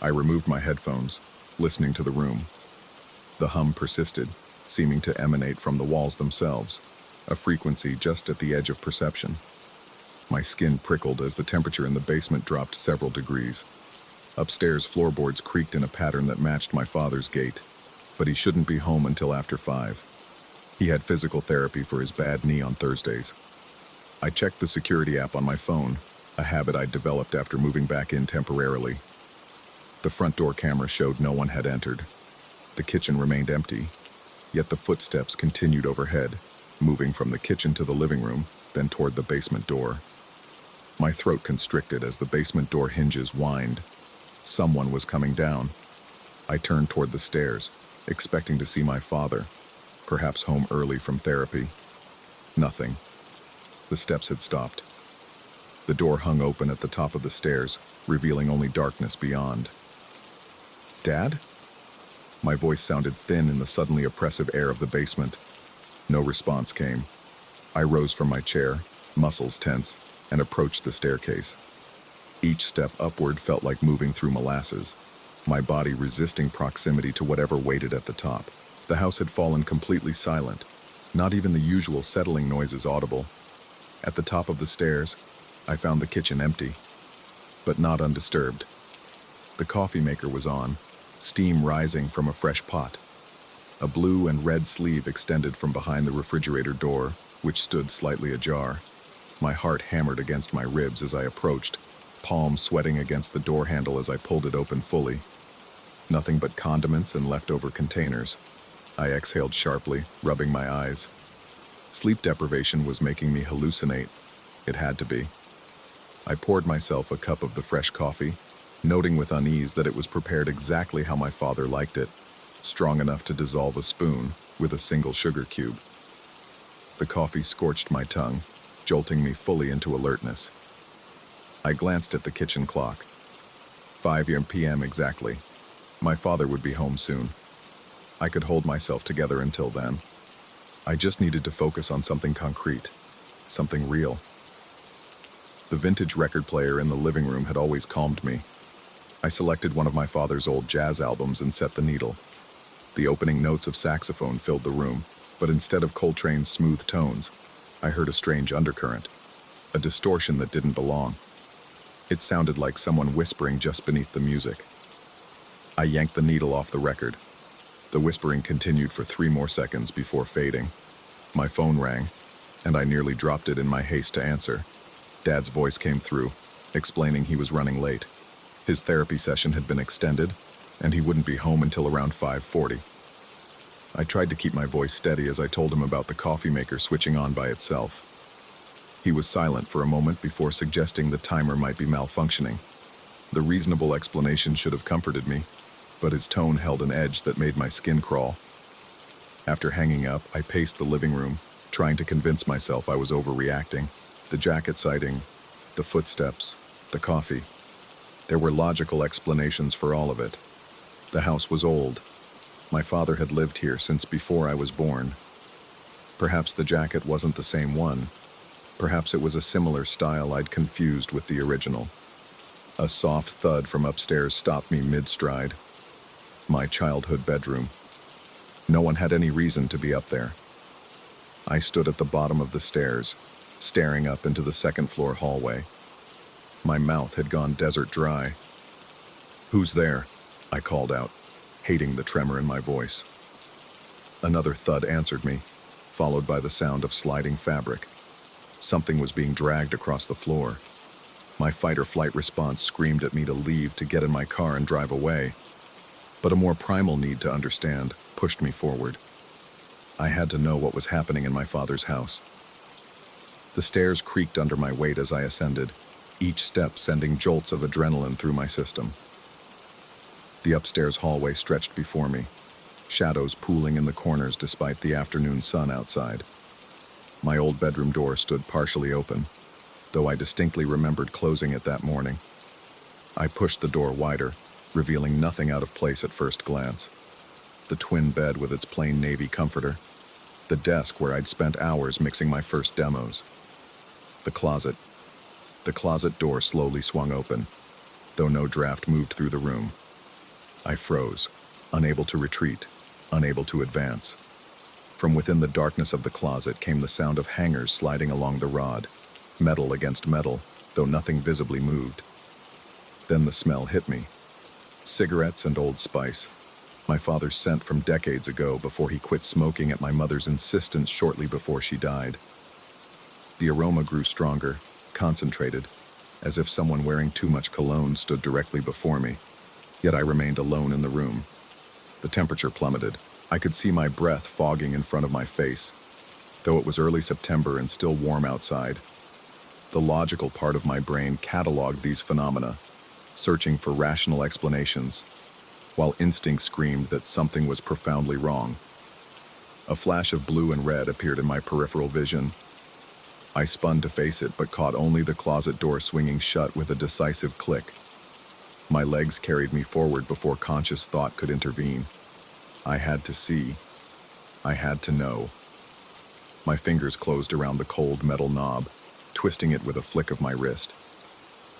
I removed my headphones, listening to the room. The hum persisted, seeming to emanate from the walls themselves, a frequency just at the edge of perception. My skin prickled as the temperature in the basement dropped several degrees. Upstairs, floorboards creaked in a pattern that matched my father's gait, but he shouldn't be home until after 5. He had physical therapy for his bad knee on Thursdays. I checked the security app on my phone, a habit I'd developed after moving back in temporarily. The front door camera showed no one had entered. The kitchen remained empty, yet the footsteps continued overhead, moving from the kitchen to the living room, then toward the basement door. My throat constricted as the basement door hinges whined. Someone was coming down. I turned toward the stairs, expecting to see my father, perhaps home early from therapy. Nothing. The steps had stopped. The door hung open at the top of the stairs, revealing only darkness beyond. "Dad?" My voice sounded thin in the suddenly oppressive air of the basement. No response came. I rose from my chair, muscles tense, and approached the staircase. Each step upward felt like moving through molasses, my body resisting proximity to whatever waited at the top. The house had fallen completely silent, not even the usual settling noises audible. At the top of the stairs, I found the kitchen empty, but not undisturbed. The coffee maker was on, steam rising from a fresh pot. A blue and red sleeve extended from behind the refrigerator door, which stood slightly ajar. My heart hammered against my ribs as I approached, palms sweating against the door handle as I pulled it open fully. Nothing but condiments and leftover containers. I exhaled sharply, rubbing my eyes. Sleep deprivation was making me hallucinate. It had to be. I poured myself a cup of the fresh coffee, noting with unease that it was prepared exactly how my father liked it, strong enough to dissolve a spoon with a single sugar cube. The coffee scorched my tongue, jolting me fully into alertness. I glanced at the kitchen clock. 5 p.m. exactly. My father would be home soon. I could hold myself together until then. I just needed to focus on something concrete, something real. The vintage record player in the living room had always calmed me. I selected one of my father's old jazz albums and set the needle. The opening notes of saxophone filled the room, but instead of Coltrane's smooth tones, I heard a strange undercurrent, a distortion that didn't belong. It sounded like someone whispering just beneath the music. I yanked the needle off the record. The whispering continued for 3 more seconds before fading. My phone rang, and I nearly dropped it in my haste to answer. Dad's voice came through, explaining he was running late. His therapy session had been extended, and he wouldn't be home until around 5:40. I tried to keep my voice steady as I told him about the coffee maker switching on by itself. He was silent for a moment before suggesting the timer might be malfunctioning. The reasonable explanation should have comforted me, but his tone held an edge that made my skin crawl. After hanging up, I paced the living room, trying to convince myself I was overreacting. The jacket sighting, the footsteps, the coffee. There were logical explanations for all of it. The house was old. My father had lived here since before I was born. Perhaps the jacket wasn't the same one. Perhaps it was a similar style I'd confused with the original. A soft thud from upstairs stopped me mid-stride. My childhood bedroom. No one had any reason to be up there. I stood at the bottom of the stairs, staring up into the second-floor hallway. My mouth had gone desert dry. "Who's there?" I called out, hating the tremor in my voice. Another thud answered me, followed by the sound of sliding fabric. Something was being dragged across the floor. My fight-or-flight response screamed at me to leave, to get in my car and drive away. But a more primal need to understand pushed me forward. I had to know what was happening in my father's house. The stairs creaked under my weight as I ascended, each step sending jolts of adrenaline through my system. The upstairs hallway stretched before me, shadows pooling in the corners despite the afternoon sun outside. My old bedroom door stood partially open, though I distinctly remembered closing it that morning. I pushed the door wider, revealing nothing out of place at first glance. The twin bed with its plain navy comforter, the desk where I'd spent hours mixing my first demos, the closet. The closet door slowly swung open, though no draft moved through the room. I froze, unable to retreat, unable to advance. From within the darkness of the closet came the sound of hangers sliding along the rod, metal against metal, though nothing visibly moved. Then the smell hit me. Cigarettes and Old Spice, my father's scent from decades ago before he quit smoking at my mother's insistence shortly before she died. The aroma grew stronger, concentrated, as if someone wearing too much cologne stood directly before me. Yet I remained alone in the room. The temperature plummeted. I could see my breath fogging in front of my face, though it was early September and still warm outside. The logical part of my brain cataloged these phenomena, searching for rational explanations, while instinct screamed that something was profoundly wrong. A flash of blue and red appeared in my peripheral vision. I spun to face it, but caught only the closet door swinging shut with a decisive click. My legs carried me forward before conscious thought could intervene. I had to see. I had to know. My fingers closed around the cold metal knob, twisting it with a flick of my wrist.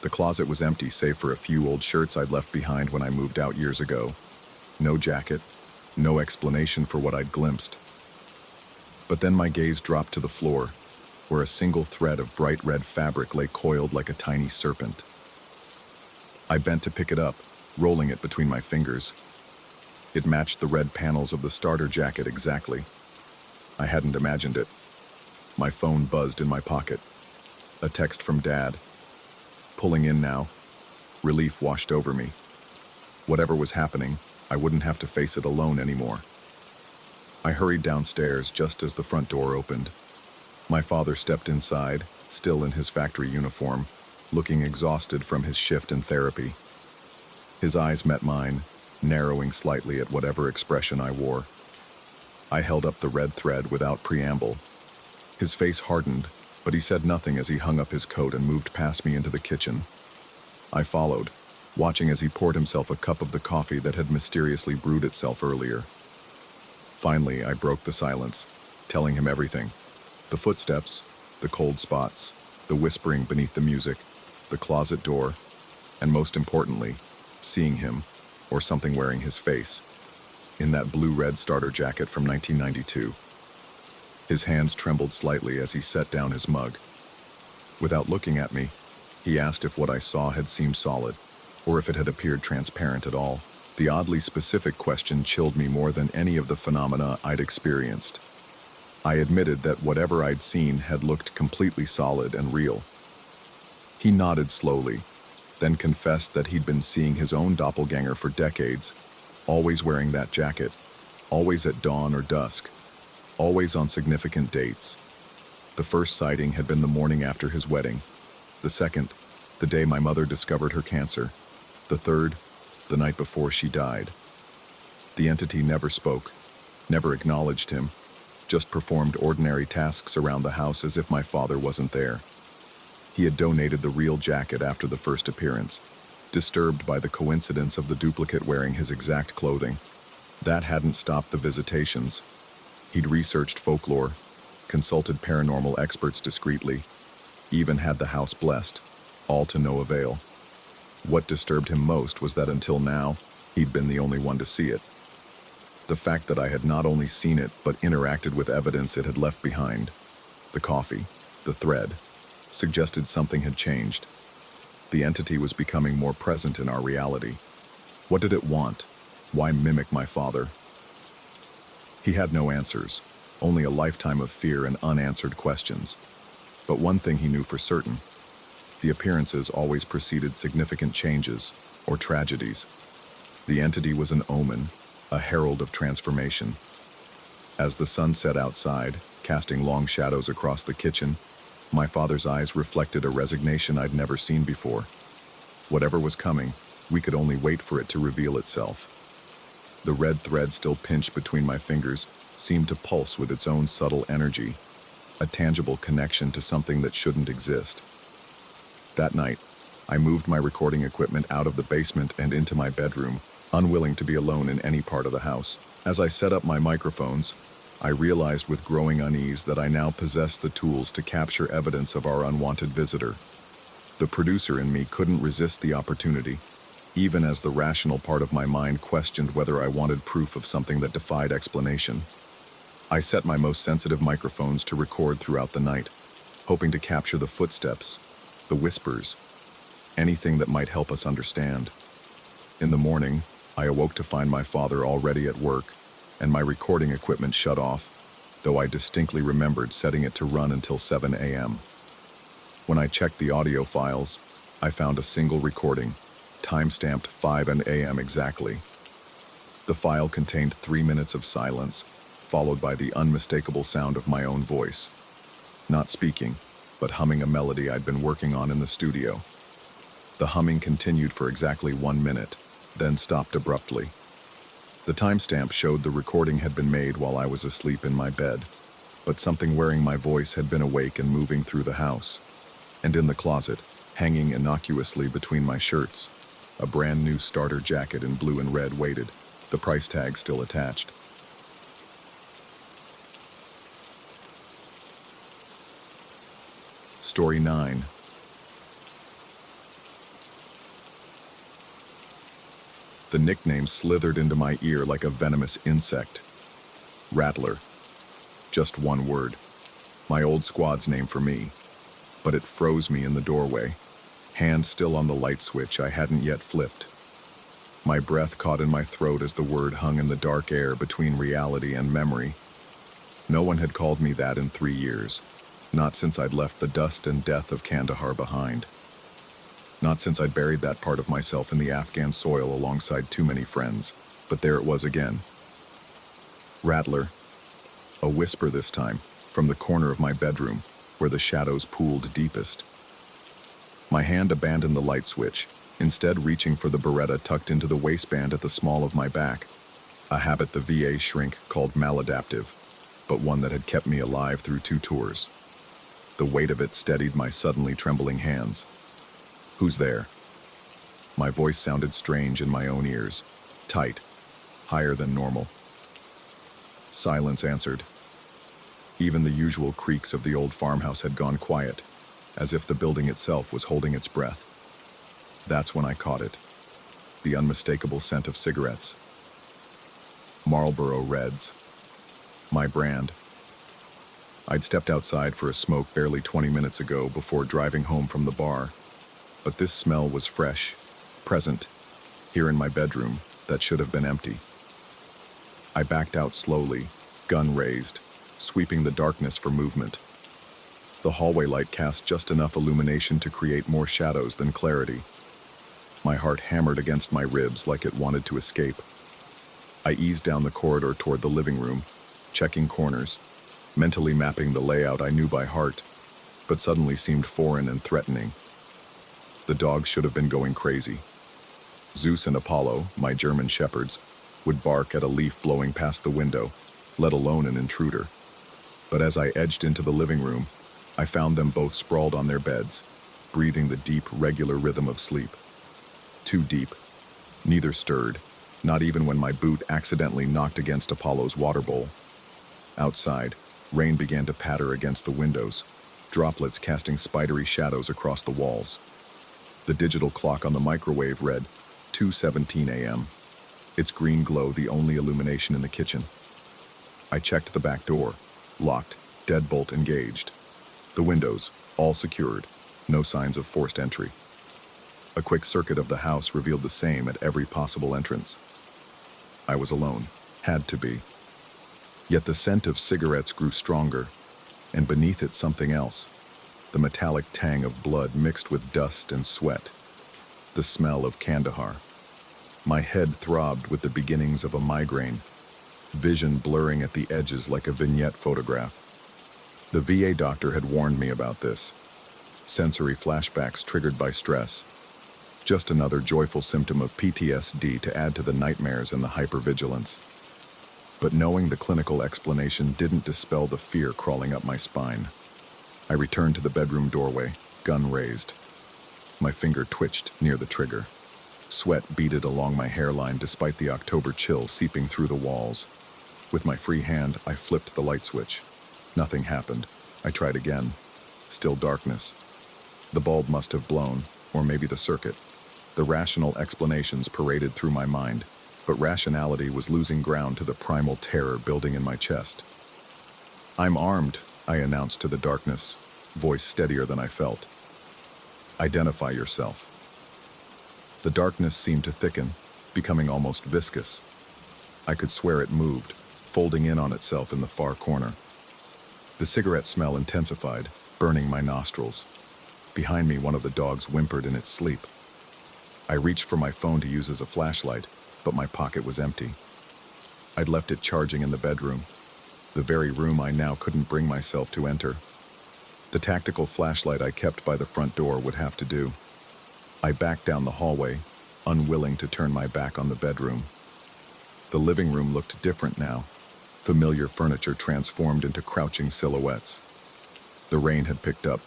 The closet was empty save for a few old shirts I'd left behind when I moved out years ago. No jacket, no explanation for what I'd glimpsed. But then my gaze dropped to the floor, where a single thread of bright red fabric lay coiled like a tiny serpent. I bent to pick it up, rolling it between my fingers. It matched the red panels of the starter jacket exactly. I hadn't imagined it. My phone buzzed in my pocket. A text from Dad. Pulling in now. Relief washed over me. Whatever was happening, I wouldn't have to face it alone anymore. I hurried downstairs just as the front door opened. My father stepped inside, still in his factory uniform, looking exhausted from his shift in therapy. His eyes met mine, narrowing slightly at whatever expression I wore. I held up the red thread without preamble. His face hardened, but he said nothing as he hung up his coat and moved past me into the kitchen. I followed, watching as he poured himself a cup of the coffee that had mysteriously brewed itself earlier. Finally, I broke the silence, telling him everything. The footsteps, the cold spots, the whispering beneath the music, the closet door, and most importantly, seeing him, or something wearing his face, in that blue-red starter jacket from 1992. His hands trembled slightly as he set down his mug. Without looking at me, he asked if what I saw had seemed solid, or if it had appeared transparent at all. The oddly specific question chilled me more than any of the phenomena I'd experienced. I admitted that whatever I'd seen had looked completely solid and real. He nodded slowly, then confessed that he'd been seeing his own doppelganger for decades, always wearing that jacket, always at dawn or dusk, always on significant dates. The first sighting had been the morning after his wedding. The second, the day my mother discovered her cancer. The third, the night before she died. The entity never spoke, never acknowledged him, just performed ordinary tasks around the house as if my father wasn't there. He had donated the real jacket after the first appearance, disturbed by the coincidence of the duplicate wearing his exact clothing. That hadn't stopped the visitations. He'd researched folklore, consulted paranormal experts discreetly, even had the house blessed, all to no avail. What disturbed him most was that until now, he'd been the only one to see it. The fact that I had not only seen it, but interacted with evidence it had left behind, the coffee, the thread, suggested something had changed. The entity was becoming more present in our reality. What did it want? Why mimic my father? He had no answers, only a lifetime of fear and unanswered questions. But one thing he knew for certain: the appearances always preceded significant changes or tragedies. The entity was an omen, a herald of transformation. As the sun set outside, casting long shadows across the kitchen, my father's eyes reflected a resignation I'd never seen before. Whatever was coming, we could only wait for it to reveal itself. The red thread still pinched between my fingers seemed to pulse with its own subtle energy, a tangible connection to something that shouldn't exist. That night, I moved my recording equipment out of the basement and into my bedroom, unwilling to be alone in any part of the house. As I set up my microphones, I realized with growing unease that I now possessed the tools to capture evidence of our unwanted visitor. The producer in me couldn't resist the opportunity, even as the rational part of my mind questioned whether I wanted proof of something that defied explanation. I set my most sensitive microphones to record throughout the night, hoping to capture the footsteps, the whispers, anything that might help us understand. In the morning, I awoke to find my father already at work, and my recording equipment shut off, though I distinctly remembered setting it to run until 7 a.m. When I checked the audio files, I found a single recording, time-stamped 5 a.m. exactly. The file contained 3 minutes of silence, followed by the unmistakable sound of my own voice. Not speaking, but humming a melody I'd been working on in the studio. The humming continued for exactly 1 minute, then stopped abruptly. The timestamp showed the recording had been made while I was asleep in my bed, but something wearing my voice had been awake and moving through the house. And in the closet, hanging innocuously between my shirts, a brand new starter jacket in blue and red waited, the price tag still attached. Story 9. The nickname slithered into my ear like a venomous insect. Rattler. Just one word. My old squad's name for me. But it froze me in the doorway, hand still on the light switch I hadn't yet flipped. My breath caught in my throat as the word hung in the dark air between reality and memory. No one had called me that in 3 years, not since I'd left the dust and death of Kandahar behind. Not since I'd buried that part of myself in the Afghan soil alongside too many friends, but there it was again. Rattler. A whisper this time, from the corner of my bedroom, where the shadows pooled deepest. My hand abandoned the light switch, instead reaching for the Beretta tucked into the waistband at the small of my back, a habit the VA shrink called maladaptive, but one that had kept me alive through 2 tours. The weight of it steadied my suddenly trembling hands. Who's there? My voice sounded strange in my own ears, tight, higher than normal. Silence answered. Even the usual creaks of the old farmhouse had gone quiet, as if the building itself was holding its breath. That's when I caught it, the unmistakable scent of cigarettes. Marlboro Reds. My brand. I'd stepped outside for a smoke barely 20 minutes ago before driving home from the bar. But this smell was fresh, present, here in my bedroom that should have been empty. I backed out slowly, gun raised, sweeping the darkness for movement. The hallway light cast just enough illumination to create more shadows than clarity. My heart hammered against my ribs like it wanted to escape. I eased down the corridor toward the living room, checking corners, mentally mapping the layout I knew by heart, but suddenly seemed foreign and threatening. The dogs should have been going crazy. Zeus and Apollo, my German shepherds, would bark at a leaf blowing past the window, let alone an intruder. But as I edged into the living room, I found them both sprawled on their beds, breathing the deep, regular rhythm of sleep. Too deep. Neither stirred, not even when my boot accidentally knocked against Apollo's water bowl. Outside, rain began to patter against the windows, droplets casting spidery shadows across the walls. The digital clock on the microwave read 2:17 a.m., its green glow the only illumination in the kitchen. I checked the back door, locked, deadbolt engaged. The windows, all secured, no signs of forced entry. A quick circuit of the house revealed the same at every possible entrance. I was alone, had to be. Yet the scent of cigarettes grew stronger, and beneath it something else, the metallic tang of blood mixed with dust and sweat, the smell of Kandahar. My head throbbed with the beginnings of a migraine, vision blurring at the edges like a vignette photograph. The VA doctor had warned me about this. Sensory flashbacks triggered by stress. Just another joyful symptom of PTSD to add to the nightmares and the hypervigilance. But knowing the clinical explanation didn't dispel the fear crawling up my spine. I returned to the bedroom doorway, gun raised. My finger twitched near the trigger. Sweat beaded along my hairline despite the October chill seeping through the walls. With my free hand, I flipped the light switch. Nothing happened. I tried again. Still darkness. The bulb must have blown, or maybe the circuit. The rational explanations paraded through my mind, but rationality was losing ground to the primal terror building in my chest. "I'm armed," I announced to the darkness, voice steadier than I felt. "Identify yourself." The darkness seemed to thicken, becoming almost viscous. I could swear it moved, folding in on itself in the far corner. The cigarette smell intensified, burning my nostrils. Behind me, one of the dogs whimpered in its sleep. I reached for my phone to use as a flashlight, but my pocket was empty. I'd left it charging in the bedroom, the very room I now couldn't bring myself to enter. The tactical flashlight I kept by the front door would have to do. I backed down the hallway, unwilling to turn my back on the bedroom. The living room looked different now, familiar furniture transformed into crouching silhouettes. The rain had picked up,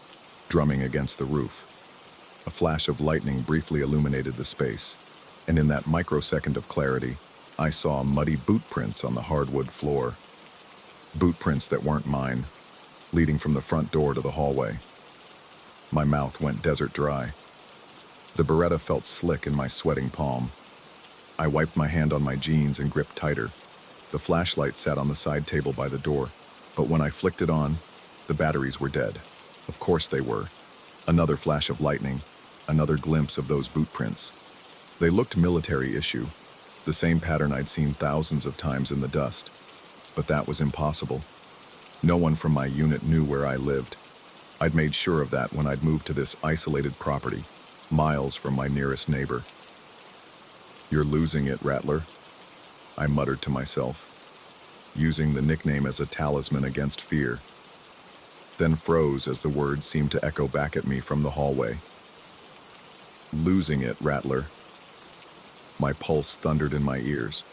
drumming against the roof. A flash of lightning briefly illuminated the space, and in that microsecond of clarity, I saw muddy boot prints on the hardwood floor. Boot prints that weren't mine, leading from the front door to the hallway. My mouth went desert dry. The Beretta felt slick in my sweating palm. I wiped my hand on my jeans and gripped tighter. The flashlight sat on the side table by the door, but when I flicked it on, the batteries were dead. Of course they were. Another flash of lightning, another glimpse of those boot prints. They looked military issue, the same pattern I'd seen thousands of times in the dust. But that was impossible. No one from my unit knew where I lived. I'd made sure of that when I'd moved to this isolated property, miles from my nearest neighbor. "You're losing it, Rattler," I muttered to myself, using the nickname as a talisman against fear. Then froze as the words seemed to echo back at me from the hallway. "Losing it, Rattler." My pulse thundered in my ears.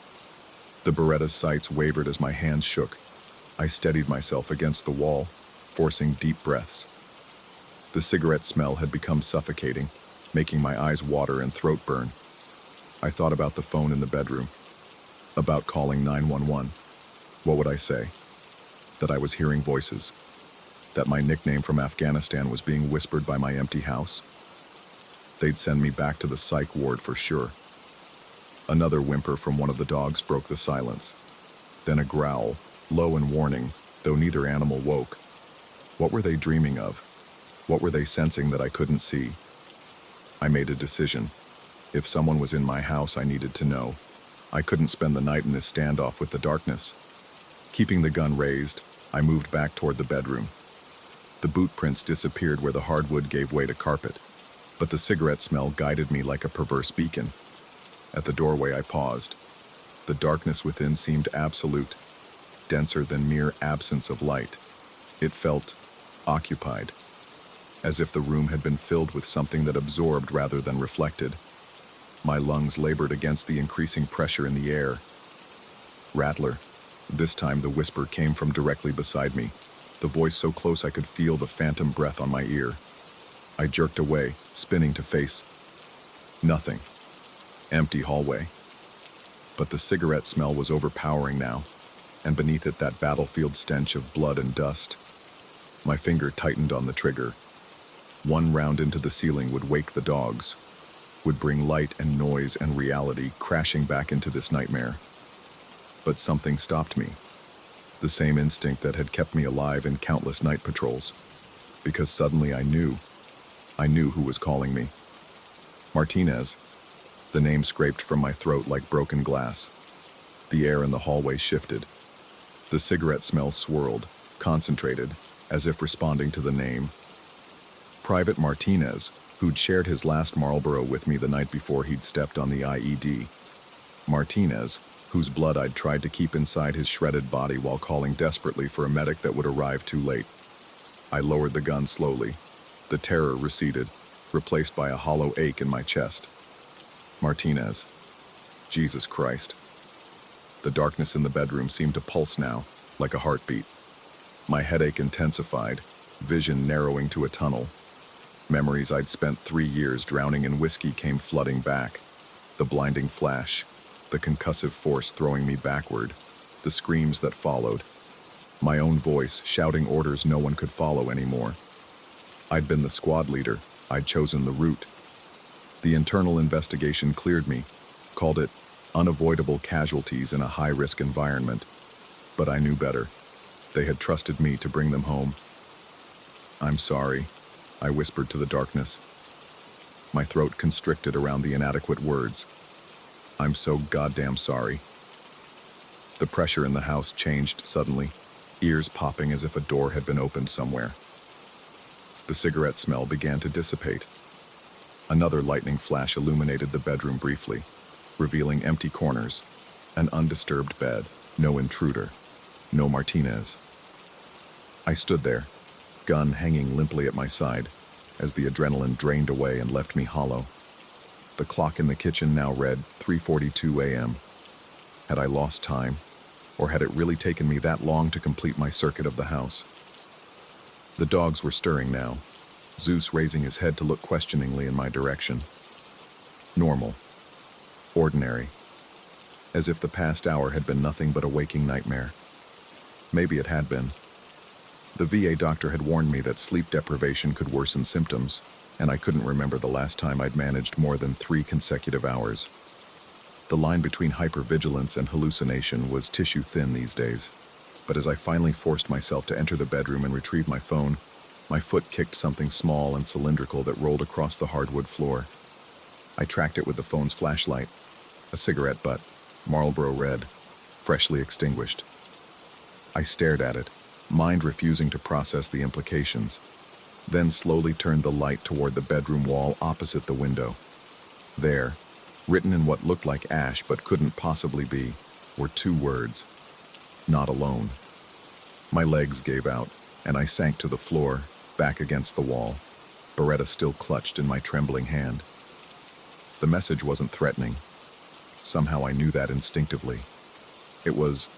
The Beretta's sights wavered as my hands shook. I steadied myself against the wall, forcing deep breaths. The cigarette smell had become suffocating, making my eyes water and throat burn. I thought about the phone in the bedroom, about calling 911. What would I say? That I was hearing voices? That my nickname from Afghanistan was being whispered by my empty house? They'd send me back to the psych ward for sure. Another whimper from one of the dogs broke the silence. Then a growl, low and warning, though neither animal woke. What were they dreaming of? What were they sensing that I couldn't see? I made a decision. If someone was in my house, I needed to know. I couldn't spend the night in this standoff with the darkness. Keeping the gun raised, I moved back toward the bedroom. The boot prints disappeared where the hardwood gave way to carpet, but the cigarette smell guided me like a perverse beacon. At the doorway, I paused. The darkness within seemed absolute. denser than mere absence of light. It felt occupied, as if the room had been filled with something that absorbed rather than reflected. My lungs labored against the increasing pressure in the air. Rattler. This time the whisper came from directly beside me, the voice so close I could feel the phantom breath on my ear. I jerked away, spinning to face nothing. Empty hallway. But the cigarette smell was overpowering now, and beneath it that battlefield stench of blood and dust. My finger tightened on the trigger. One round into the ceiling would wake the dogs, would bring light and noise and reality crashing back into this nightmare. But something stopped me. The same instinct that had kept me alive in countless night patrols. Because suddenly I knew who was calling me. Martinez. The name scraped from my throat like broken glass. The air in the hallway shifted. The cigarette smell swirled, concentrated, as if responding to the name. Private Martinez, who'd shared his last Marlboro with me the night before he'd stepped on the IED. Martinez, whose blood I'd tried to keep inside his shredded body while calling desperately for a medic that would arrive too late. I lowered the gun slowly. The terror receded, replaced by a hollow ache in my chest. Martinez. Jesus Christ. The darkness in the bedroom seemed to pulse now, like a heartbeat. My headache intensified, vision narrowing to a tunnel. Memories I'd spent 3 years drowning in whiskey came flooding back. The blinding flash, the concussive force throwing me backward, the screams that followed. My own voice shouting orders no one could follow anymore. I'd been the squad leader. I'd chosen the route. The internal investigation cleared me, called it unavoidable casualties in a high-risk environment. But I knew better. They had trusted me to bring them home. I'm sorry, I whispered to the darkness. My throat constricted around the inadequate words. I'm so goddamn sorry. The pressure in the house changed suddenly, ears popping as if a door had been opened somewhere. The cigarette smell began to dissipate. Another lightning flash illuminated the bedroom briefly, revealing empty corners, an undisturbed bed, no intruder, no Martinez. I stood there, gun hanging limply at my side, as the adrenaline drained away and left me hollow. The clock in the kitchen now read 3:42 a.m. Had I lost time, or had it really taken me that long to complete my circuit of the house? The dogs were stirring now, Zeus raising his head to look questioningly in my direction. Normal. Ordinary. As if the past hour had been nothing but a waking nightmare. Maybe it had been. The VA doctor had warned me that sleep deprivation could worsen symptoms, and I couldn't remember the last time I'd managed more than 3 consecutive hours. The line between hypervigilance and hallucination was tissue thin these days. But as I finally forced myself to enter the bedroom and retrieve my phone, my foot kicked something small and cylindrical that rolled across the hardwood floor. I tracked it with the phone's flashlight. A cigarette butt, Marlboro Red, freshly extinguished. I stared at it, mind refusing to process the implications, then slowly turned the light toward the bedroom wall opposite the window. There, written in what looked like ash but couldn't possibly be, were 2 words. Not alone. My legs gave out, and I sank to the floor, back against the wall, Beretta still clutched in my trembling hand. The message wasn't threatening. Somehow I knew that instinctively. It was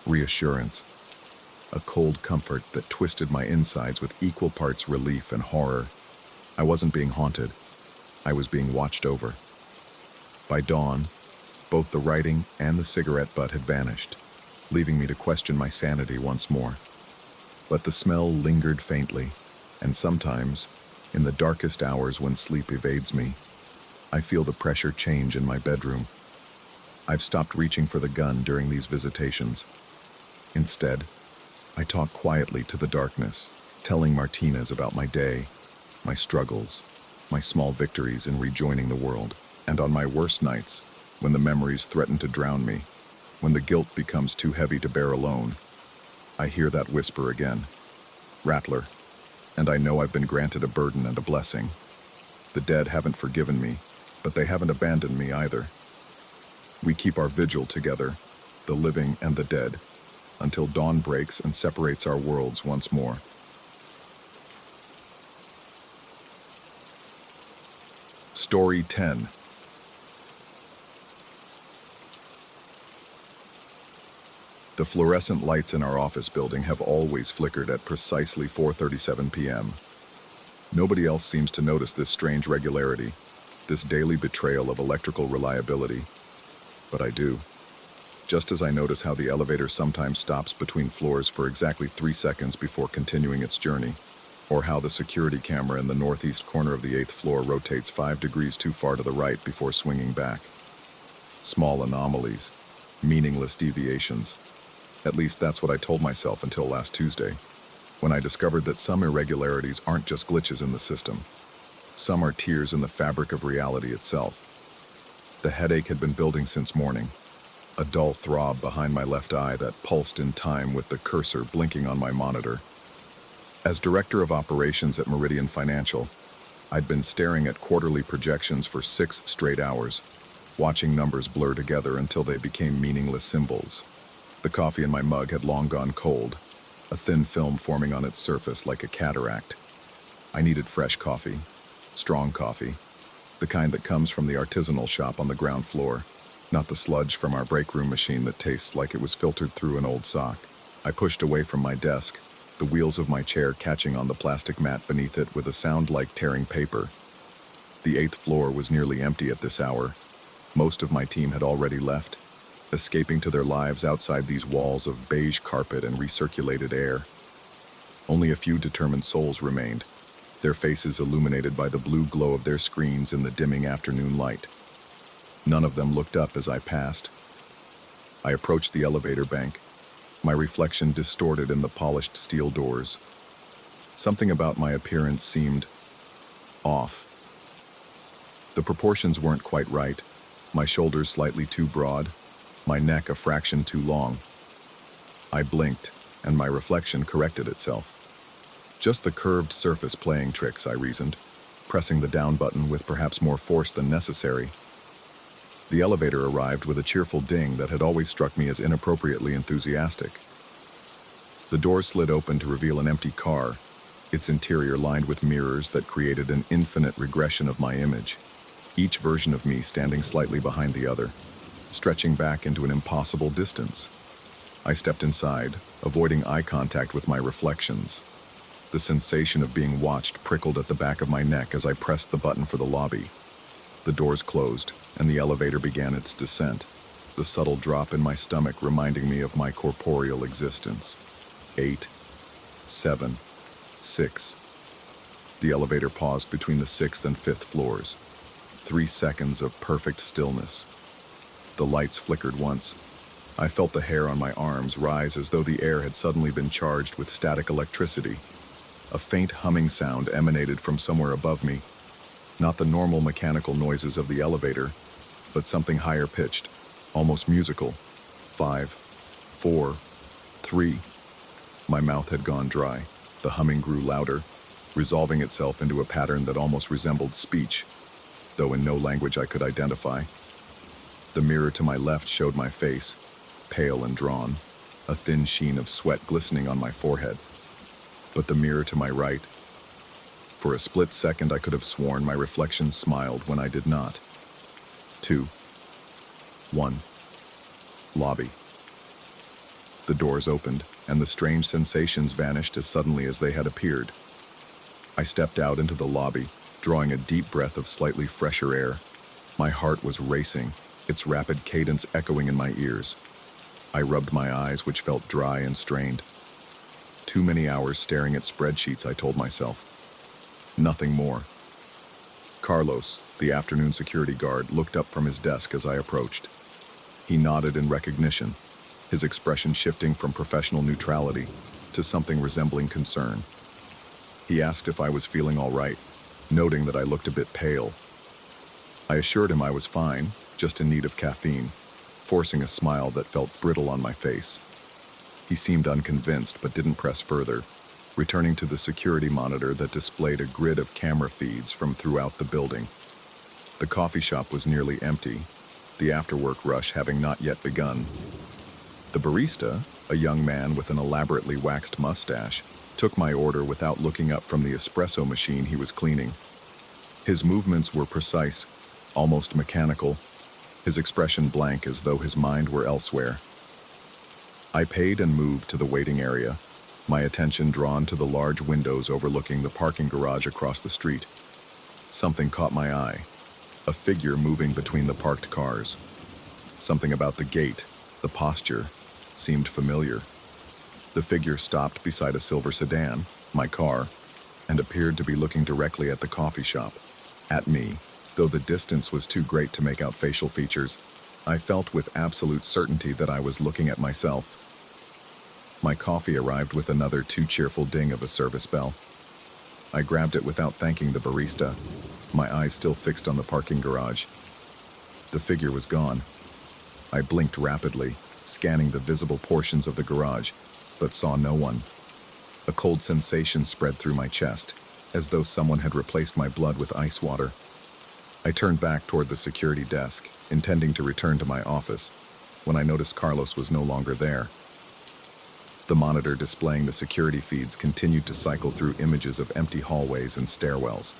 reassurance, a cold comfort that twisted my insides with equal parts relief and horror. I wasn't being haunted. I was being watched over. By dawn, both the writing and the cigarette butt had vanished, leaving me to question my sanity once more. But the smell lingered faintly, and sometimes, in the darkest hours when sleep evades me, I feel the pressure change in my bedroom. I've stopped reaching for the gun during these visitations. Instead, I talk quietly to the darkness, telling Martinez about my day, my struggles, my small victories in rejoining the world. And on my worst nights, when the memories threaten to drown me, when the guilt becomes too heavy to bear alone, I hear that whisper again. Rattler. And I know I've been granted a burden and a blessing. The dead haven't forgiven me, but they haven't abandoned me either. We keep our vigil together, the living and the dead, until dawn breaks and separates our worlds once more. Story 10. The fluorescent lights in our office building have always flickered at precisely 4:37 p.m. Nobody else seems to notice this strange regularity, this daily betrayal of electrical reliability. But I do. Just as I notice how the elevator sometimes stops between floors for exactly 3 seconds before continuing its journey, or how the security camera in the northeast corner of the 8th floor rotates 5 degrees too far to the right before swinging back. Small anomalies, meaningless deviations. At least that's what I told myself until last Tuesday, when I discovered that some irregularities aren't just glitches in the system. Some are tears in the fabric of reality itself. The headache had been building since morning, a dull throb behind my left eye that pulsed in time with the cursor blinking on my monitor. As director of operations at Meridian Financial, I'd been staring at quarterly projections for 6 straight hours, watching numbers blur together until they became meaningless symbols. The coffee in my mug had long gone cold, a thin film forming on its surface like a cataract. I needed fresh coffee, strong coffee, the kind that comes from the artisanal shop on the ground floor, not the sludge from our break room machine that tastes like it was filtered through an old sock. I pushed away from my desk, the wheels of my chair catching on the plastic mat beneath it with a sound like tearing paper. The 8th floor was nearly empty at this hour. Most of my team had already left, escaping to their lives outside these walls of beige carpet and recirculated air. Only a few determined souls remained, their faces illuminated by the blue glow of their screens in the dimming afternoon light. None of them looked up as I passed. I approached the elevator bank, my reflection distorted in the polished steel doors. Something about my appearance seemed off. The proportions weren't quite right, my shoulders slightly too broad, my neck a fraction too long. I blinked, and my reflection corrected itself. Just the curved surface playing tricks, I reasoned, pressing the down button with perhaps more force than necessary. The elevator arrived with a cheerful ding that had always struck me as inappropriately enthusiastic. The door slid open to reveal an empty car, its interior lined with mirrors that created an infinite regression of my image, each version of me standing slightly behind the other, stretching back into an impossible distance. I stepped inside, avoiding eye contact with my reflections. The sensation of being watched prickled at the back of my neck as I pressed the button for the lobby. The doors closed, and the elevator began its descent, the subtle drop in my stomach reminding me of my corporeal existence. 8, 7, 6. The elevator paused between the 6th and 5th floors. 3 seconds of perfect stillness. The lights flickered once. I felt the hair on my arms rise as though the air had suddenly been charged with static electricity. A faint humming sound emanated from somewhere above me, not the normal mechanical noises of the elevator, but something higher pitched, almost musical. 5, 4, 3. My mouth had gone dry. The humming grew louder, resolving itself into a pattern that almost resembled speech, though in no language I could identify. The mirror to my left showed my face, pale and drawn, a thin sheen of sweat glistening on my forehead. But the mirror to my right, for a split second I could have sworn my reflection smiled when I did not. 2, 1. Lobby. The doors opened, and the strange sensations vanished as suddenly as they had appeared. I stepped out into the lobby, drawing a deep breath of slightly fresher air. My heart was racing, its rapid cadence echoing in my ears. I rubbed my eyes, which felt dry and strained. Too many hours staring at spreadsheets, I told myself. Nothing more. Carlos, the afternoon security guard, looked up from his desk as I approached. He nodded in recognition, his expression shifting from professional neutrality to something resembling concern. He asked if I was feeling all right, noting that I looked a bit pale. I assured him I was fine, just in need of caffeine, forcing a smile that felt brittle on my face. He seemed unconvinced but didn't press further, returning to the security monitor that displayed a grid of camera feeds from throughout the building. The coffee shop was nearly empty, the after-work rush having not yet begun. The barista, A young man with an elaborately waxed mustache took my order without looking up from the espresso machine he was cleaning. His movements were precise, almost mechanical, his expression blank as though his mind were elsewhere. I paid and moved to the waiting area, my attention drawn to the large windows overlooking the parking garage across the street. Something caught my eye, a figure moving between the parked cars. Something about the gait, the posture, seemed familiar. The figure stopped beside a silver sedan, my car, and appeared to be looking directly at the coffee shop. At me, though the distance was too great to make out facial features, I felt with absolute certainty that I was looking at myself. My coffee arrived with another too cheerful ding of a service bell. I grabbed it without thanking the barista, my eyes still fixed on the parking garage. The figure was gone. I blinked rapidly, scanning the visible portions of the garage, but saw no one. A cold sensation spread through my chest, as though someone had replaced my blood with ice water. I turned back toward the security desk, intending to return to my office, when I noticed Carlos was no longer there. The monitor displaying the security feeds continued to cycle through images of empty hallways and stairwells.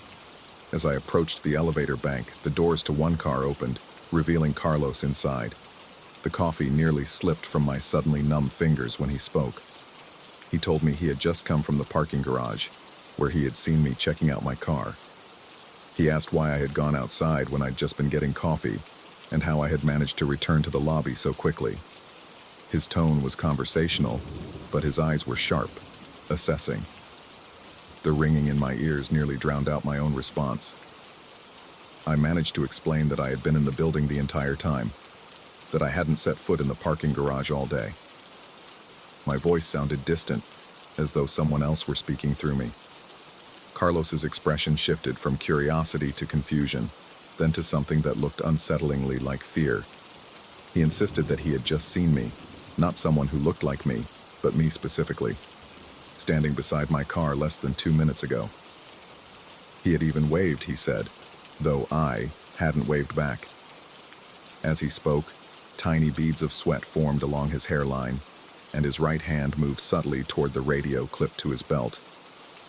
As I approached the elevator bank, the doors to one car opened, revealing Carlos inside. The coffee nearly slipped from my suddenly numb fingers when he spoke. He told me he had just come from the parking garage, where he had seen me checking out my car. He asked why I had gone outside when I'd just been getting coffee, and how I had managed to return to the lobby so quickly. His tone was conversational, but his eyes were sharp, assessing. The ringing in my ears nearly drowned out my own response. I managed to explain that I had been in the building the entire time, that I hadn't set foot in the parking garage all day. My voice sounded distant, as though someone else were speaking through me. Carlos's expression shifted from curiosity to confusion, then to something that looked unsettlingly like fear. He insisted that he had just seen me, not someone who looked like me, but me specifically, standing beside my car less than 2 minutes ago. He had even waved, he said, though I hadn't waved back. As he spoke, tiny beads of sweat formed along his hairline, and his right hand moved subtly toward the radio clipped to his belt.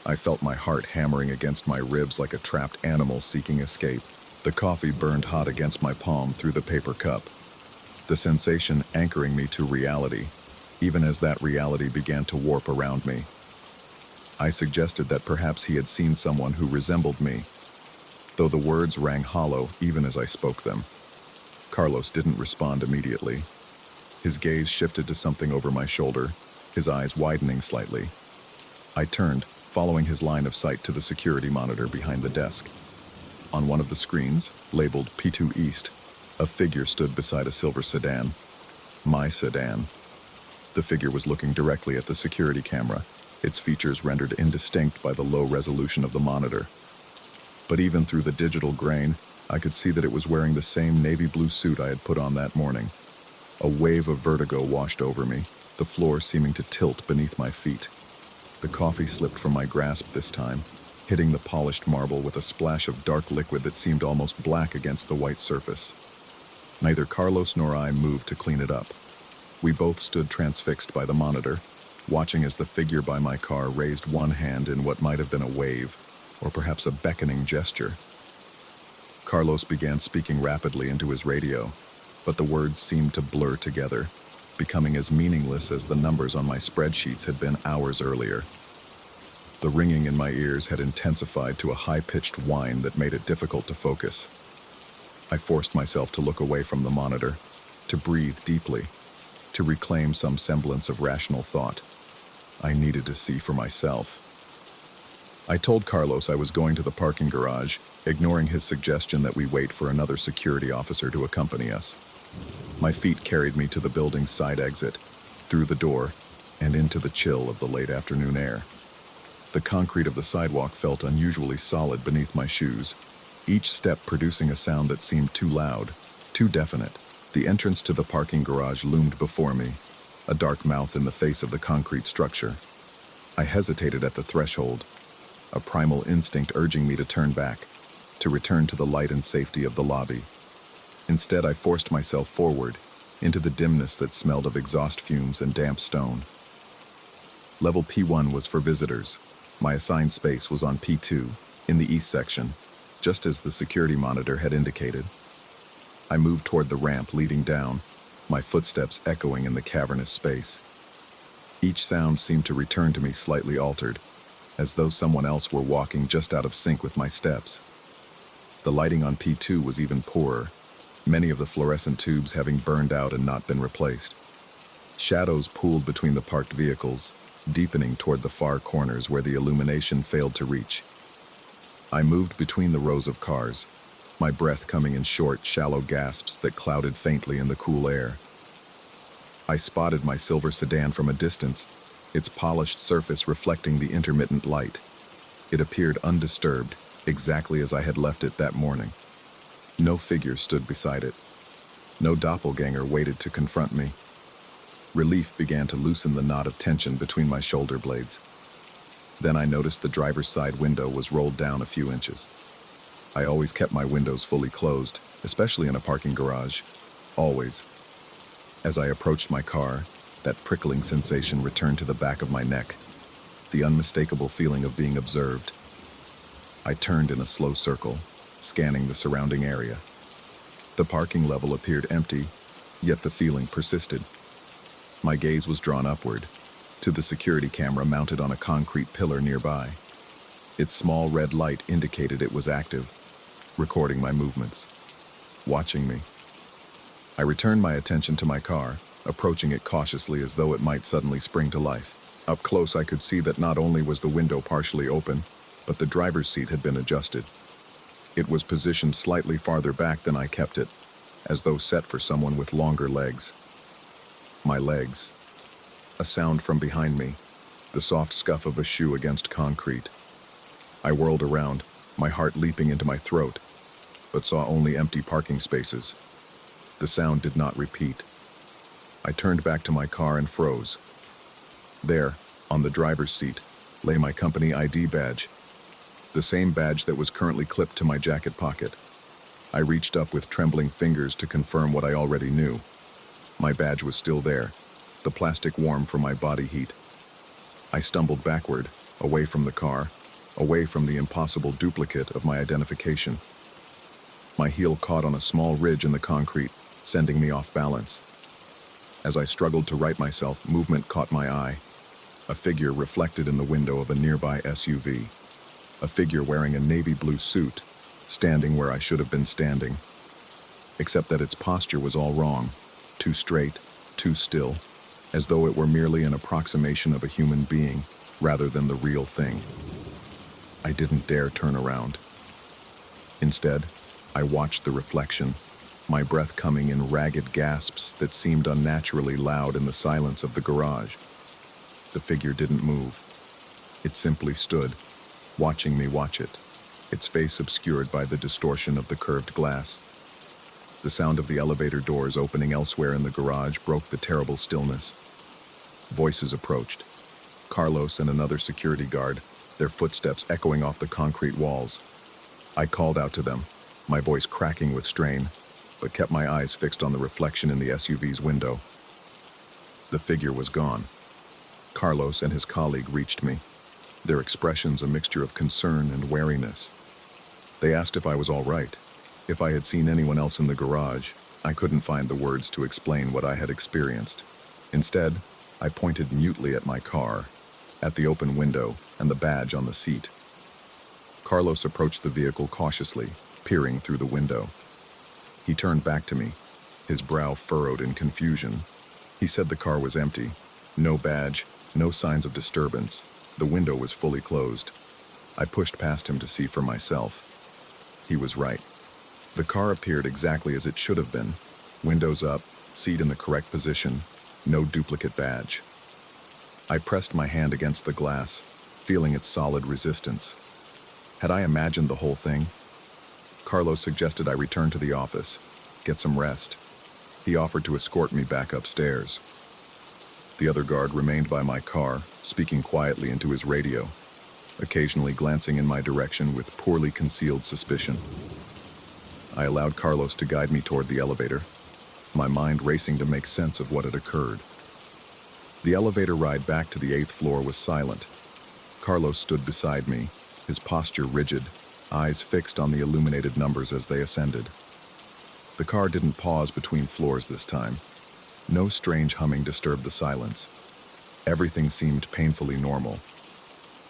I felt my heart hammering against my ribs like a trapped animal seeking escape. The coffee burned hot against my palm through the paper cup, the sensation anchoring me to reality, even as that reality began to warp around me. I suggested that perhaps he had seen someone who resembled me, though the words rang hollow even as I spoke them. Carlos didn't respond immediately. His gaze shifted to something over my shoulder, his eyes widening slightly. I turned, following his line of sight to the security monitor behind the desk. On one of the screens, labeled P2 East, a figure stood beside a silver sedan. My sedan. The figure was looking directly at the security camera, its features rendered indistinct by the low resolution of the monitor. But even through the digital grain, I could see that it was wearing the same navy blue suit I had put on that morning. A wave of vertigo washed over me, the floor seeming to tilt beneath my feet. The coffee slipped from my grasp this time, hitting the polished marble with a splash of dark liquid that seemed almost black against the white surface. Neither Carlos nor I moved to clean it up. We both stood transfixed by the monitor, watching as the figure by my car raised one hand in what might have been a wave, or perhaps a beckoning gesture. Carlos began speaking rapidly into his radio, but the words seemed to blur together, becoming as meaningless as the numbers on my spreadsheets had been hours earlier. The ringing in my ears had intensified to a high-pitched whine that made it difficult to focus. I forced myself to look away from the monitor, to breathe deeply, to reclaim some semblance of rational thought. I needed to see for myself. I told Carlos I was going to the parking garage, ignoring his suggestion that we wait for another security officer to accompany us. My feet carried me to the building's side exit, through the door, and into the chill of the late afternoon air. The concrete of the sidewalk felt unusually solid beneath my shoes, each step producing a sound that seemed too loud, too definite. The entrance to the parking garage loomed before me, a dark mouth in the face of the concrete structure. I hesitated at the threshold, a primal instinct urging me to turn back, to return to the light and safety of the lobby. Instead, I forced myself forward, into the dimness that smelled of exhaust fumes and damp stone. Level P1 was for visitors. My assigned space was on P2, in the east section, just as the security monitor had indicated. I moved toward the ramp leading down, my footsteps echoing in the cavernous space. Each sound seemed to return to me slightly altered, as though someone else were walking just out of sync with my steps. The lighting on P2 was even poorer, many of the fluorescent tubes having burned out and not been replaced. Shadows pooled between the parked vehicles, deepening toward the far corners where the illumination failed to reach. I moved between the rows of cars, my breath coming in short, shallow gasps that clouded faintly in the cool air. I spotted my silver sedan from a distance, its polished surface reflecting the intermittent light. It appeared undisturbed, exactly as I had left it that morning. No figure stood beside it. No doppelganger waited to confront me. Relief began to loosen the knot of tension between my shoulder blades. Then I noticed the driver's side window was rolled down a few inches. I always kept my windows fully closed, especially in a parking garage. Always. As I approached my car, that prickling sensation returned to the back of my neck, the unmistakable feeling of being observed. I turned in a slow circle, scanning the surrounding area. The parking level appeared empty, yet the feeling persisted. My gaze was drawn upward, to the security camera mounted on a concrete pillar nearby. Its small red light indicated it was active, recording my movements, watching me. I returned my attention to my car, approaching it cautiously as though it might suddenly spring to life. Up close, I could see that not only was the window partially open, but the driver's seat had been adjusted. It was positioned slightly farther back than I kept it, as though set for someone with longer legs. My legs. A sound from behind me, the soft scuff of a shoe against concrete. I whirled around, my heart leaping into my throat, but saw only empty parking spaces. The sound did not repeat. I turned back to my car and froze. There, on the driver's seat, lay my company ID badge, the same badge that was currently clipped to my jacket pocket. I reached up with trembling fingers to confirm what I already knew. My badge was still there, the plastic warm from my body heat. I stumbled backward, away from the car, away from the impossible duplicate of my identification. My heel caught on a small ridge in the concrete, sending me off balance. As I struggled to right myself, movement caught my eye. A figure reflected in the window of a nearby SUV. A figure wearing a navy blue suit, standing where I should have been standing. Except that its posture was all wrong, too straight, too still, as though it were merely an approximation of a human being, rather than the real thing. I didn't dare turn around. Instead, I watched the reflection, my breath coming in ragged gasps that seemed unnaturally loud in the silence of the garage. The figure didn't move. It simply stood, watching me watch it, its face obscured by the distortion of the curved glass. The sound of the elevator doors opening elsewhere in the garage broke the terrible stillness. Voices approached. Carlos and another security guard, their footsteps echoing off the concrete walls. I called out to them, my voice cracking with strain, but kept my eyes fixed on the reflection in the SUV's window. The figure was gone. Carlos and his colleague reached me, their expressions a mixture of concern and wariness. They asked if I was all right, if I had seen anyone else in the garage. I couldn't find the words to explain what I had experienced. Instead, I pointed mutely at my car, at the open window and the badge on the seat. Carlos approached the vehicle cautiously, peering through the window. He turned back to me, his brow furrowed in confusion. He said the car was empty. No badge, no signs of disturbance. The window was fully closed. I pushed past him to see for myself. He was right. The car appeared exactly as it should have been. Windows up, seat in the correct position, no duplicate badge. I pressed my hand against the glass, feeling its solid resistance. Had I imagined the whole thing? Carlos suggested I return to the office, get some rest. He offered to escort me back upstairs. The other guard remained by my car, speaking quietly into his radio, occasionally glancing in my direction with poorly concealed suspicion. I allowed Carlos to guide me toward the elevator. my mind racing to make sense of what had occurred. The elevator ride back to the 8th floor was silent. Carlos stood beside me, his posture rigid, eyes fixed on the illuminated numbers as they ascended. The car didn't pause between floors this time. No strange humming disturbed the silence. Everything seemed painfully normal.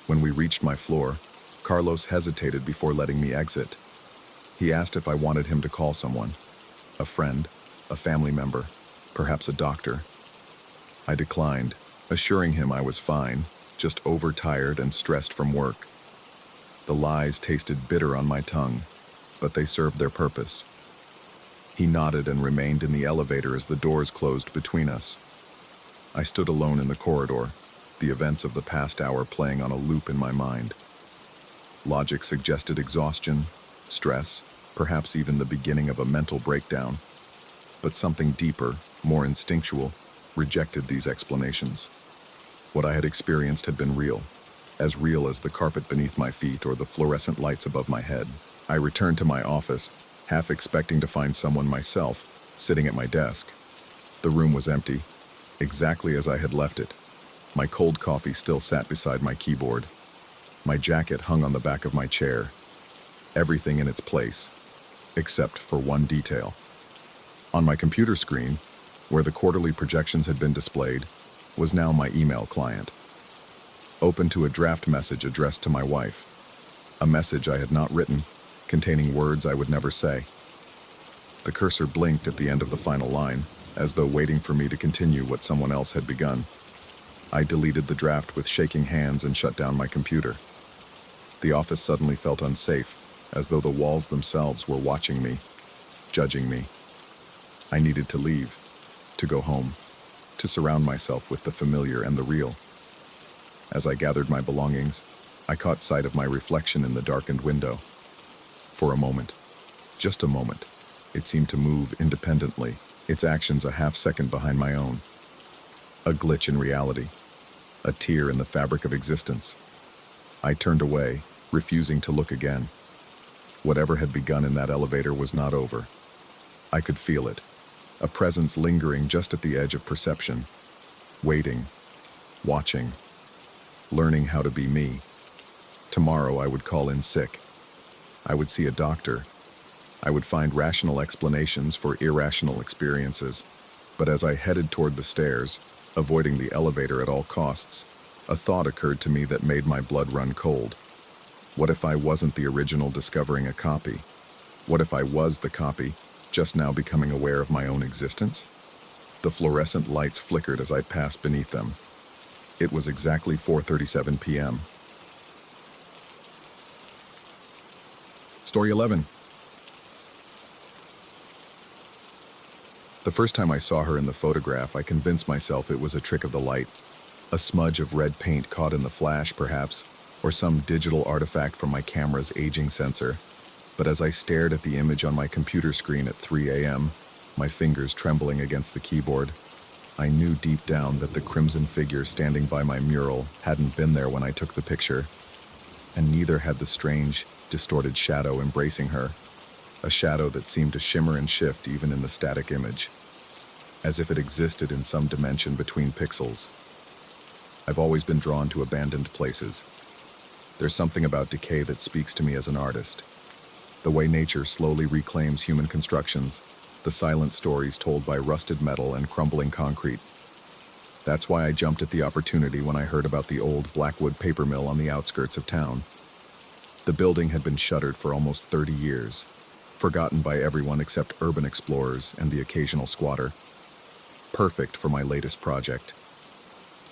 When we reached my floor, Carlos hesitated before letting me exit. He asked if I wanted him to call someone, a friend, a family member, perhaps a doctor. I declined, assuring him I was fine, just overtired and stressed from work. The lies tasted bitter on my tongue, but they served their purpose. He nodded and remained in the elevator as the doors closed between us. I stood alone in the corridor, the events of the past hour playing on a loop in my mind. Logic suggested exhaustion, stress, perhaps even the beginning of a mental breakdown. But something deeper, more instinctual, rejected these explanations. What I had experienced had been real as the carpet beneath my feet or the fluorescent lights above my head. I returned to my office, half expecting to find someone myself, sitting at my desk. The room was empty, exactly as I had left it. My cold coffee still sat beside my keyboard. My jacket hung on the back of my chair. Everything in its place, except for one detail. On my computer screen, where the quarterly projections had been displayed, was now my email client. Open to a draft message addressed to my wife. A message I had not written, containing words I would never say. The cursor blinked at the end of the final line, as though waiting for me to continue what someone else had begun. I deleted the draft with shaking hands and shut down my computer. The office suddenly felt unsafe, as though the walls themselves were watching me, judging me. I needed to leave, to go home, to surround myself with the familiar and the real. As I gathered my belongings, I caught sight of my reflection in the darkened window. For a moment, just a moment, it seemed to move independently, its actions a half-second behind my own. A glitch in reality, a tear in the fabric of existence. I turned away, refusing to look again. Whatever had begun in that elevator was not over. I could feel it, a presence lingering just at the edge of perception, waiting, watching, learning how to be me. Tomorrow I would call in sick. I would see a doctor. I would find rational explanations for irrational experiences. But as I headed toward the stairs, avoiding the elevator at all costs, a thought occurred to me that made my blood run cold. What if I wasn't the original discovering a copy? What if I was the copy, just now becoming aware of my own existence? The fluorescent lights flickered as I passed beneath them. It was exactly 4:37 p.m. Story 11. The first time I saw her in the photograph, I convinced myself it was a trick of the light. A smudge of red paint caught in the flash, perhaps, or some digital artifact from my camera's aging sensor. But as I stared at the image on my computer screen at 3 a.m., my fingers trembling against the keyboard, I knew deep down that the crimson figure standing by my mural hadn't been there when I took the picture, and neither had the strange, distorted shadow embracing her, a shadow that seemed to shimmer and shift even in the static image, as if it existed in some dimension between pixels. I've always been drawn to abandoned places. There's something about decay that speaks to me as an artist. The way nature slowly reclaims human constructions, the silent stories told by rusted metal and crumbling concrete. That's why I jumped at the opportunity when I heard about the old Blackwood paper mill on the outskirts of town. The building had been shuttered for almost 30 years, forgotten by everyone except urban explorers and the occasional squatter. Perfect for my latest project.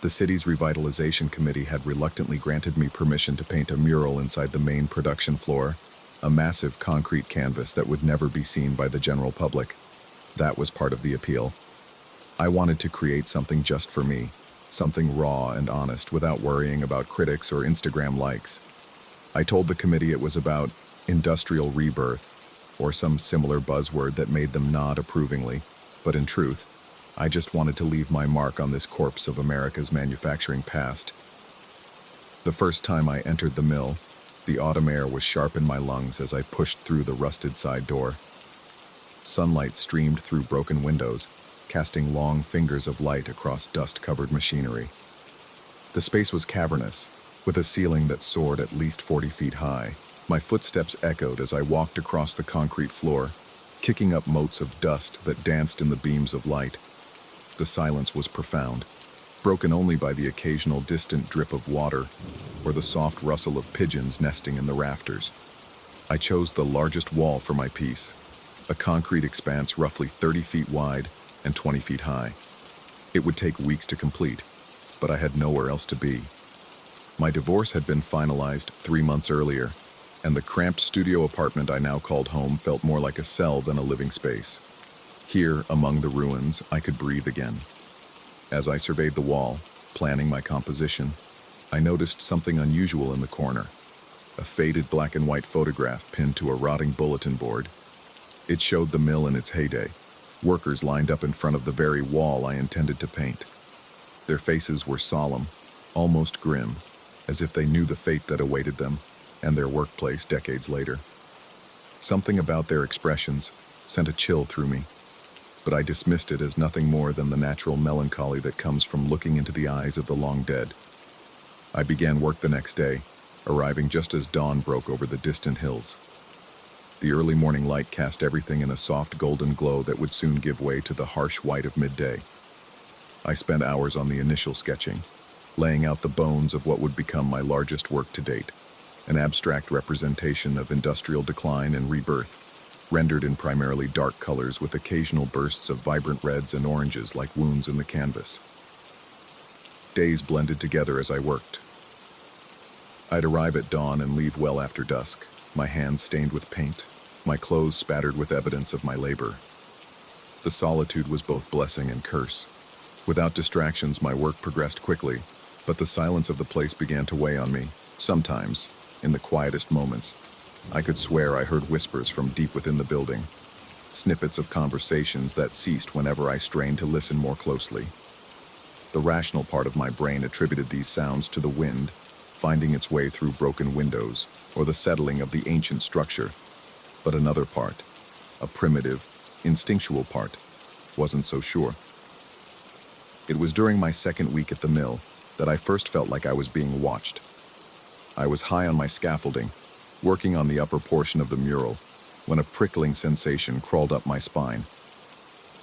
The city's revitalization committee had reluctantly granted me permission to paint a mural inside the main production floor, a massive concrete canvas that would never be seen by the general public. That was part of the appeal. I wanted to create something just for me, something raw and honest without worrying about critics or Instagram likes. I told the committee it was about industrial rebirth, or some similar buzzword that made them nod approvingly, but in truth, I just wanted to leave my mark on this corpse of America's manufacturing past. The first time I entered the mill, the autumn air was sharp in my lungs as I pushed through the rusted side door. Sunlight streamed through broken windows, casting long fingers of light across dust-covered machinery. The space was cavernous, with a ceiling that soared at least 40 feet high. My footsteps echoed as I walked across the concrete floor, kicking up motes of dust that danced in the beams of light. The silence was profound, broken only by the occasional distant drip of water or the soft rustle of pigeons nesting in the rafters. I chose the largest wall for my piece, a concrete expanse roughly 30 feet wide and 20 feet high. It would take weeks to complete, but I had nowhere else to be. My divorce had been finalized 3 months earlier, and the cramped studio apartment I now called home felt more like a cell than a living space. Here, among the ruins, I could breathe again. As I surveyed the wall, planning my composition, I noticed something unusual in the corner. A faded black and white photograph pinned to a rotting bulletin board. It showed the mill in its heyday, workers lined up in front of the very wall I intended to paint. Their faces were solemn, almost grim, as if they knew the fate that awaited them and their workplace decades later. Something about their expressions sent a chill through me, but I dismissed it as nothing more than the natural melancholy that comes from looking into the eyes of the long dead. I began work the next day, arriving just as dawn broke over the distant hills. The early morning light cast everything in a soft golden glow that would soon give way to the harsh white of midday. I spent hours on the initial sketching, laying out the bones of what would become my largest work to date, an abstract representation of industrial decline and rebirth, rendered in primarily dark colors with occasional bursts of vibrant reds and oranges like wounds in the canvas. Days blended together as I worked. I'd arrive at dawn and leave well after dusk, my hands stained with paint, my clothes spattered with evidence of my labor. The solitude was both blessing and curse. Without distractions, my work progressed quickly, but the silence of the place began to weigh on me. Sometimes, in the quietest moments, I could swear I heard whispers from deep within the building, snippets of conversations that ceased whenever I strained to listen more closely. The rational part of my brain attributed these sounds to the wind, finding its way through broken windows, or the settling of the ancient structure. But another part, a primitive, instinctual part, wasn't so sure. It was during my second week at the mill that I first felt like I was being watched. I was high on my scaffolding, working on the upper portion of the mural, when a prickling sensation crawled up my spine.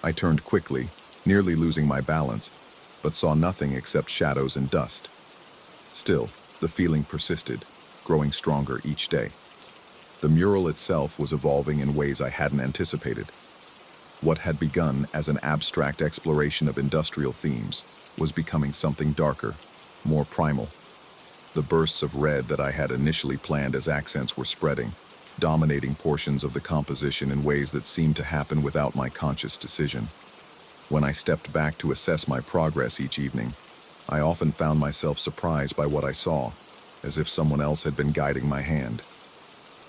I turned quickly, nearly losing my balance, but saw nothing except shadows and dust. Still, the feeling persisted, growing stronger each day. The mural itself was evolving in ways I hadn't anticipated. What had begun as an abstract exploration of industrial themes was becoming something darker, more primal. The bursts of red that I had initially planned as accents were spreading, dominating portions of the composition in ways that seemed to happen without my conscious decision. When I stepped back to assess my progress each evening, I often found myself surprised by what I saw, as if someone else had been guiding my hand.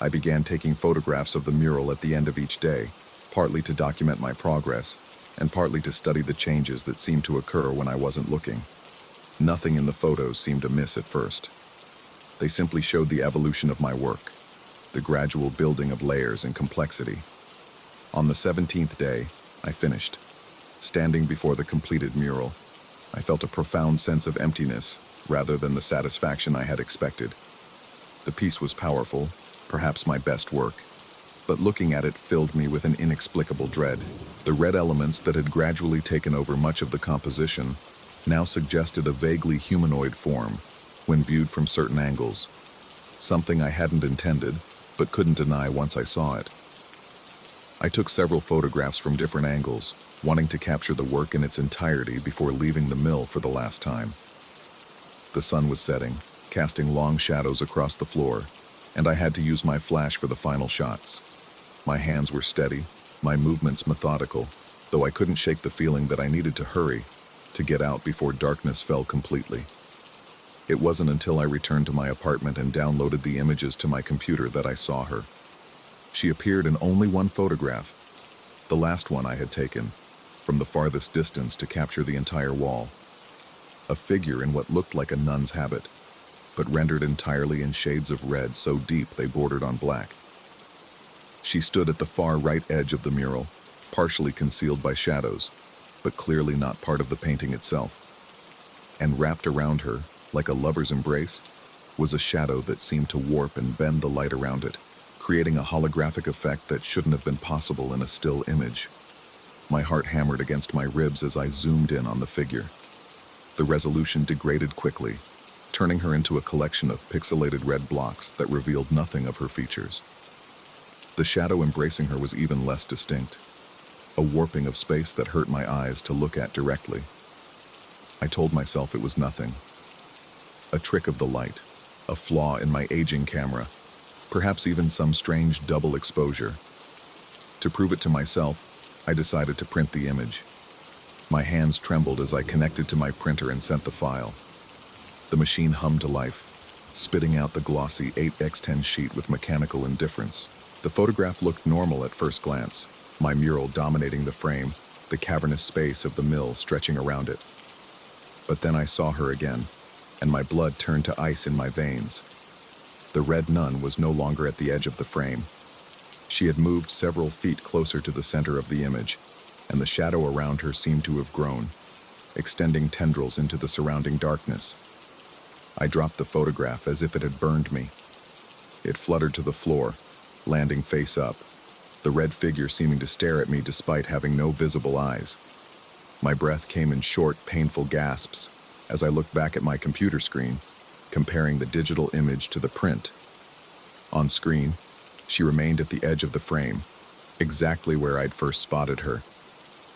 I began taking photographs of the mural at the end of each day, partly to document my progress, and partly to study the changes that seemed to occur when I wasn't looking. Nothing in the photos seemed amiss at first. They simply showed the evolution of my work, the gradual building of layers and complexity. On the 17th day, I finished. Standing before the completed mural, I felt a profound sense of emptiness rather than the satisfaction I had expected. The piece was powerful, perhaps my best work, but looking at it filled me with an inexplicable dread. The red elements that had gradually taken over much of the composition now suggested a vaguely humanoid form when viewed from certain angles, something I hadn't intended but couldn't deny once I saw it. I took several photographs from different angles, wanting to capture the work in its entirety before leaving the mill for the last time. The sun was setting, casting long shadows across the floor, and I had to use my flash for the final shots. My hands were steady, my movements methodical, though I couldn't shake the feeling that I needed to hurry, to get out before darkness fell completely. It wasn't until I returned to my apartment and downloaded the images to my computer that I saw her. She appeared in only one photograph, the last one I had taken, from the farthest distance to capture the entire wall. A figure in what looked like a nun's habit, but rendered entirely in shades of red so deep they bordered on black. She stood at the far right edge of the mural, partially concealed by shadows, but clearly not part of the painting itself. And wrapped around her, like a lover's embrace, was a shadow that seemed to warp and bend the light around it, creating a holographic effect that shouldn't have been possible in a still image. My heart hammered against my ribs as I zoomed in on the figure. The resolution degraded quickly, turning her into a collection of pixelated red blocks that revealed nothing of her features. The shadow embracing her was even less distinct, a warping of space that hurt my eyes to look at directly. I told myself it was nothing. A trick of the light, a flaw in my aging camera, perhaps even some strange double exposure. To prove it to myself, I decided to print the image. My hands trembled as I connected to my printer and sent the file. The machine hummed to life, spitting out the glossy 8x10 sheet with mechanical indifference. The photograph looked normal at first glance, my mural dominating the frame, the cavernous space of the mill stretching around it. But then I saw her again, and my blood turned to ice in my veins. The red nun was no longer at the edge of the frame. She had moved several feet closer to the center of the image, and the shadow around her seemed to have grown, extending tendrils into the surrounding darkness. I dropped the photograph as if it had burned me. It fluttered to the floor, landing face up, the red figure seeming to stare at me despite having no visible eyes. My breath came in short, painful gasps as I looked back at my computer screen, comparing the digital image to the print. On screen, she remained at the edge of the frame, exactly where I'd first spotted her.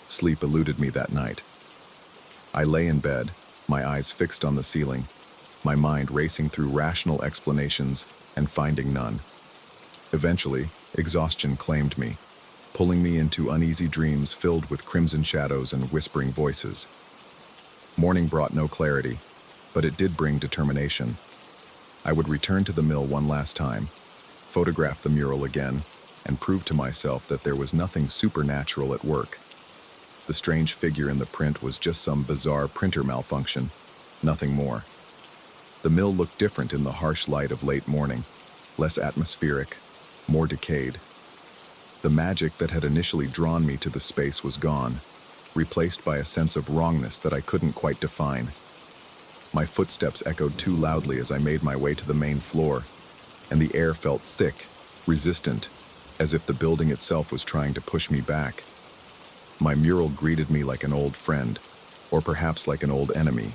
Sleep eluded me that night. I lay in bed, my eyes fixed on the ceiling, my mind racing through rational explanations and finding none. Eventually, exhaustion claimed me, pulling me into uneasy dreams filled with crimson shadows and whispering voices. Morning brought no clarity, but it did bring determination. I would return to the mill one last time, photograph the mural again, and prove to myself that there was nothing supernatural at work. The strange figure in the print was just some bizarre printer malfunction, nothing more. The mill looked different in the harsh light of late morning, less atmospheric, more decayed. The magic that had initially drawn me to the space was gone, replaced by a sense of wrongness that I couldn't quite define. My footsteps echoed too loudly as I made my way to the main floor, and the air felt thick, resistant, as if the building itself was trying to push me back. My mural greeted me like an old friend, or perhaps like an old enemy.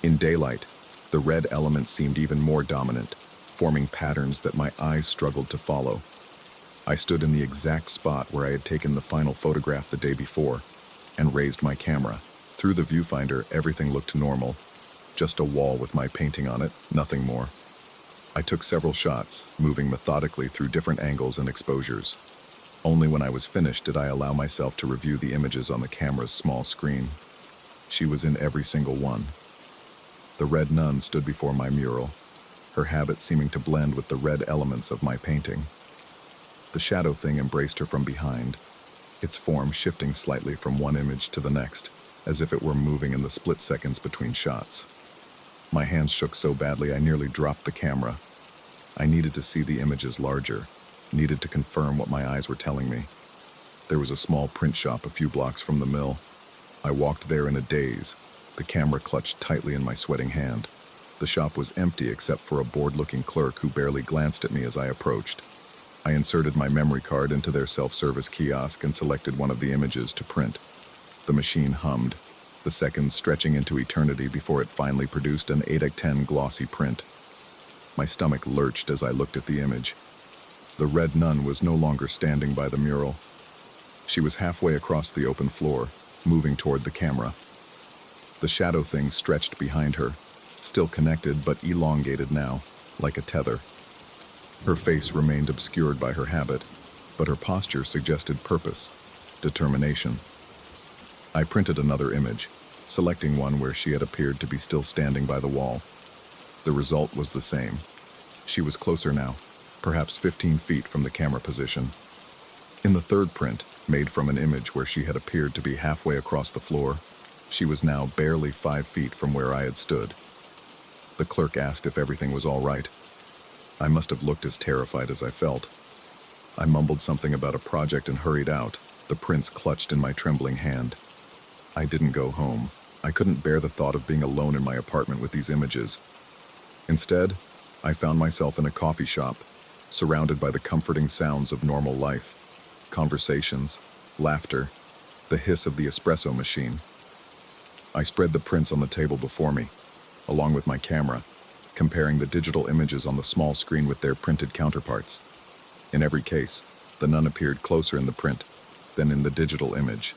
In daylight, the red element seemed even more dominant, forming patterns that my eyes struggled to follow. I stood in the exact spot where I had taken the final photograph the day before, and raised my camera. Through the viewfinder, everything looked normal, just a wall with my painting on it, nothing more. I took several shots, moving methodically through different angles and exposures. Only when I was finished did I allow myself to review the images on the camera's small screen. She was in every single one. The red nun stood before my mural, her habit seeming to blend with the red elements of my painting. The shadow thing embraced her from behind, its form shifting slightly from one image to the next, as if it were moving in the split seconds between shots. My hands shook so badly I nearly dropped the camera. I needed to see the images larger, needed to confirm what my eyes were telling me. There was a small print shop a few blocks from the mill. I walked there in a daze, the camera clutched tightly in my sweating hand. The shop was empty except for a bored-looking clerk who barely glanced at me as I approached. I inserted my memory card into their self-service kiosk and selected one of the images to print. The machine hummed, the seconds stretching into eternity before it finally produced an 8x10 glossy print. My stomach lurched as I looked at the image. The red nun was no longer standing by the mural. She was halfway across the open floor, moving toward the camera. The shadow thing stretched behind her, still connected but elongated now, like a tether. Her face remained obscured by her habit, but her posture suggested purpose, determination. I printed another image, selecting one where she had appeared to be still standing by the wall. The result was the same. She was closer now, perhaps 15 feet from the camera position. In the third print, made from an image where she had appeared to be halfway across the floor, she was now barely 5 feet from where I had stood. The clerk asked if everything was all right. I must have looked as terrified as I felt. I mumbled something about a project and hurried out, the prints clutched in my trembling hand. I didn't go home. I couldn't bear the thought of being alone in my apartment with these images. Instead, I found myself in a coffee shop, surrounded by the comforting sounds of normal life. Conversations, laughter, the hiss of the espresso machine. I spread the prints on the table before me, along with my camera, comparing the digital images on the small screen with their printed counterparts. In every case, the nun appeared closer in the print than in the digital image.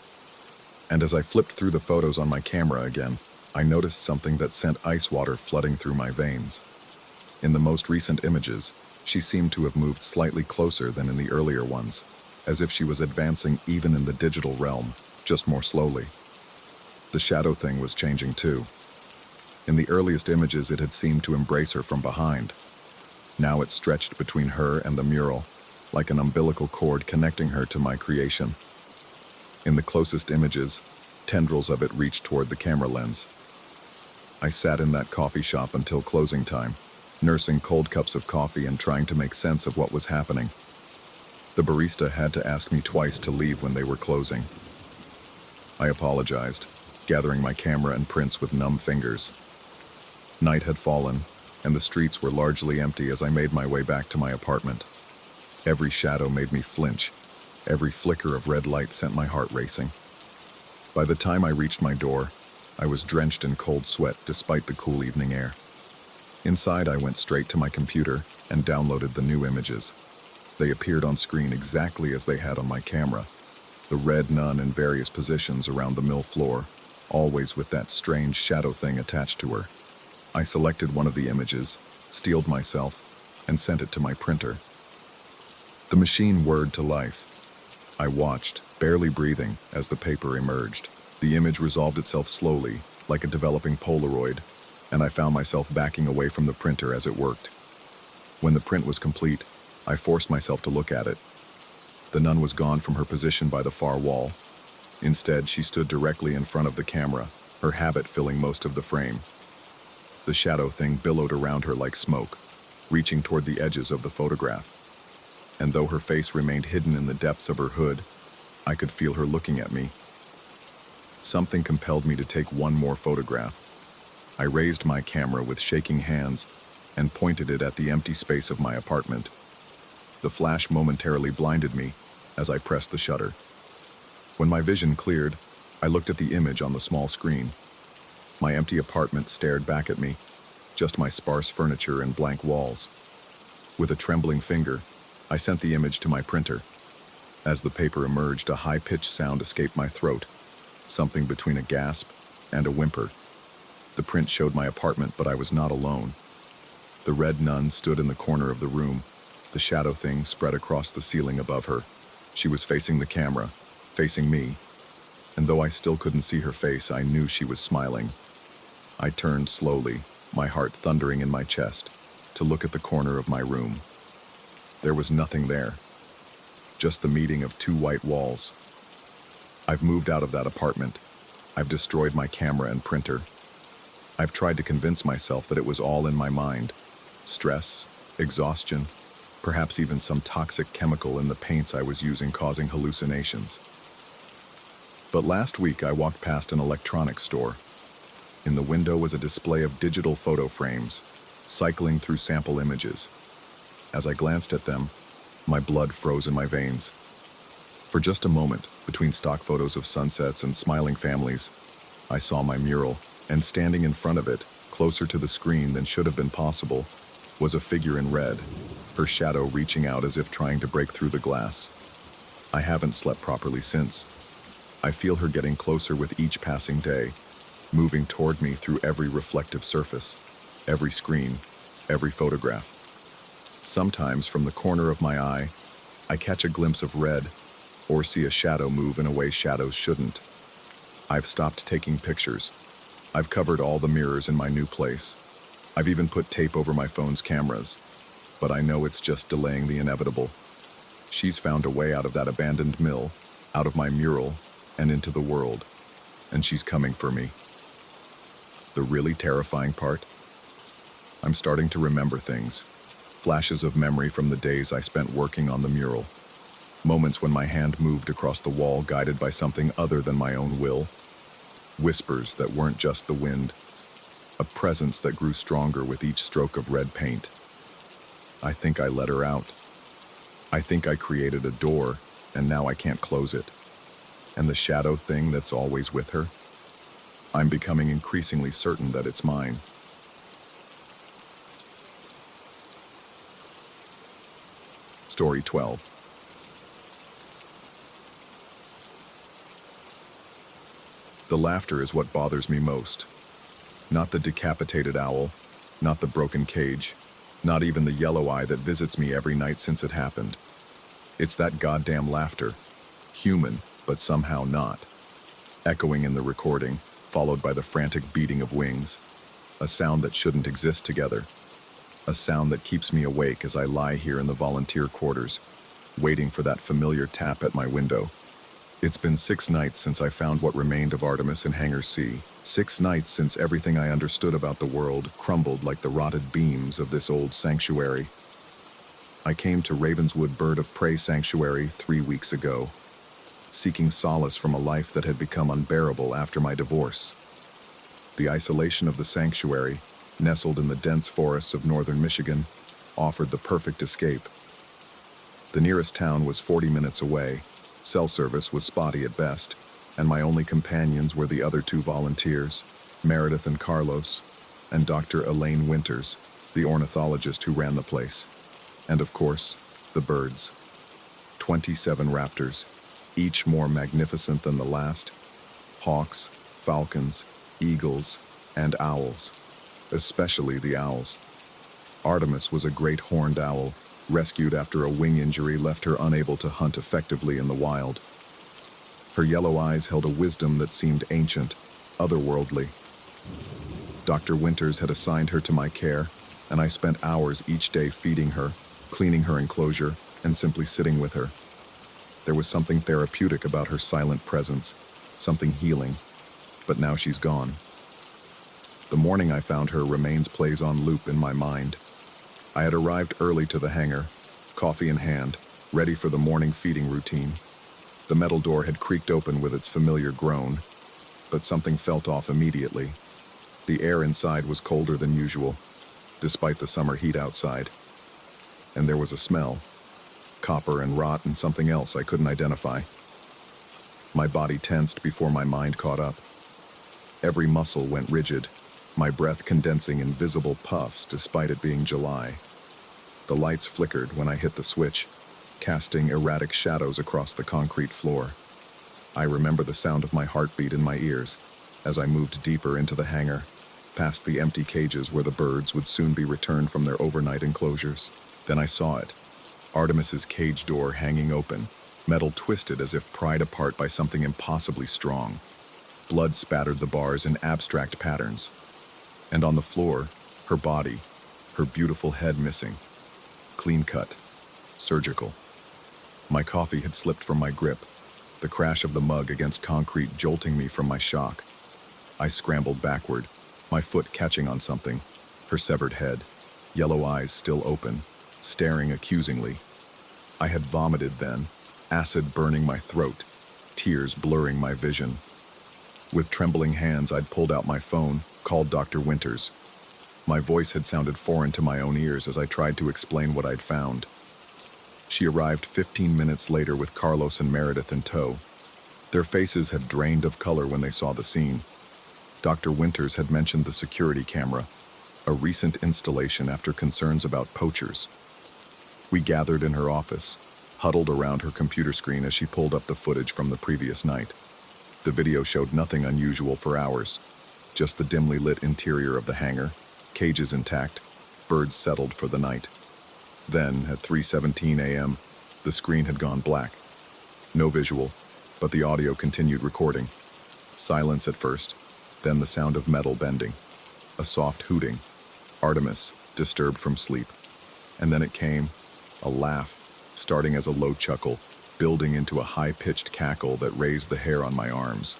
And as I flipped through the photos on my camera again, I noticed something that sent ice water flooding through my veins. In the most recent images, she seemed to have moved slightly closer than in the earlier ones, as if she was advancing even in the digital realm, just more slowly. The shadow thing was changing too. In the earliest images, it had seemed to embrace her from behind. Now it stretched between her and the mural, like an umbilical cord connecting her to my creation. In the closest images, tendrils of it reached toward the camera lens. I sat in that coffee shop until closing time, nursing cold cups of coffee and trying to make sense of what was happening. The barista had to ask me twice to leave when they were closing. I apologized, gathering my camera and prints with numb fingers. Night had fallen, and the streets were largely empty as I made my way back to my apartment. Every shadow made me flinch. Every flicker of red light sent my heart racing. By the time I reached my door, I was drenched in cold sweat despite the cool evening air. Inside, I went straight to my computer and downloaded the new images. They appeared on screen exactly as they had on my camera. The red nun in various positions around the mill floor, always with that strange shadow thing attached to her. I selected one of the images, steeled myself, and sent it to my printer. The machine whirred to life. I watched, barely breathing, as the paper emerged. The image resolved itself slowly, like a developing Polaroid, and I found myself backing away from the printer as it worked. When the print was complete, I forced myself to look at it. The nun was gone from her position by the far wall. Instead, she stood directly in front of the camera, her habit filling most of the frame. The shadow thing billowed around her like smoke, reaching toward the edges of the photograph. And though her face remained hidden in the depths of her hood, I could feel her looking at me. Something compelled me to take one more photograph. I raised my camera with shaking hands and pointed it at the empty space of my apartment. The flash momentarily blinded me as I pressed the shutter. When my vision cleared, I looked at the image on the small screen. My empty apartment stared back at me, just my sparse furniture and blank walls. With a trembling finger, I sent the image to my printer. As the paper emerged, a high-pitched sound escaped my throat, something between a gasp and a whimper. The print showed my apartment, but I was not alone. The red nun stood in the corner of the room, the shadow thing spread across the ceiling above her. She was facing the camera, facing me, and though I still couldn't see her face, I knew she was smiling. I turned slowly, my heart thundering in my chest, to look at the corner of my room. There was nothing there, just the meeting of two white walls. I've moved out of that apartment. I've destroyed my camera and printer. I've tried to convince myself that it was all in my mind. Stress, exhaustion, perhaps even some toxic chemical in the paints I was using causing hallucinations. But last week I walked past an electronics store. In the window was a display of digital photo frames, cycling through sample images. As I glanced at them, my blood froze in my veins. For just a moment, between stock photos of sunsets and smiling families, I saw my mural, and standing in front of it, closer to the screen than should have been possible, was a figure in red, her shadow reaching out as if trying to break through the glass. I haven't slept properly since. I feel her getting closer with each passing day, moving toward me through every reflective surface, every screen, every photograph. Sometimes, from the corner of my eye, I catch a glimpse of red, or see a shadow move in a way shadows shouldn't. I've stopped taking pictures. I've covered all the mirrors in my new place. I've even put tape over my phone's cameras. But I know it's just delaying the inevitable. She's found a way out of that abandoned mill, out of my mural, and into the world. And she's coming for me. The really terrifying part? I'm starting to remember things. Flashes of memory from the days I spent working on the mural. Moments when my hand moved across the wall, guided by something other than my own will. Whispers that weren't just the wind. A presence that grew stronger with each stroke of red paint. I think I let her out. I think I created a door, and now I can't close it. And the shadow thing that's always with her? I'm becoming increasingly certain that it's mine. Story 12. The laughter is what bothers me most. Not the decapitated owl, not the broken cage, not even the yellow eye that visits me every night since it happened. It's that goddamn laughter. Human, but somehow not. Echoing in the recording, followed by the frantic beating of wings. A sound that shouldn't exist together. A sound that keeps me awake as I lie here in the volunteer quarters, waiting for that familiar tap at my window. It's been 6 nights since I found what remained of Artemis in Hangar C. 6 nights since everything I understood about the world crumbled like the rotted beams of this old sanctuary. I came to Ravenswood Bird of Prey Sanctuary 3 weeks ago, seeking solace from a life that had become unbearable after my divorce. The isolation of the sanctuary, nestled in the dense forests of northern Michigan, offered the perfect escape. The nearest town was 40 minutes away, cell service was spotty at best, and my only companions were the other 2 volunteers, Meredith and Carlos, and Dr. Elaine Winters, the ornithologist who ran the place. And of course, the birds. 27 raptors, each more magnificent than the last. Hawks, falcons, eagles, and owls, especially the owls. Artemis was a great horned owl, rescued after a wing injury left her unable to hunt effectively in the wild. Her yellow eyes held a wisdom that seemed ancient, otherworldly. Dr. Winters had assigned her to my care, and I spent hours each day feeding her, cleaning her enclosure, and simply sitting with her. There was something therapeutic about her silent presence, something healing, but now she's gone. The morning I found her remains plays on loop in my mind. I had arrived early to the hangar, coffee in hand, ready for the morning feeding routine. The metal door had creaked open with its familiar groan, but something felt off immediately. The air inside was colder than usual, despite the summer heat outside. And there was a smell, copper and rot and something else I couldn't identify. My body tensed before my mind caught up. Every muscle went rigid, my breath condensing in visible puffs despite it being July. The lights flickered when I hit the switch, casting erratic shadows across the concrete floor. I remember the sound of my heartbeat in my ears as I moved deeper into the hangar, past the empty cages where the birds would soon be returned from their overnight enclosures. Then I saw it, Artemis's cage door hanging open, metal twisted as if pried apart by something impossibly strong. Blood spattered the bars in abstract patterns. And on the floor, her body, her beautiful head missing. Clean cut, surgical. My coffee had slipped from my grip, the crash of the mug against concrete jolting me from my shock. I scrambled backward, my foot catching on something, her severed head, yellow eyes still open, staring accusingly. I had vomited then, acid burning my throat, tears blurring my vision. With trembling hands, I'd pulled out my phone, called Dr. Winters. My voice had sounded foreign to my own ears as I tried to explain what I'd found. She arrived 15 minutes later with Carlos and Meredith in tow. Their faces had drained of color when they saw the scene. Dr. Winters had mentioned the security camera, a recent installation after concerns about poachers. We gathered in her office, huddled around her computer screen as she pulled up the footage from the previous night. The video showed nothing unusual for hours, just the dimly lit interior of the hangar, cages intact, birds settled for the night. Then, at 3:17 a.m., the screen had gone black. No visual, but the audio continued recording. Silence at first, then the sound of metal bending. A soft hooting. Artemis, disturbed from sleep. And then it came, a laugh, starting as a low chuckle, building into a high-pitched cackle that raised the hair on my arms.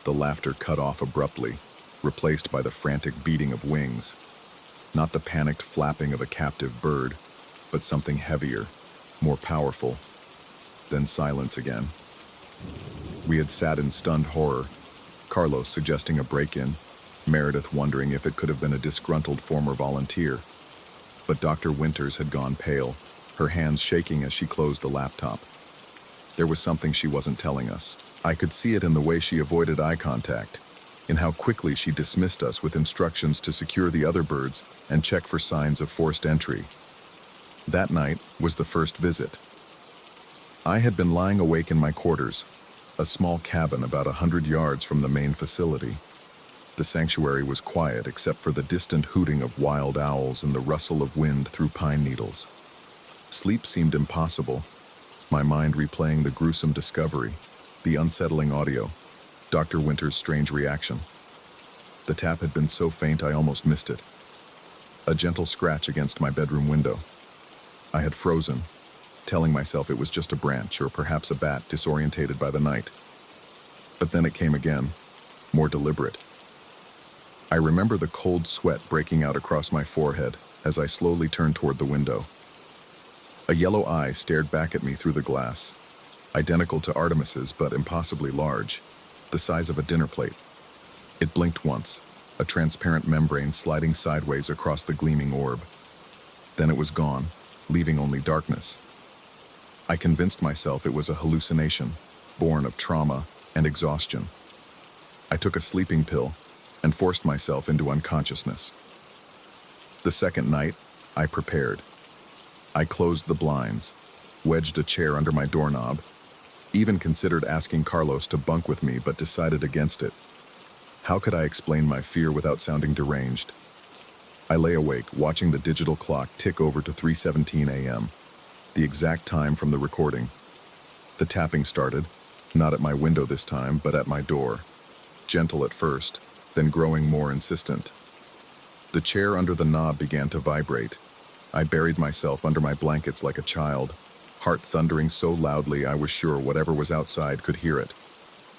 The laughter cut off abruptly, replaced by the frantic beating of wings. Not the panicked flapping of a captive bird, but something heavier, more powerful. then silence again. We had sat in stunned horror, Carlos suggesting a break-in, Meredith wondering if it could have been a disgruntled former volunteer. But Dr. Winters had gone pale, her hands shaking as she closed the laptop. There was something she wasn't telling us. I could see it in the way she avoided eye contact, in how quickly she dismissed us with instructions to secure the other birds and check for signs of forced entry. That night was the first visit. I had been lying awake in my quarters, a small cabin about 100 yards from the main facility. The sanctuary was quiet except for the distant hooting of wild owls and the rustle of wind through pine needles. Sleep seemed impossible, my mind replaying the gruesome discovery, the unsettling audio, Dr. Winters' strange reaction. The tap had been so faint I almost missed it. A gentle scratch against my bedroom window. I had frozen, telling myself it was just a branch or perhaps a bat disorientated by the night. But then it came again, more deliberate. I remember the cold sweat breaking out across my forehead as I slowly turned toward the window. A yellow eye stared back at me through the glass, identical to Artemis's but impossibly large, the size of a dinner plate. It blinked once, a transparent membrane sliding sideways across the gleaming orb. Then it was gone, leaving only darkness. I convinced myself it was a hallucination, born of trauma and exhaustion. I took a sleeping pill and forced myself into unconsciousness. The second night, I prepared. I closed the blinds, wedged a chair under my doorknob, even considered asking Carlos to bunk with me but decided against it. How could I explain my fear without sounding deranged? I lay awake, watching the digital clock tick over to 3:17 a.m., the exact time from the recording. The tapping started, not at my window this time, but at my door, gentle at first, then growing more insistent. The chair under the knob began to vibrate. I buried myself under my blankets like a child, heart thundering so loudly I was sure whatever was outside could hear it.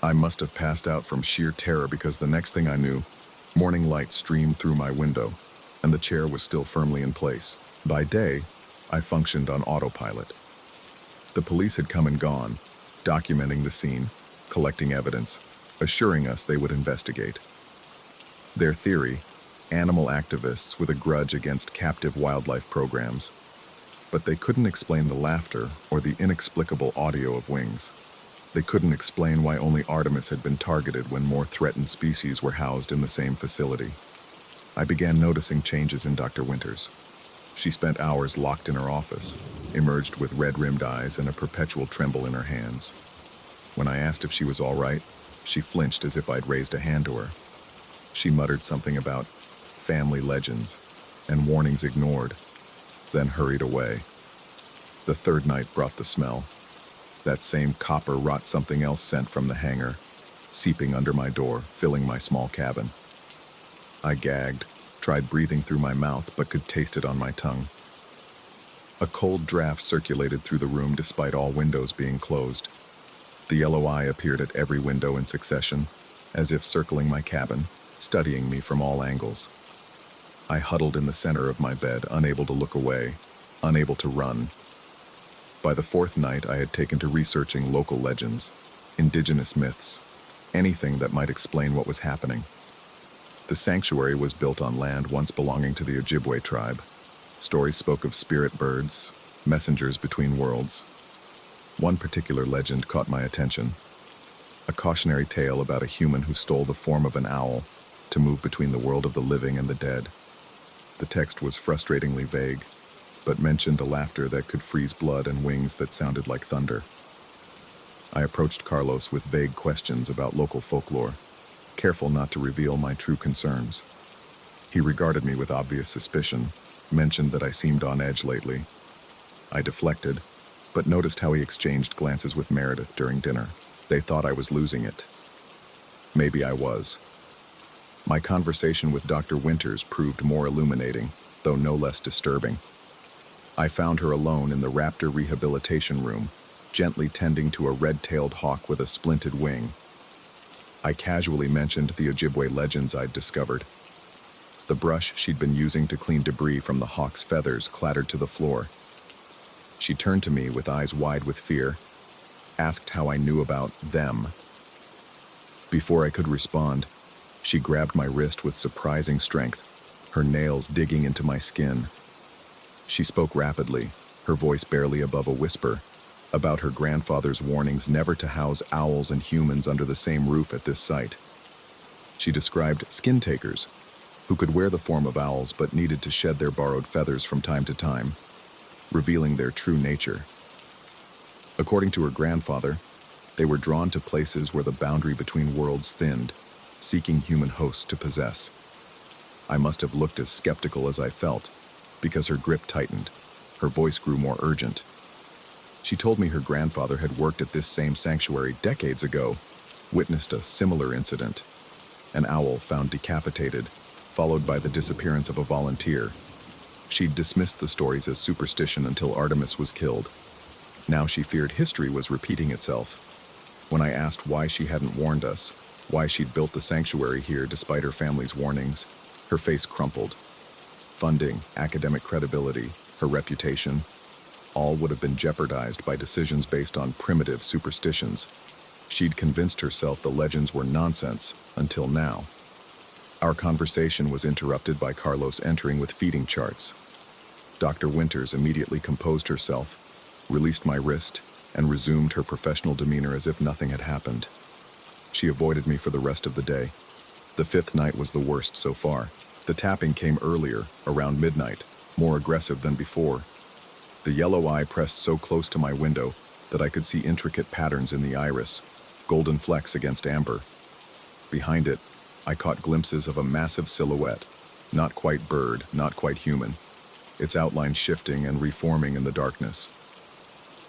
I must have passed out from sheer terror because the next thing I knew, morning light streamed through my window, and the chair was still firmly in place. By day, I functioned on autopilot. The police had come and gone, documenting the scene, collecting evidence, assuring us they would investigate. Their theory, animal activists with a grudge against captive wildlife programs, but they couldn't explain the laughter or the inexplicable audio of wings. They couldn't explain why only Artemis had been targeted when more threatened species were housed in the same facility. I began noticing changes in Dr. Winters. She spent hours locked in her office, emerged with red-rimmed eyes and a perpetual tremble in her hands. When I asked if she was all right, she flinched as if I'd raised a hand to her. She muttered something about family legends and warnings ignored, then hurried away. The third night brought the smell. That same copper rot something else scent from the hangar, seeping under my door, filling my small cabin. I gagged, tried breathing through my mouth, but could taste it on my tongue. A cold draft circulated through the room despite all windows being closed. The yellow eye appeared at every window in succession, as if circling my cabin, studying me from all angles. I huddled in the center of my bed, unable to look away, unable to run. By the fourth night, I had taken to researching local legends, indigenous myths, anything that might explain what was happening. The sanctuary was built on land once belonging to the Ojibwe tribe. Stories spoke of spirit birds, messengers between worlds. One particular legend caught my attention, a cautionary tale about a human who stole the form of an owl to move between the world of the living and the dead. The text was frustratingly vague, but mentioned a laughter that could freeze blood and wings that sounded like thunder. I approached Carlos with vague questions about local folklore, careful not to reveal my true concerns. He regarded me with obvious suspicion, mentioned that I seemed on edge lately. I deflected, but noticed how he exchanged glances with Meredith during dinner. They thought I was losing it. Maybe I was. My conversation with Dr. Winters proved more illuminating, though no less disturbing. I found her alone in the raptor rehabilitation room, gently tending to a red-tailed hawk with a splinted wing. I casually mentioned the Ojibwe legends I'd discovered. The brush she'd been using to clean debris from the hawk's feathers clattered to the floor. She turned to me with eyes wide with fear. asked how I knew about them. Before I could respond, she grabbed my wrist with surprising strength, her nails digging into my skin. She spoke rapidly, her voice barely above a whisper, about her grandfather's warnings never to house owls and humans under the same roof at this site. She described skin takers, who could wear the form of owls but needed to shed their borrowed feathers from time to time, revealing their true nature. According to her grandfather, they were drawn to places where the boundary between worlds thinned, seeking human hosts to possess. I must have looked as skeptical as I felt, because her grip tightened, her voice grew more urgent. She told me her grandfather had worked at this same sanctuary decades ago, witnessed a similar incident. An owl found decapitated, followed by the disappearance of a volunteer. She'd dismissed the stories as superstition until Artemis was killed. Now she feared history was repeating itself. When I asked why she hadn't warned us, why she'd built the sanctuary here despite her family's warnings, her face crumpled. Funding, academic credibility, her reputation, all would have been jeopardized by decisions based on primitive superstitions. She'd convinced herself the legends were nonsense, until now. Our conversation was interrupted by Carlos entering with feeding charts. Dr. Winters immediately composed herself, released my wrist, and resumed her professional demeanor as if nothing had happened. She avoided me for the rest of the day. The fifth night was the worst so far. The tapping came earlier, around midnight, more aggressive than before. The yellow eye pressed so close to my window that I could see intricate patterns in the iris, golden flecks against amber. Behind it, I caught glimpses of a massive silhouette, not quite bird, not quite human, its outline shifting and reforming in the darkness.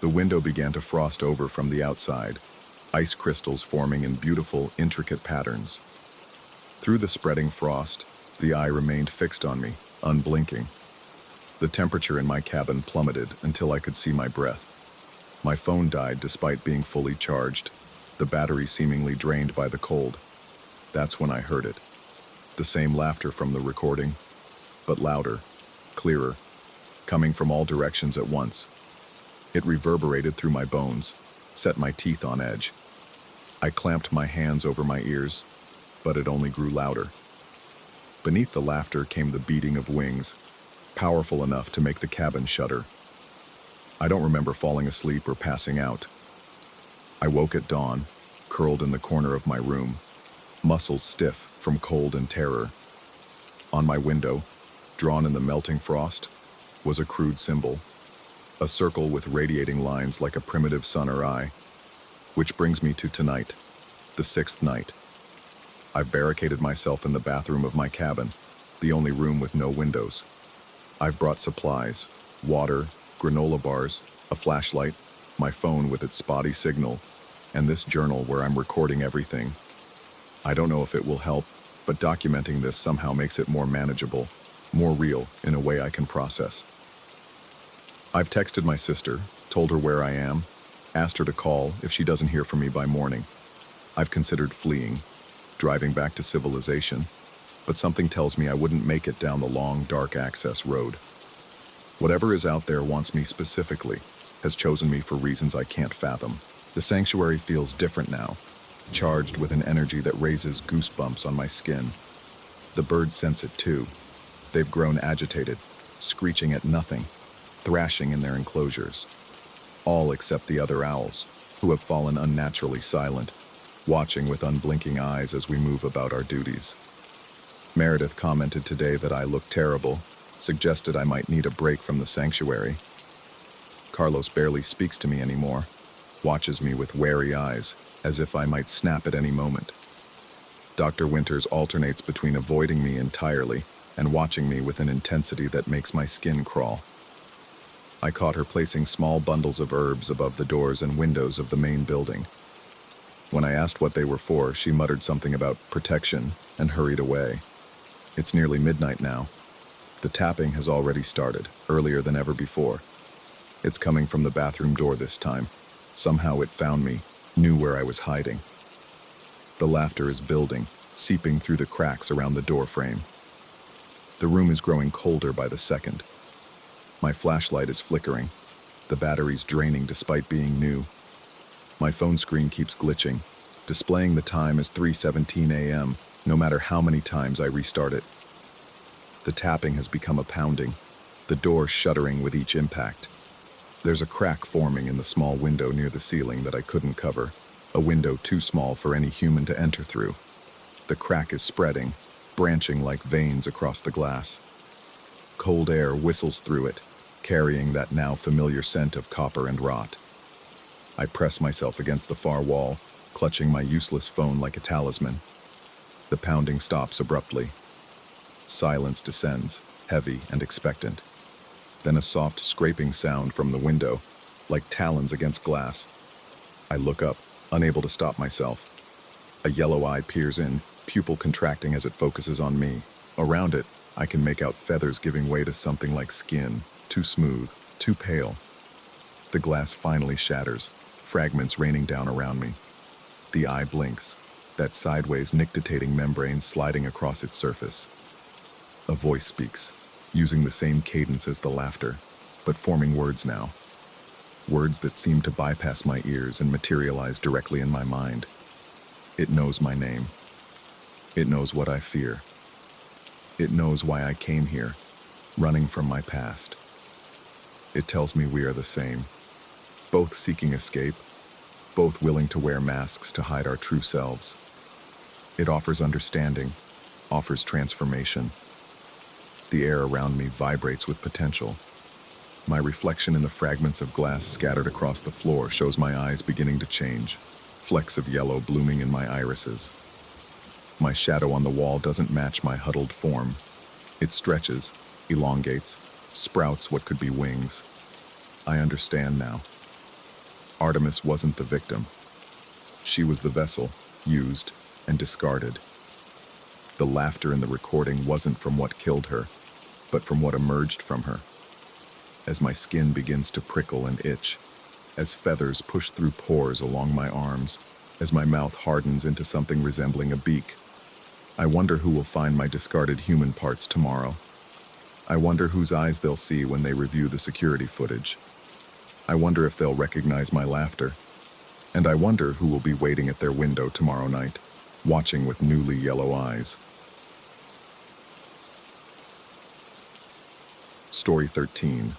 The window began to frost over from the outside, ice crystals forming in beautiful, intricate patterns. Through the spreading frost, the eye remained fixed on me, unblinking. The temperature in my cabin plummeted until I could see my breath. My phone died despite being fully charged, the battery seemingly drained by the cold. That's when I heard it. The same laughter from the recording, but louder, clearer, coming from all directions at once. It reverberated through my bones, set my teeth on edge. I clamped my hands over my ears, but it only grew louder. Beneath the laughter came the beating of wings, powerful enough to make the cabin shudder. I don't remember falling asleep or passing out. I woke at dawn, curled in the corner of my room, muscles stiff from cold and terror. On my window, drawn in the melting frost, was a crude symbol, a circle with radiating lines like a primitive sun or eye. Which brings me to tonight, the sixth night. I've barricaded myself in the bathroom of my cabin, the only room with no windows. I've brought supplies, water, granola bars, a flashlight, my phone with its spotty signal, and this journal where I'm recording everything. I don't know if it will help, but documenting this somehow makes it more manageable, more real in a way I can process. I've texted my sister, told her where I am, asked her to call if she doesn't hear from me by morning. I've considered fleeing, driving back to civilization, but something tells me I wouldn't make it down the long, dark access road. Whatever is out there wants me specifically, has chosen me for reasons I can't fathom. The sanctuary feels different now, charged with an energy that raises goosebumps on my skin. The birds sense it too. They've grown agitated, screeching at nothing, thrashing in their enclosures. All except the other owls, who have fallen unnaturally silent, watching with unblinking eyes as we move about our duties. Meredith commented today that I look terrible, suggested I might need a break from the sanctuary. Carlos barely speaks to me anymore, watches me with wary eyes, as if I might snap at any moment. Dr. Winters alternates between avoiding me entirely and watching me with an intensity that makes my skin crawl. I caught her placing small bundles of herbs above the doors and windows of the main building. When I asked what they were for, she muttered something about protection and hurried away. It's nearly midnight now. The tapping has already started, earlier than ever before. It's coming from the bathroom door this time. Somehow it found me, knew where I was hiding. The laughter is building, seeping through the cracks around the door frame. The room is growing colder by the second. My flashlight is flickering, the batteries draining despite being new. My phone screen keeps glitching, displaying the time as 3:17 a.m., no matter how many times I restart it. The tapping has become a pounding, the door shuddering with each impact. There's a crack forming in the small window near the ceiling that I couldn't cover, a window too small for any human to enter through. The crack is spreading, branching like veins across the glass. Cold air whistles through it, carrying that now familiar scent of copper and rot. I press myself against the far wall, clutching my useless phone like a talisman. The pounding stops abruptly. Silence descends, heavy and expectant. Then a soft scraping sound from the window, like talons against glass. I look up, unable to stop myself. A yellow eye peers in, pupil contracting as it focuses on me. Around it, I can make out feathers giving way to something like skin, too smooth, too pale. The glass finally shatters, fragments raining down around me. The eye blinks, that sideways nictitating membrane sliding across its surface. A voice speaks, using the same cadence as the laughter, but forming words now. Words that seem to bypass my ears and materialize directly in my mind. It knows my name. It knows what I fear. It knows why I came here, running from my past. It tells me we are the same, both seeking escape, both willing to wear masks to hide our true selves. It offers understanding, offers transformation. The air around me vibrates with potential. My reflection in the fragments of glass scattered across the floor shows my eyes beginning to change, flecks of yellow blooming in my irises. My shadow on the wall doesn't match my huddled form. It stretches, elongates, sprouts what could be wings. I understand now. Artemis wasn't the victim. She was the vessel, used and discarded. The laughter in the recording wasn't from what killed her, but from what emerged from her. As my skin begins to prickle and itch, as feathers push through pores along my arms, as my mouth hardens into something resembling a beak, I wonder who will find my discarded human parts tomorrow. I wonder whose eyes they'll see when they review the security footage. I wonder if they'll recognize my laughter. And I wonder who will be waiting at their window tomorrow night, watching with newly yellow eyes. Story 13.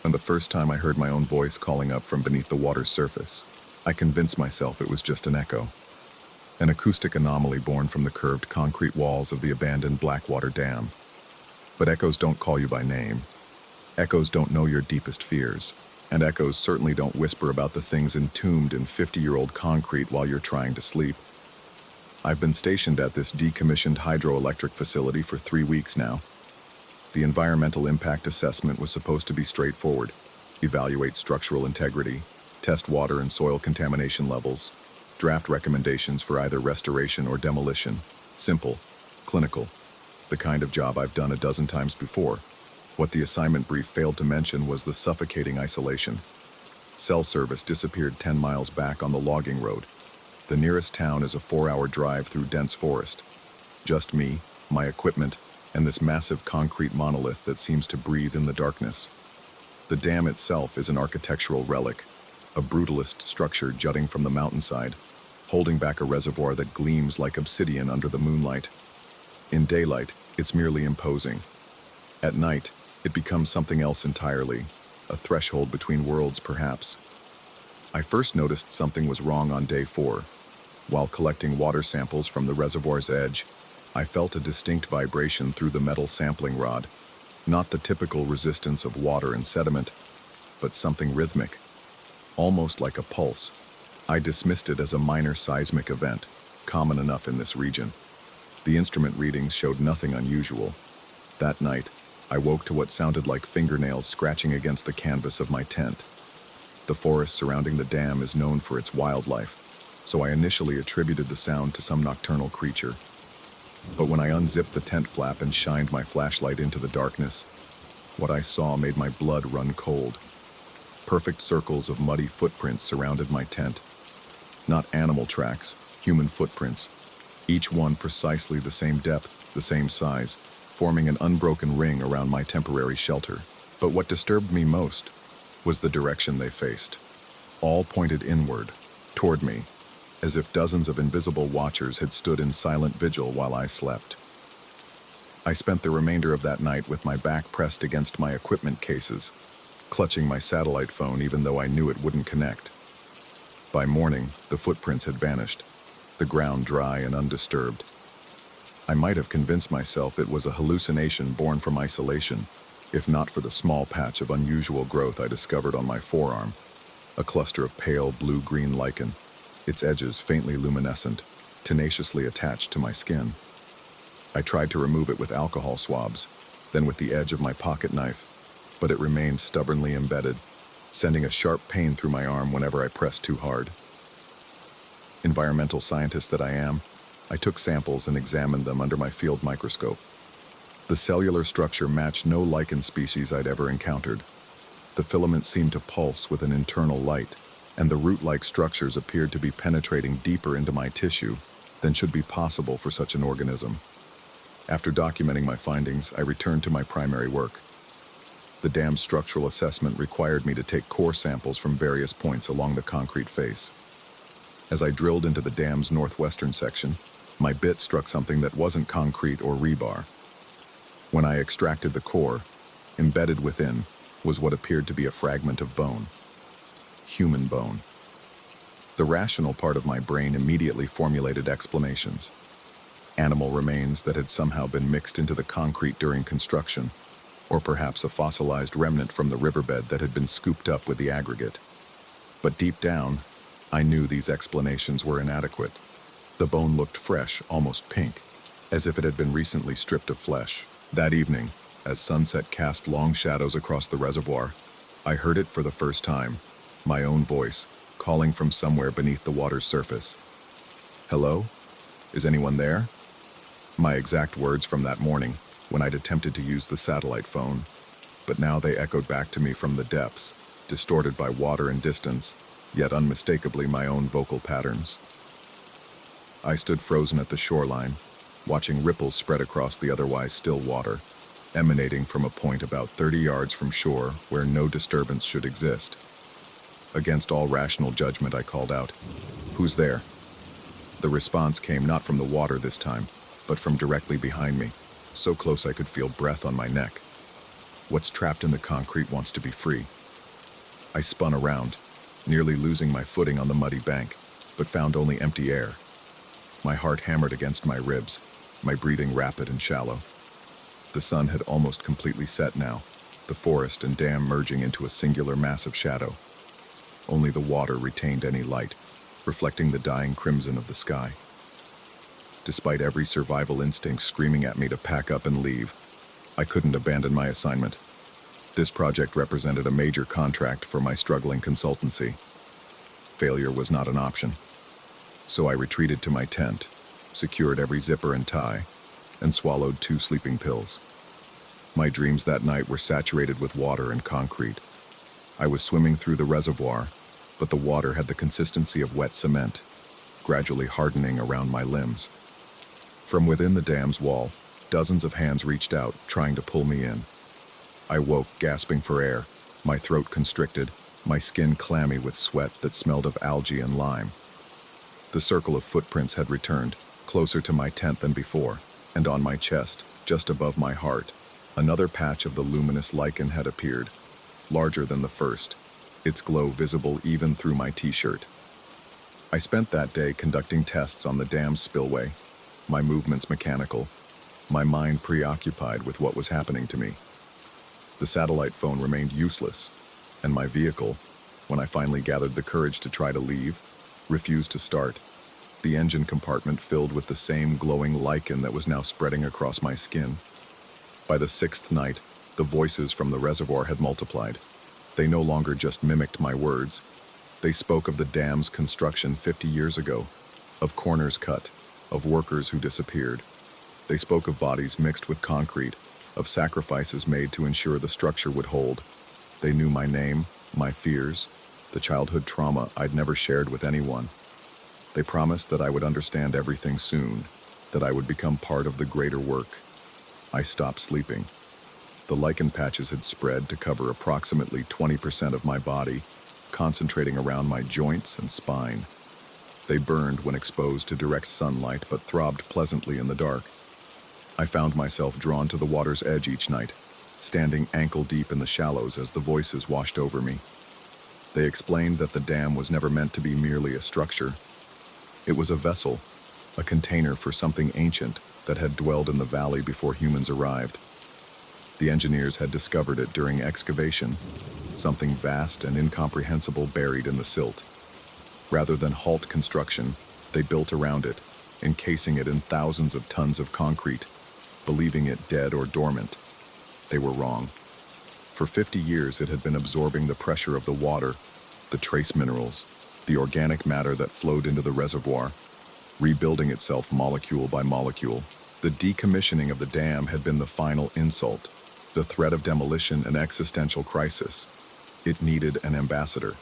And the first time I heard my own voice calling up from beneath the water's surface, I convinced myself it was just an echo. An acoustic anomaly born from the curved concrete walls of the abandoned Blackwater Dam. But echoes don't call you by name. Echoes don't know your deepest fears. And echoes certainly don't whisper about the things entombed in 50-year-old concrete while you're trying to sleep. I've been stationed at this decommissioned hydroelectric facility for 3 weeks now. The environmental impact assessment was supposed to be straightforward. Evaluate structural integrity, test water and soil contamination levels, draft recommendations for either restoration or demolition. Simple, clinical, the kind of job I've done a dozen times before. What the assignment brief failed to mention was the suffocating isolation. Cell service disappeared 10 miles back on the logging road. The nearest town is a 4-hour drive through dense forest. Just me, my equipment, and this massive concrete monolith that seems to breathe in the darkness. The dam itself is an architectural relic, a brutalist structure jutting from the mountainside, holding back a reservoir that gleams like obsidian under the moonlight. In daylight, it's merely imposing. At night, it becomes something else entirely, a threshold between worlds perhaps. I first noticed something was wrong on day 4. While collecting water samples from the reservoir's edge, I felt a distinct vibration through the metal sampling rod, not the typical resistance of water and sediment, but something rhythmic, almost like a pulse. I dismissed it as a minor seismic event, common enough in this region. The instrument readings showed nothing unusual. That night, I woke to what sounded like fingernails scratching against the canvas of my tent. The forest surrounding the dam is known for its wildlife, so I initially attributed the sound to some nocturnal creature. But when I unzipped the tent flap and shined my flashlight into the darkness, what I saw made my blood run cold. Perfect circles of muddy footprints surrounded my tent. Not animal tracks, human footprints, each one precisely the same depth, the same size, forming an unbroken ring around my temporary shelter. But what disturbed me most was the direction they faced. All pointed inward, toward me, as if dozens of invisible watchers had stood in silent vigil while I slept. I spent the remainder of that night with my back pressed against my equipment cases, clutching my satellite phone even though I knew it wouldn't connect. By morning, the footprints had vanished, the ground dry and undisturbed. I might have convinced myself it was a hallucination born from isolation, if not for the small patch of unusual growth I discovered on my forearm, a cluster of pale blue-green lichen, its edges faintly luminescent, tenaciously attached to my skin. I tried to remove it with alcohol swabs, then with the edge of my pocket knife, but it remained stubbornly embedded, sending a sharp pain through my arm whenever I pressed too hard. Environmental scientist that I am, I took samples and examined them under my field microscope. The cellular structure matched no lichen species I'd ever encountered. The filaments seemed to pulse with an internal light, and the root-like structures appeared to be penetrating deeper into my tissue than should be possible for such an organism. After documenting my findings, I returned to my primary work. The dam's structural assessment required me to take core samples from various points along the concrete face. As I drilled into the dam's northwestern section, my bit struck something that wasn't concrete or rebar. When I extracted the core, embedded within was what appeared to be a fragment of bone. Human bone. The rational part of my brain immediately formulated explanations. Animal remains that had somehow been mixed into the concrete during construction, or perhaps a fossilized remnant from the riverbed that had been scooped up with the aggregate. But deep down, I knew these explanations were inadequate. The bone looked fresh, almost pink, as if it had been recently stripped of flesh. That evening, as sunset cast long shadows across the reservoir, I heard it for the first time, my own voice, calling from somewhere beneath the water's surface. "Hello? Is anyone there?" My exact words from that morning, when I'd attempted to use the satellite phone, but now they echoed back to me from the depths, distorted by water and distance, yet unmistakably my own vocal patterns. I stood frozen at the shoreline, watching ripples spread across the otherwise still water, emanating from a point about 30 yards from shore where no disturbance should exist. Against all rational judgment, I called out, "Who's there?" The response came not from the water this time, but from directly behind me, so close I could feel breath on my neck. What's trapped in the concrete wants to be free. I spun around, nearly losing my footing on the muddy bank, but found only empty air. My heart hammered against my ribs, my breathing rapid and shallow. The sun had almost completely set now, the forest and dam merging into a singular mass of shadow. Only the water retained any light, reflecting the dying crimson of the sky. Despite every survival instinct screaming at me to pack up and leave, I couldn't abandon my assignment. This project represented a major contract for my struggling consultancy. Failure was not an option. So I retreated to my tent, secured every zipper and tie, and swallowed 2 sleeping pills. My dreams that night were saturated with water and concrete. I was swimming through the reservoir, but the water had the consistency of wet cement, gradually hardening around my limbs. From within the dam's wall, dozens of hands reached out, trying to pull me in. I woke, gasping for air, my throat constricted, my skin clammy with sweat that smelled of algae and lime. The circle of footprints had returned, closer to my tent than before, and on my chest, just above my heart, another patch of the luminous lichen had appeared, larger than the first, its glow visible even through my t-shirt. I spent that day conducting tests on the dam's spillway, my movements mechanical, my mind preoccupied with what was happening to me. The satellite phone remained useless, and my vehicle, when I finally gathered the courage to try to leave, refused to start, the engine compartment filled with the same glowing lichen that was now spreading across my skin. By the 6th night, the voices from the reservoir had multiplied. They no longer just mimicked my words. They spoke of the dam's construction 50 years ago, of corners cut, of workers who disappeared. They spoke of bodies mixed with concrete, of sacrifices made to ensure the structure would hold. They knew my name, my fears, the childhood trauma I'd never shared with anyone. They promised that I would understand everything soon, that I would become part of the greater work. I stopped sleeping. The lichen patches had spread to cover approximately 20% of my body, concentrating around my joints and spine. They burned when exposed to direct sunlight, but throbbed pleasantly in the dark. I found myself drawn to the water's edge each night, standing ankle-deep in the shallows as the voices washed over me. They explained that the dam was never meant to be merely a structure. It was a vessel, a container for something ancient that had dwelled in the valley before humans arrived. The engineers had discovered it during excavation, something vast and incomprehensible buried in the silt. Rather than halt construction, they built around it, encasing it in thousands of tons of concrete, believing it dead or dormant. They were wrong. For 50 years it had been absorbing the pressure of the water, the trace minerals, the organic matter that flowed into the reservoir, rebuilding itself molecule by molecule. The decommissioning of the dam had been the final insult, the threat of demolition an existential crisis. It needed an ambassador,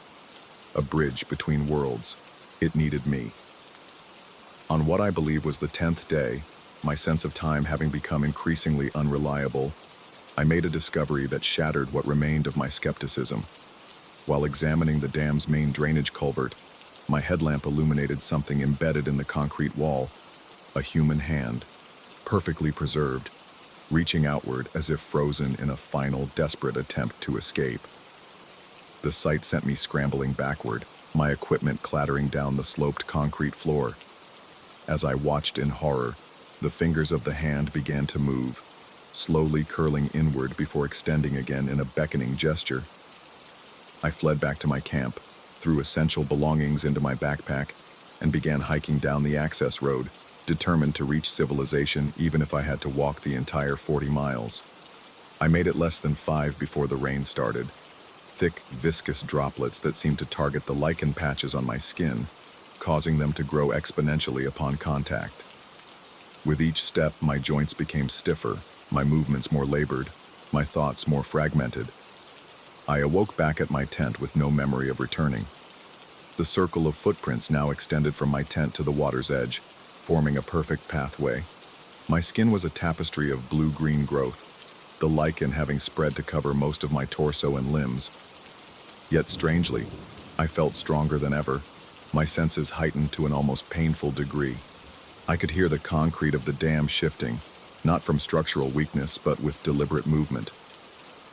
a bridge between worlds. It needed me. On what I believe was the 10th day, my sense of time having become increasingly unreliable, I made a discovery that shattered what remained of my skepticism. While examining the dam's main drainage culvert, my headlamp illuminated something embedded in the concrete wall, a human hand, perfectly preserved, reaching outward as if frozen in a final, desperate attempt to escape. The sight sent me scrambling backward, my equipment clattering down the sloped concrete floor. As I watched in horror, the fingers of the hand began to move, slowly curling inward before extending again in a beckoning gesture. I fled back to my camp, threw essential belongings into my backpack, and began hiking down the access road, determined to reach civilization even if I had to walk the entire 40 miles. I made it less than 5 before the rain started, thick, viscous droplets that seemed to target the lichen patches on my skin, causing them to grow exponentially upon contact. With each step, my joints became stiffer, my movements more labored, my thoughts more fragmented. I awoke back at my tent with no memory of returning. The circle of footprints now extended from my tent to the water's edge, forming a perfect pathway. My skin was a tapestry of blue-green growth, the lichen having spread to cover most of my torso and limbs. Yet strangely, I felt stronger than ever, my senses heightened to an almost painful degree. I could hear the concrete of the dam shifting, not from structural weakness, but with deliberate movement.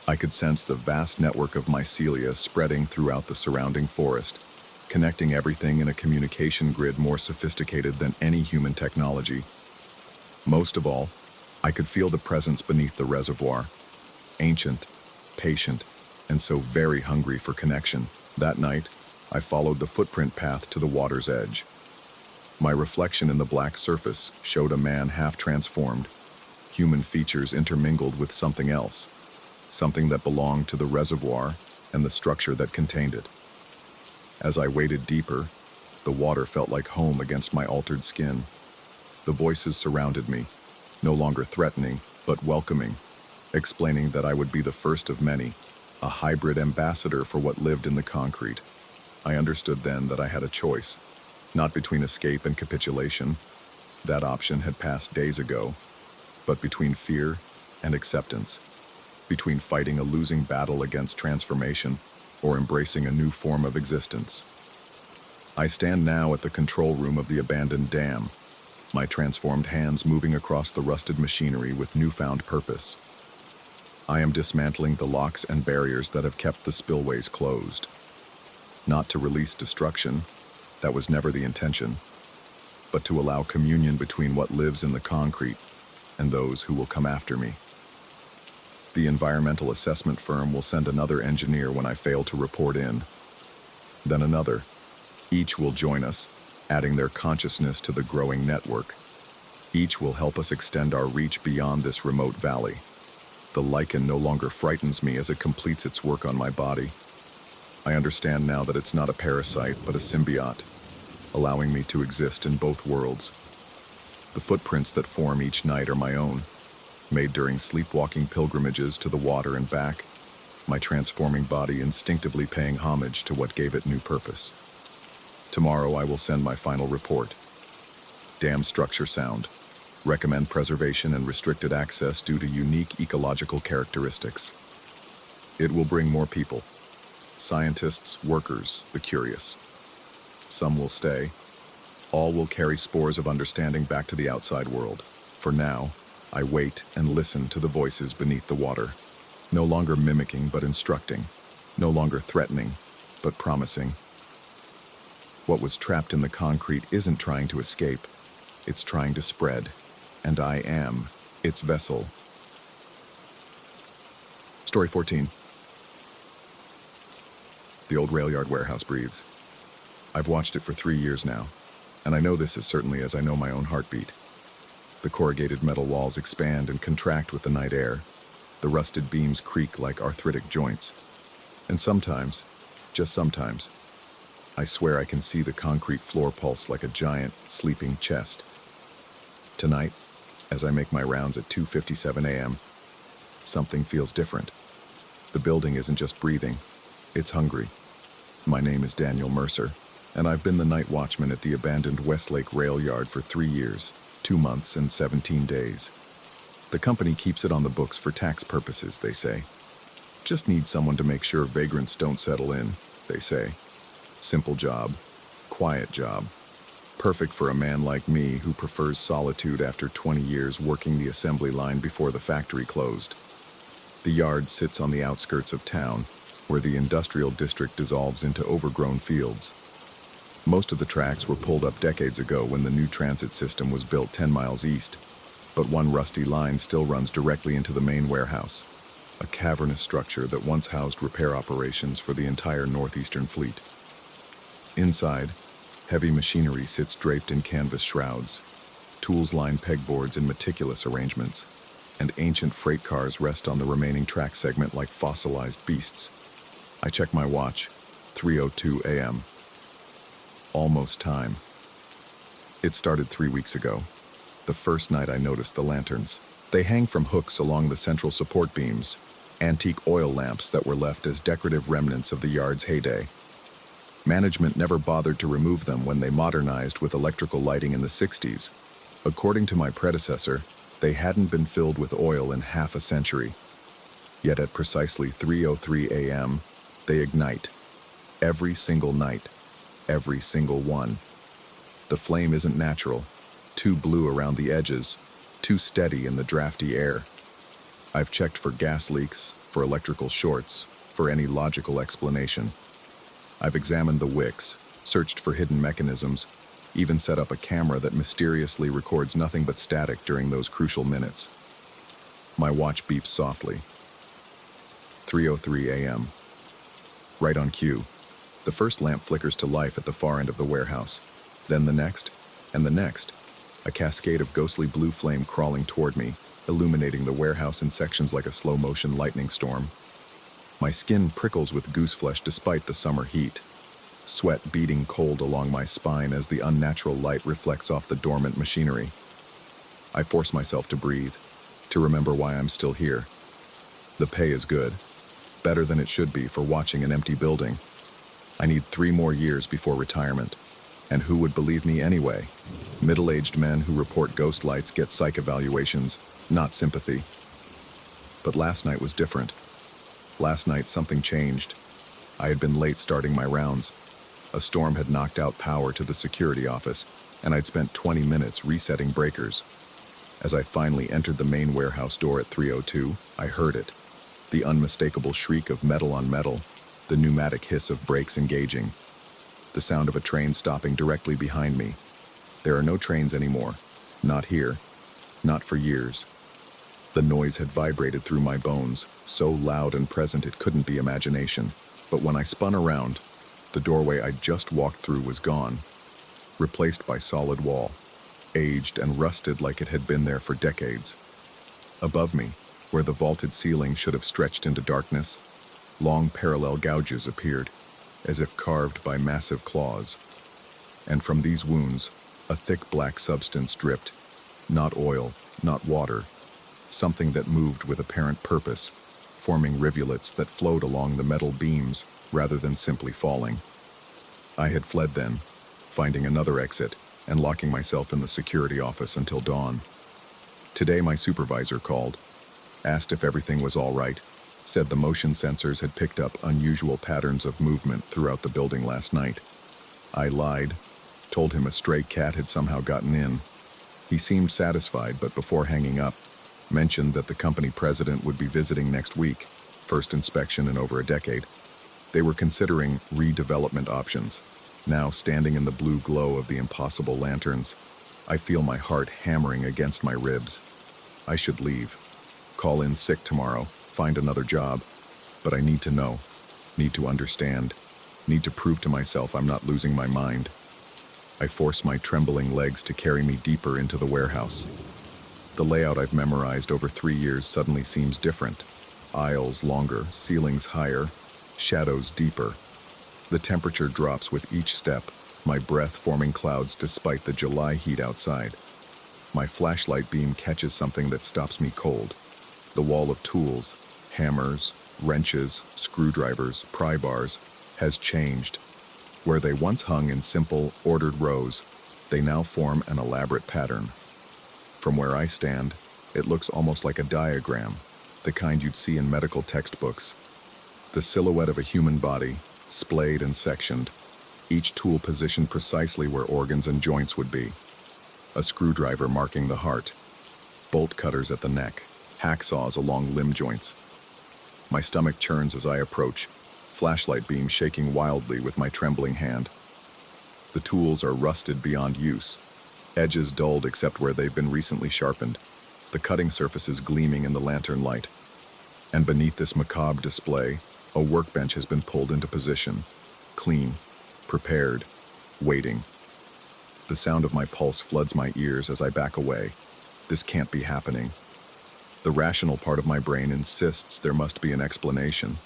I could sense the vast network of mycelia spreading throughout the surrounding forest, connecting everything in a communication grid more sophisticated than any human technology. Most of all, I could feel the presence beneath the reservoir, ancient, patient, and so very hungry for connection. That night, I followed the footprint path to the water's edge. My reflection in the black surface showed a man half transformed, human features intermingled with something else, something that belonged to the reservoir and the structure that contained it. As I waded deeper, the water felt like home against my altered skin. The voices surrounded me, no longer threatening, but welcoming, explaining that I would be the first of many, a hybrid ambassador for what lived in the concrete. I understood then that I had a choice, not between escape and capitulation. That option had passed days ago, but between fear and acceptance, between fighting a losing battle against transformation or embracing a new form of existence. I stand now at the control room of the abandoned dam, my transformed hands moving across the rusted machinery with newfound purpose. I am dismantling the locks and barriers that have kept the spillways closed. Not to release destruction, that was never the intention, but to allow communion between what lives in the concrete and those who will come after me. The environmental assessment firm will send another engineer when I fail to report in. Then another. Each will join us, adding their consciousness to the growing network. Each will help us extend our reach beyond this remote valley. The lichen no longer frightens me as it completes its work on my body. I understand now that it's not a parasite, but a symbiote, allowing me to exist in both worlds. The footprints that form each night are my own, made during sleepwalking pilgrimages to the water and back, my transforming body instinctively paying homage to what gave it new purpose. Tomorrow I will send my final report. Dam structure sound. Recommend preservation and restricted access due to unique ecological characteristics. It will bring more people. Scientists, workers, the curious. Some will stay. All will carry spores of understanding back to the outside world. For now, I wait and listen to the voices beneath the water. No longer mimicking but instructing. No longer threatening but promising. What was trapped in the concrete isn't trying to escape. It's trying to spread. And I am its vessel. Story 14. The old rail yard warehouse breathes. I've watched it for 3 years now, and I know this as certainly as I know my own heartbeat. The corrugated metal walls expand and contract with the night air. The rusted beams creak like arthritic joints. And sometimes, just sometimes, I swear I can see the concrete floor pulse like a giant, sleeping chest. Tonight, as I make my rounds at 2:57 a.m., something feels different. The building isn't just breathing, it's hungry. My name is Daniel Mercer, and I've been the night watchman at the abandoned Westlake rail yard for 3 years, 2 months and 17 days. The company keeps it on the books for tax purposes, they say. Just need someone to make sure vagrants don't settle in, they say. Simple job, quiet job. Perfect for a man like me who prefers solitude after 20 years working the assembly line before the factory closed. The yard sits on the outskirts of town, where the industrial district dissolves into overgrown fields. Most of the tracks were pulled up decades ago when the new transit system was built 10 miles east, but one rusty line still runs directly into the main warehouse, a cavernous structure that once housed repair operations for the entire northeastern fleet. Inside, heavy machinery sits draped in canvas shrouds. Tools line pegboards in meticulous arrangements, and ancient freight cars rest on the remaining track segment like fossilized beasts. I check my watch, 3:02 a.m. Almost time. It started 3 weeks ago, the first night I noticed the lanterns. They hang from hooks along the central support beams, antique oil lamps that were left as decorative remnants of the yard's heyday. Management never bothered to remove them when they modernized with electrical lighting in the 60s. According to my predecessor, they hadn't been filled with oil in half a century. Yet at precisely 3:03 a.m., they ignite. Every single night. Every single one. The flame isn't natural, too blue around the edges, too steady in the drafty air. I've checked for gas leaks, for electrical shorts, for any logical explanation. I've examined the wicks, searched for hidden mechanisms, even set up a camera that mysteriously records nothing but static during those crucial minutes. My watch beeps softly. 3:03 a.m. Right on cue. The first lamp flickers to life at the far end of the warehouse, then the next, and the next, a cascade of ghostly blue flame crawling toward me, illuminating the warehouse in sections like a slow-motion lightning storm. My skin prickles with goose flesh despite the summer heat, sweat beating cold along my spine as the unnatural light reflects off the dormant machinery. I force myself to breathe, to remember why I'm still here. The pay is good, better than it should be for watching an empty building. I need 3 more years before retirement. And who would believe me anyway? Middle-aged men who report ghost lights get psych evaluations, not sympathy. But last night was different. Last night, something changed. I had been late starting my rounds. A storm had knocked out power to the security office, and I'd spent 20 minutes resetting breakers. As I finally entered the main warehouse door at 3:02, I heard it. The unmistakable shriek of metal on metal, the pneumatic hiss of brakes engaging, the sound of a train stopping directly behind me. There are no trains anymore. Not here. Not for years. The noise had vibrated through my bones, so loud and present it couldn't be imagination. But when I spun around, the doorway I'd just walked through was gone, replaced by solid wall, aged and rusted like it had been there for decades. Above me, where the vaulted ceiling should have stretched into darkness, long parallel gouges appeared, as if carved by massive claws. And from these wounds, a thick black substance dripped, not oil, not water, something that moved with apparent purpose, forming rivulets that flowed along the metal beams rather than simply falling. I had fled then, finding another exit and locking myself in the security office until dawn. Today my supervisor called, asked if everything was all right, said the motion sensors had picked up unusual patterns of movement throughout the building last night. I lied, told him a stray cat had somehow gotten in. He seemed satisfied, but before hanging up, mentioned that the company president would be visiting next week, first inspection in over a decade. They were considering redevelopment options. Now, standing in the blue glow of the impossible lanterns, I feel my heart hammering against my ribs. I should leave. Call in sick tomorrow, find another job. But I need to know, need to understand, need to prove to myself I'm not losing my mind. I force my trembling legs to carry me deeper into the warehouse. The layout I've memorized over 3 years suddenly seems different. Aisles longer, ceilings higher, shadows deeper. The temperature drops with each step, my breath forming clouds despite the July heat outside. My flashlight beam catches something that stops me cold. The wall of tools, hammers, wrenches, screwdrivers, pry bars, has changed. Where they once hung in simple, ordered rows, they now form an elaborate pattern. From where I stand, it looks almost like a diagram, the kind you'd see in medical textbooks. The silhouette of a human body, splayed and sectioned, each tool positioned precisely where organs and joints would be. A screwdriver marking the heart, bolt cutters at the neck, hacksaws along limb joints. My stomach churns as I approach, flashlight beam shaking wildly with my trembling hand. The tools are rusted beyond use, edges dulled except where they've been recently sharpened, the cutting surfaces gleaming in the lantern light. And beneath this macabre display, a workbench has been pulled into position, clean, prepared, waiting. The sound of my pulse floods my ears as I back away. This can't be happening. The rational part of my brain insists there must be an explanation.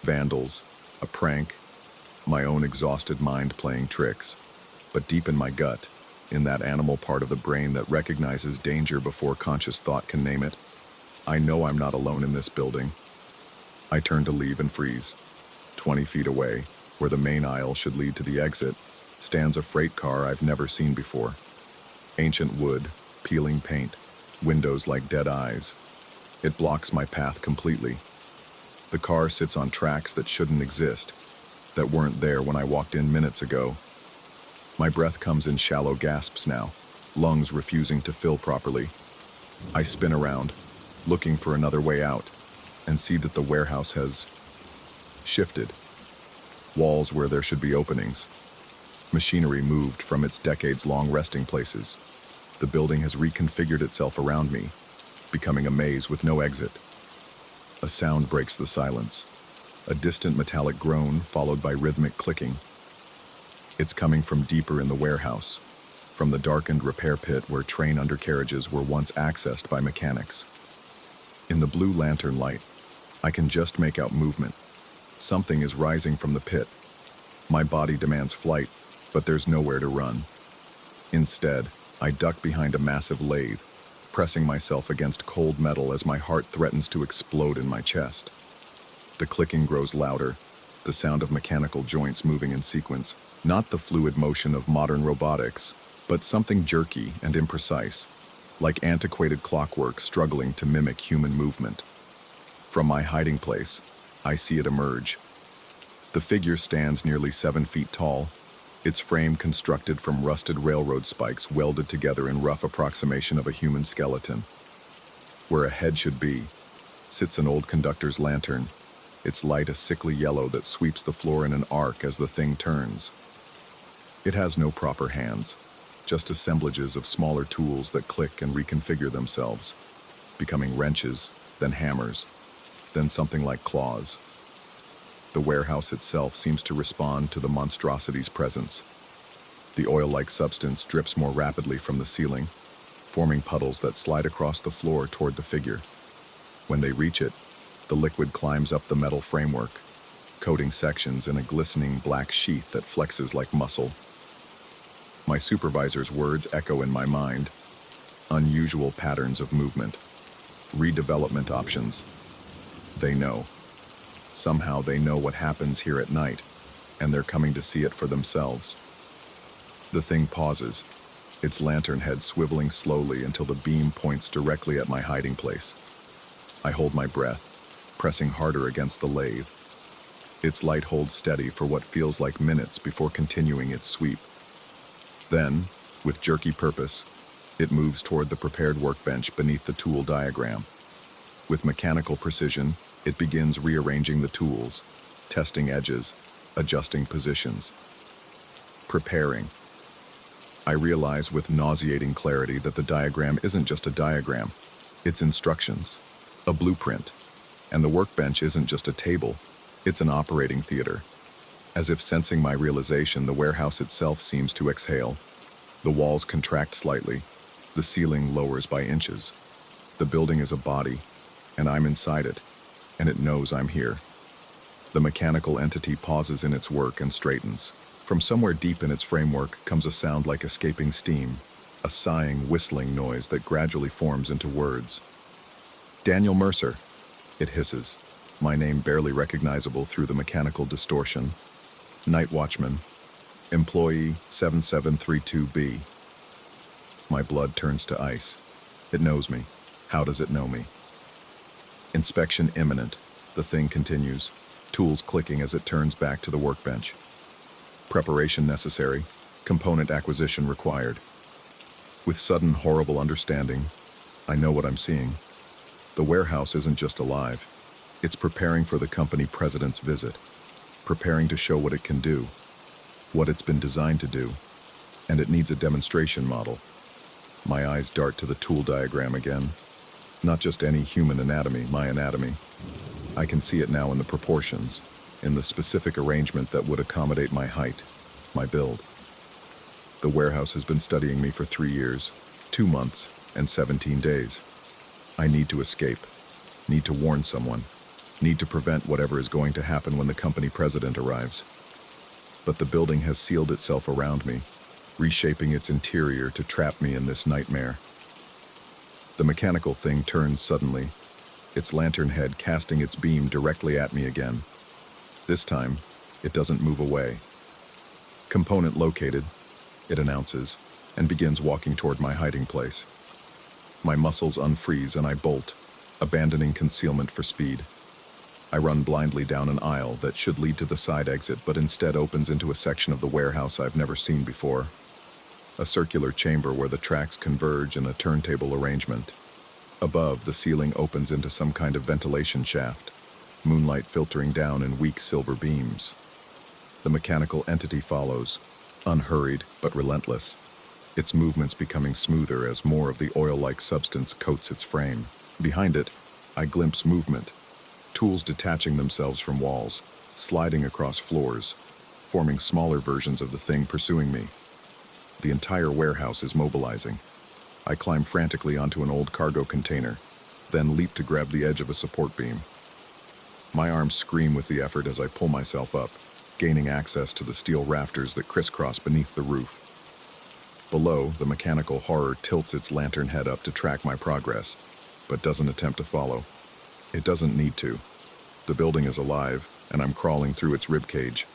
Vandals, a prank, my own exhausted mind playing tricks. But deep in my gut, in that animal part of the brain that recognizes danger before conscious thought can name it, I know I'm not alone in this building. I turn to leave and freeze. 20 feet away, where the main aisle should lead to the exit, stands a freight car I've never seen before. Ancient wood, peeling paint, windows like dead eyes. It blocks my path completely. The car sits on tracks that shouldn't exist, that weren't there when I walked in minutes ago. My breath comes in shallow gasps now, lungs refusing to fill properly. I spin around, looking for another way out, and see that the warehouse has shifted. Walls where there should be openings. Machinery moved from its decades-long resting places. The building has reconfigured itself around me, becoming a maze with no exit. A sound breaks the silence, a distant metallic groan followed by rhythmic clicking. It's coming from deeper in the warehouse, from the darkened repair pit where train undercarriages were once accessed by mechanics. In the blue lantern light, I can just make out movement. Something is rising from the pit. My body demands flight, but there's nowhere to run. Instead, I duck behind a massive lathe, pressing myself against cold metal as my heart threatens to explode in my chest. The clicking grows louder, the sound of mechanical joints moving in sequence, not the fluid motion of modern robotics, but something jerky and imprecise, like antiquated clockwork struggling to mimic human movement. From my hiding place, I see it emerge. The figure stands nearly 7 feet tall, its frame constructed from rusted railroad spikes welded together in rough approximation of a human skeleton. Where a head should be, sits an old conductor's lantern, its light a sickly yellow that sweeps the floor in an arc as the thing turns. It has no proper hands, just assemblages of smaller tools that click and reconfigure themselves, becoming wrenches, then hammers, then something like claws. The warehouse itself seems to respond to the monstrosity's presence. The oil-like substance drips more rapidly from the ceiling, forming puddles that slide across the floor toward the figure. When they reach it, the liquid climbs up the metal framework, coating sections in a glistening black sheath that flexes like muscle. My supervisor's words echo in my mind. Unusual patterns of movement. Redevelopment options. They know. Somehow they know what happens here at night, and they're coming to see it for themselves. The thing pauses, its lantern head swiveling slowly until the beam points directly at my hiding place. I hold my breath, pressing harder against the lathe. Its light holds steady for what feels like minutes before continuing its sweep. Then, with jerky purpose, it moves toward the prepared workbench beneath the tool diagram. With mechanical precision, it begins rearranging the tools, testing edges, adjusting positions. Preparing. I realize with nauseating clarity that the diagram isn't just a diagram, it's instructions, a blueprint. And the workbench isn't just a table, it's an operating theater. As if sensing my realization, the warehouse itself seems to exhale. The walls contract slightly, the ceiling lowers by inches. The building is a body, and I'm inside it, and it knows I'm here. The mechanical entity pauses in its work and straightens. From somewhere deep in its framework comes a sound like escaping steam, a sighing, whistling noise that gradually forms into words. Daniel Mercer, it hisses, my name barely recognizable through the mechanical distortion. Night watchman, employee 7732B. My blood turns to ice. It knows me. How does it know me? Inspection imminent, the thing continues, tools clicking as it turns back to the workbench. Preparation necessary, component acquisition required. With sudden, horrible understanding, I know what I'm seeing. The warehouse isn't just alive. It's preparing for the company president's visit, preparing to show what it can do, what it's been designed to do, and it needs a demonstration model. My eyes dart to the tool diagram again. Not just any human anatomy, my anatomy. I can see it now in the proportions, in the specific arrangement that would accommodate my height, my build. The warehouse has been studying me for 3 years, 2 months, and 17 days. I need to escape, need to warn someone, need to prevent whatever is going to happen when the company president arrives. But the building has sealed itself around me, reshaping its interior to trap me in this nightmare. The mechanical thing turns suddenly, its lantern head casting its beam directly at me again. This time, it doesn't move away. Component located, it announces, and begins walking toward my hiding place. My muscles unfreeze and I bolt, abandoning concealment for speed. I run blindly down an aisle that should lead to the side exit, but instead opens into a section of the warehouse I've never seen before. A circular chamber where the tracks converge in a turntable arrangement. Above, the ceiling opens into some kind of ventilation shaft, moonlight filtering down in weak silver beams. The mechanical entity follows, unhurried but relentless, its movements becoming smoother as more of the oil-like substance coats its frame. Behind it, I glimpse movement, tools detaching themselves from walls, sliding across floors, forming smaller versions of the thing pursuing me. The entire warehouse is mobilizing. I climb frantically onto an old cargo container, then leap to grab the edge of a support beam. My arms scream with the effort as I pull myself up, gaining access to the steel rafters that crisscross beneath the roof. Below, the mechanical horror tilts its lantern head up to track my progress, but doesn't attempt to follow. It doesn't need to. The building is alive, and I'm crawling through its ribcage.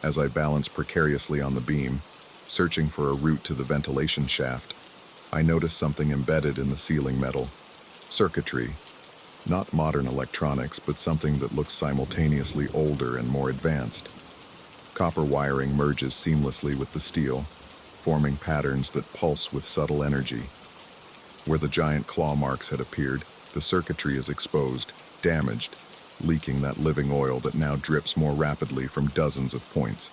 As I balance precariously on the beam, searching for a route to the ventilation shaft, I notice something embedded in the ceiling metal. Circuitry. Not modern electronics, but something that looks simultaneously older and more advanced. Copper wiring merges seamlessly with the steel, forming patterns that pulse with subtle energy. Where the giant claw marks had appeared, the circuitry is exposed, damaged, leaking that living oil that now drips more rapidly from dozens of points.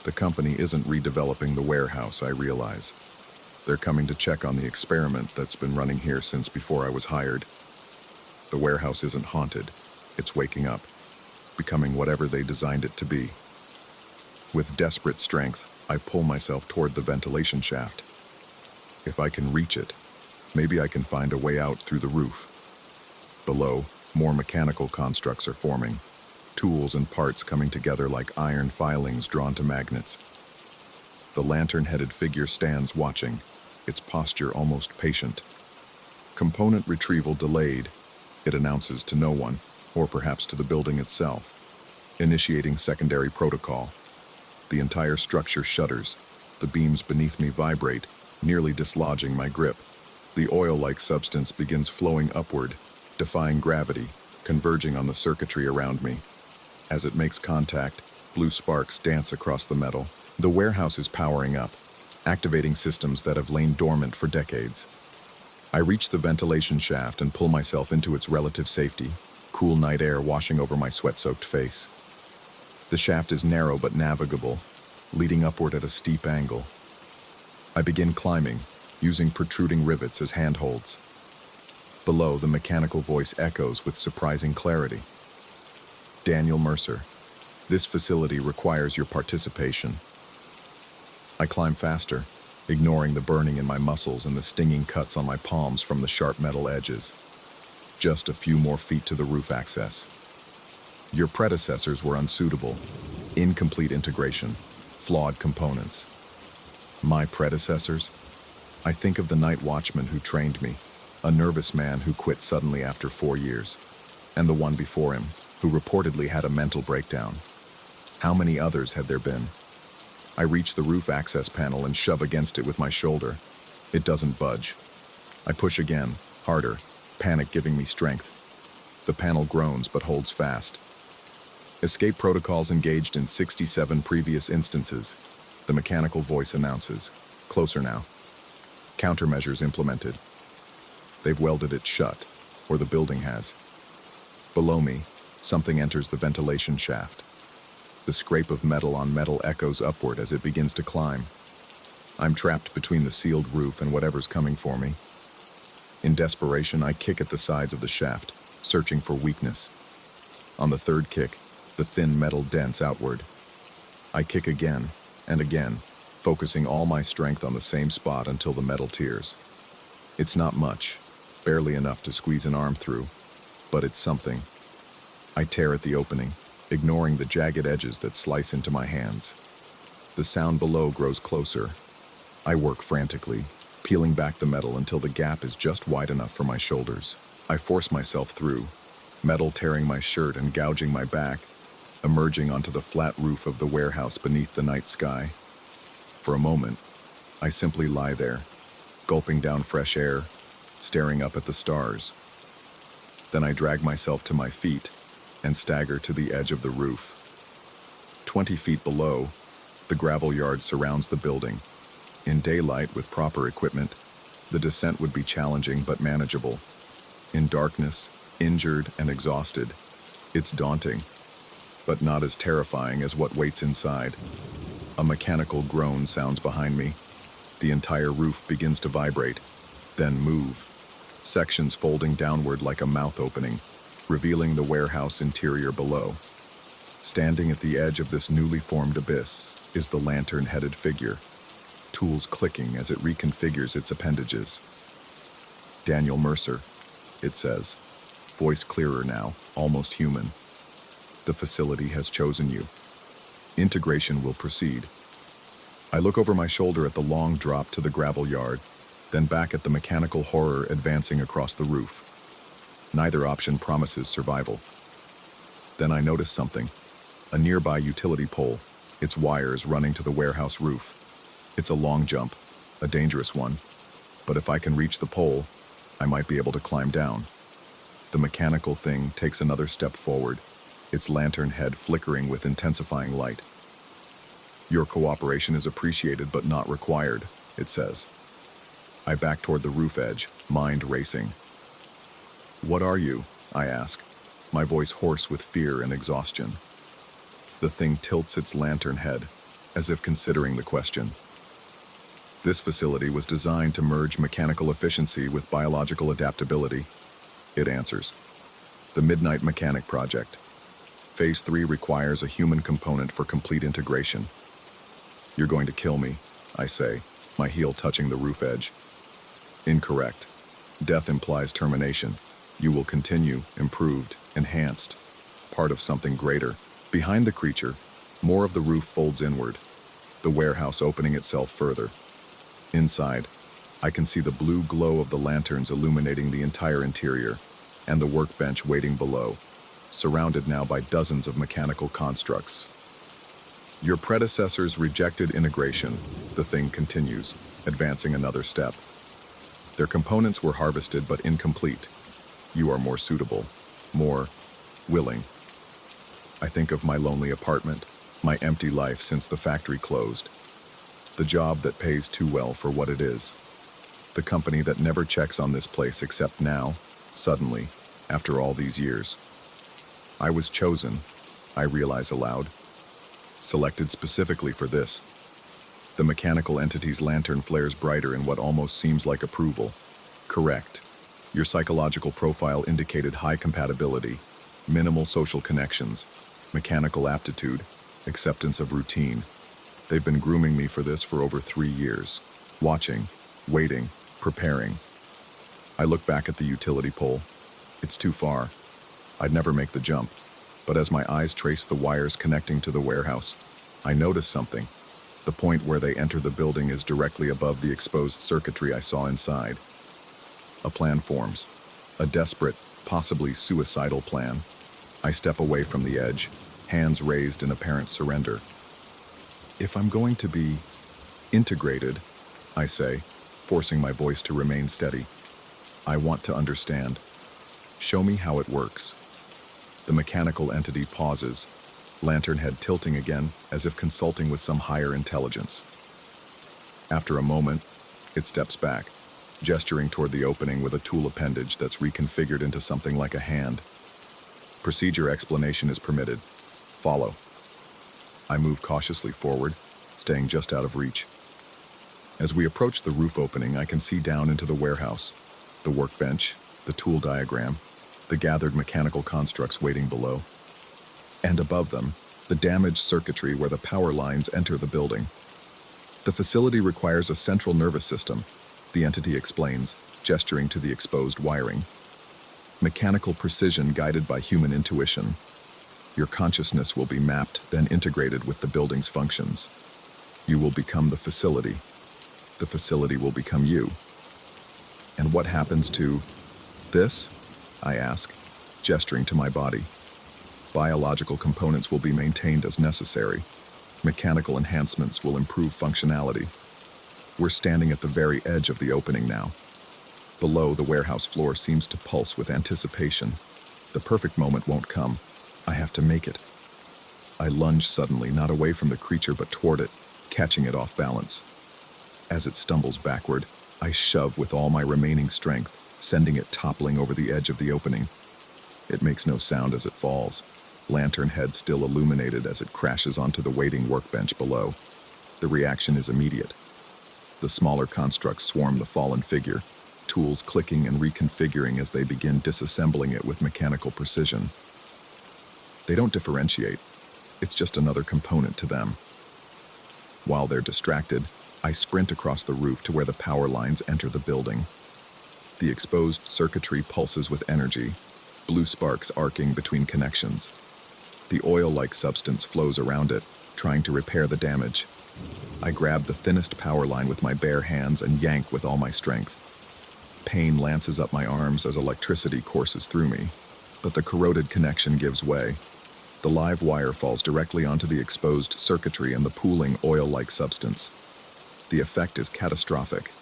The company isn't redeveloping the warehouse, I realize. They're coming to check on the experiment that's been running here since before I was hired. The warehouse isn't haunted. It's waking up, becoming whatever they designed it to be. With desperate strength, I pull myself toward the ventilation shaft. If I can reach it, maybe I can find a way out through the roof. Below, more mechanical constructs are forming, tools and parts coming together like iron filings drawn to magnets. The lantern-headed figure stands watching, its posture almost patient. Component retrieval delayed, it announces to no one, or perhaps to the building itself. Initiating secondary protocol. The entire structure shudders. The beams beneath me vibrate, nearly dislodging my grip. The oil-like substance begins flowing upward, defying gravity, converging on the circuitry around me. As it makes contact, blue sparks dance across the metal. The warehouse is powering up, activating systems that have lain dormant for decades. I reach the ventilation shaft and pull myself into its relative safety, cool night air washing over my sweat-soaked face. The shaft is narrow but navigable, leading upward at a steep angle. I begin climbing, using protruding rivets as handholds. Below, the mechanical voice echoes with surprising clarity. Daniel Mercer, this facility requires your participation. I climb faster, ignoring the burning in my muscles and the stinging cuts on my palms from the sharp metal edges. Just a few more feet to the roof access. Your predecessors were unsuitable, incomplete integration, flawed components. My predecessors? I think of the night watchman who trained me, a nervous man who quit suddenly after 4 years, and the one before him, who reportedly had a mental breakdown. How many others had there been? I reach the roof access panel and shove against it with my shoulder. It doesn't budge. I push again, harder, panic giving me strength. The panel groans but holds fast. Escape protocols engaged in 67 previous instances. The mechanical voice announces. Closer now. Countermeasures implemented. They've welded it shut, or the building has. Below me, something enters the ventilation shaft. The scrape of metal on metal echoes upward as it begins to climb. I'm trapped between the sealed roof and whatever's coming for me. In desperation, I kick at the sides of the shaft, searching for weakness. On the third kick, the thin metal dents outward. I kick again and again, focusing all my strength on the same spot until the metal tears. It's not much, barely enough to squeeze an arm through, but it's something. I tear at the opening, ignoring the jagged edges that slice into my hands. The sound below grows closer. I work frantically, peeling back the metal until the gap is just wide enough for my shoulders. I force myself through, metal tearing my shirt and gouging my back, emerging onto the flat roof of the warehouse beneath the night sky. For a moment, I simply lie there, gulping down fresh air, staring up at the stars. Then I drag myself to my feet and stagger to the edge of the roof. 20 feet below, the gravel yard surrounds the building. In daylight, with proper equipment, the descent would be challenging but manageable. In darkness, injured and exhausted, it's daunting, but not as terrifying as what waits inside. A mechanical groan sounds behind me. The entire roof begins to vibrate, then move, sections folding downward like a mouth opening, revealing the warehouse interior below. Standing at the edge of this newly formed abyss is the lantern-headed figure, tools clicking as it reconfigures its appendages. Daniel Mercer, it says, voice clearer now, almost human. The facility has chosen you. Integration will proceed. I look over my shoulder at the long drop to the gravel yard, then back at the mechanical horror advancing across the roof. Neither option promises survival. Then I notice something. A nearby utility pole, its wires running to the warehouse roof. It's a long jump, a dangerous one, but if I can reach the pole, I might be able to climb down. The mechanical thing takes another step forward, its lantern head flickering with intensifying light. Your cooperation is appreciated but not required, it says. I back toward the roof edge, mind racing. What are you? I ask, my voice hoarse with fear and exhaustion. The thing tilts its lantern head, as if considering the question. This facility was designed to merge mechanical efficiency with biological adaptability. It answers. The Midnight Mechanic Project. Phase 3 requires a human component for complete integration. You're going to kill me, I say, my heel touching the roof edge. Incorrect. Death implies termination. You will continue, improved, enhanced, part of something greater. Behind the creature, more of the roof folds inward, the warehouse opening itself further. Inside, I can see the blue glow of the lanterns illuminating the entire interior, and the workbench waiting below, surrounded now by dozens of mechanical constructs. Your predecessors rejected integration, the thing continues. advancing another step. Their components were harvested but incomplete. You are more suitable, more willing. I think of my lonely apartment, my empty life since the factory closed. The job that pays too well for what it is. The company that never checks on this place except now, suddenly, after all these years. I was chosen, I realize aloud. Selected specifically for this. The mechanical entity's lantern flares brighter in what almost seems like approval. Correct. Your psychological profile indicated high compatibility, minimal social connections, mechanical aptitude, acceptance of routine. They've been grooming me for this for over 3 years. Watching, waiting, preparing. I look back at the utility pole. It's too far. I'd never make the jump. But as my eyes trace the wires connecting to the warehouse, I notice something. The point where they enter the building is directly above the exposed circuitry I saw inside. A plan forms. A desperate, possibly suicidal plan. I step away from the edge, hands raised in apparent surrender. If I'm going to be integrated, I say, forcing my voice to remain steady, I want to understand. Show me how it works. The mechanical entity pauses, lantern head tilting again as if consulting with some higher intelligence. After a moment, it steps back, gesturing toward the opening with a tool appendage that's reconfigured into something like a hand. Procedure explanation is permitted. Follow. I move cautiously forward, staying just out of reach. As we approach the roof opening, I can see down into the warehouse, the workbench, the tool diagram, the gathered mechanical constructs waiting below. And above them, the damaged circuitry where the power lines enter the building. The facility requires a central nervous system, the entity explains, gesturing to the exposed wiring. Mechanical precision guided by human intuition. Your consciousness will be mapped, then integrated with the building's functions. You will become the facility. The facility will become you. And what happens to this? I ask, gesturing to my body. Biological components will be maintained as necessary. Mechanical enhancements will improve functionality. We're standing at the very edge of the opening now. Below, the warehouse floor seems to pulse with anticipation. The perfect moment won't come. I have to make it. I lunge suddenly, not away from the creature but toward it, catching it off balance. As it stumbles backward, I shove with all my remaining strength, sending it toppling over the edge of the opening. It makes no sound as it falls, lantern head still illuminated as it crashes onto the waiting workbench below. The reaction is immediate. The smaller constructs swarm the fallen figure, tools clicking and reconfiguring as they begin disassembling it with mechanical precision. They don't differentiate. It's just another component to them. While they're distracted, I sprint across the roof to where the power lines enter the building. The exposed circuitry pulses with energy, blue sparks arcing between connections. The oil-like substance flows around it, trying to repair the damage. I grab the thinnest power line with my bare hands and yank with all my strength. Pain lances up my arms as electricity courses through me, but the corroded connection gives way. The live wire falls directly onto the exposed circuitry and the pooling oil-like substance. The effect is catastrophic.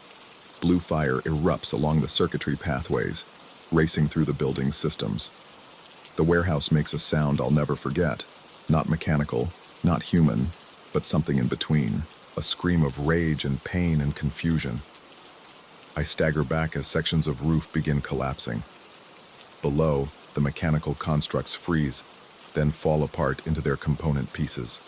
Blue fire erupts along the circuitry pathways, racing through the building's systems. The warehouse makes a sound I'll never forget. Not mechanical, not human, but something in between. A scream of rage and pain and confusion. I stagger back as sections of roof begin collapsing. Below, the mechanical constructs freeze, then fall apart into their component pieces.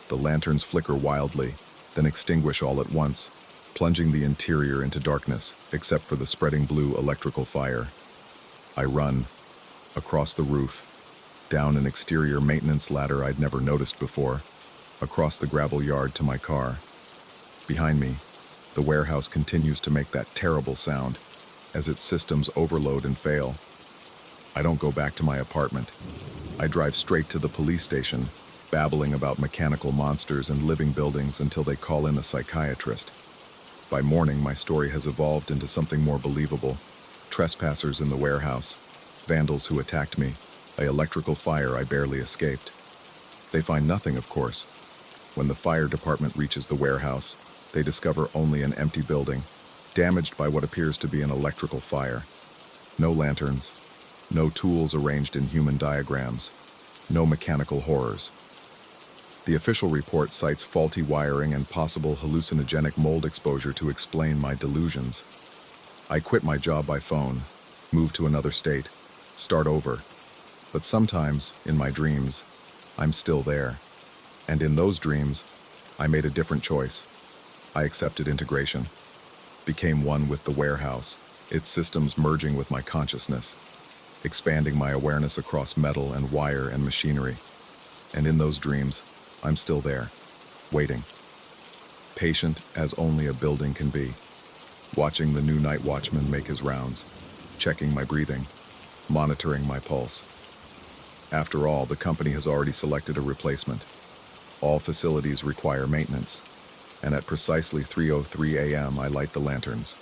The lanterns flicker wildly, then extinguish all at once, plunging the interior into darkness, except for the spreading blue electrical fire. I run, across the roof, down an exterior maintenance ladder I'd never noticed before, across the gravel yard to my car. Behind me, the warehouse continues to make that terrible sound as its systems overload and fail. I don't go back to my apartment. I drive straight to the police station, babbling about mechanical monsters and living buildings until they call in a psychiatrist. By morning, my story has evolved into something more believable. Trespassers in the warehouse, vandals who attacked me, an electrical fire I barely escaped. They find nothing, of course. When the fire department reaches the warehouse, They discover only an empty building, damaged by what appears to be an electrical fire. No lanterns, no tools arranged in human diagrams, no mechanical horrors. The official report cites faulty wiring and possible hallucinogenic mold exposure to explain my delusions. I quit my job by phone, move to another state, start over. But sometimes, in my dreams, I'm still there. And in those dreams, I made a different choice. I accepted integration, became one with the warehouse, its systems merging with my consciousness, expanding my awareness across metal and wire and machinery. And in those dreams, I'm still there, waiting. Patient as only a building can be, watching the new night watchman make his rounds, checking my breathing, monitoring my pulse. After all, the company has already selected a replacement. All facilities require maintenance, and at precisely 3:03 a.m. I light the lanterns.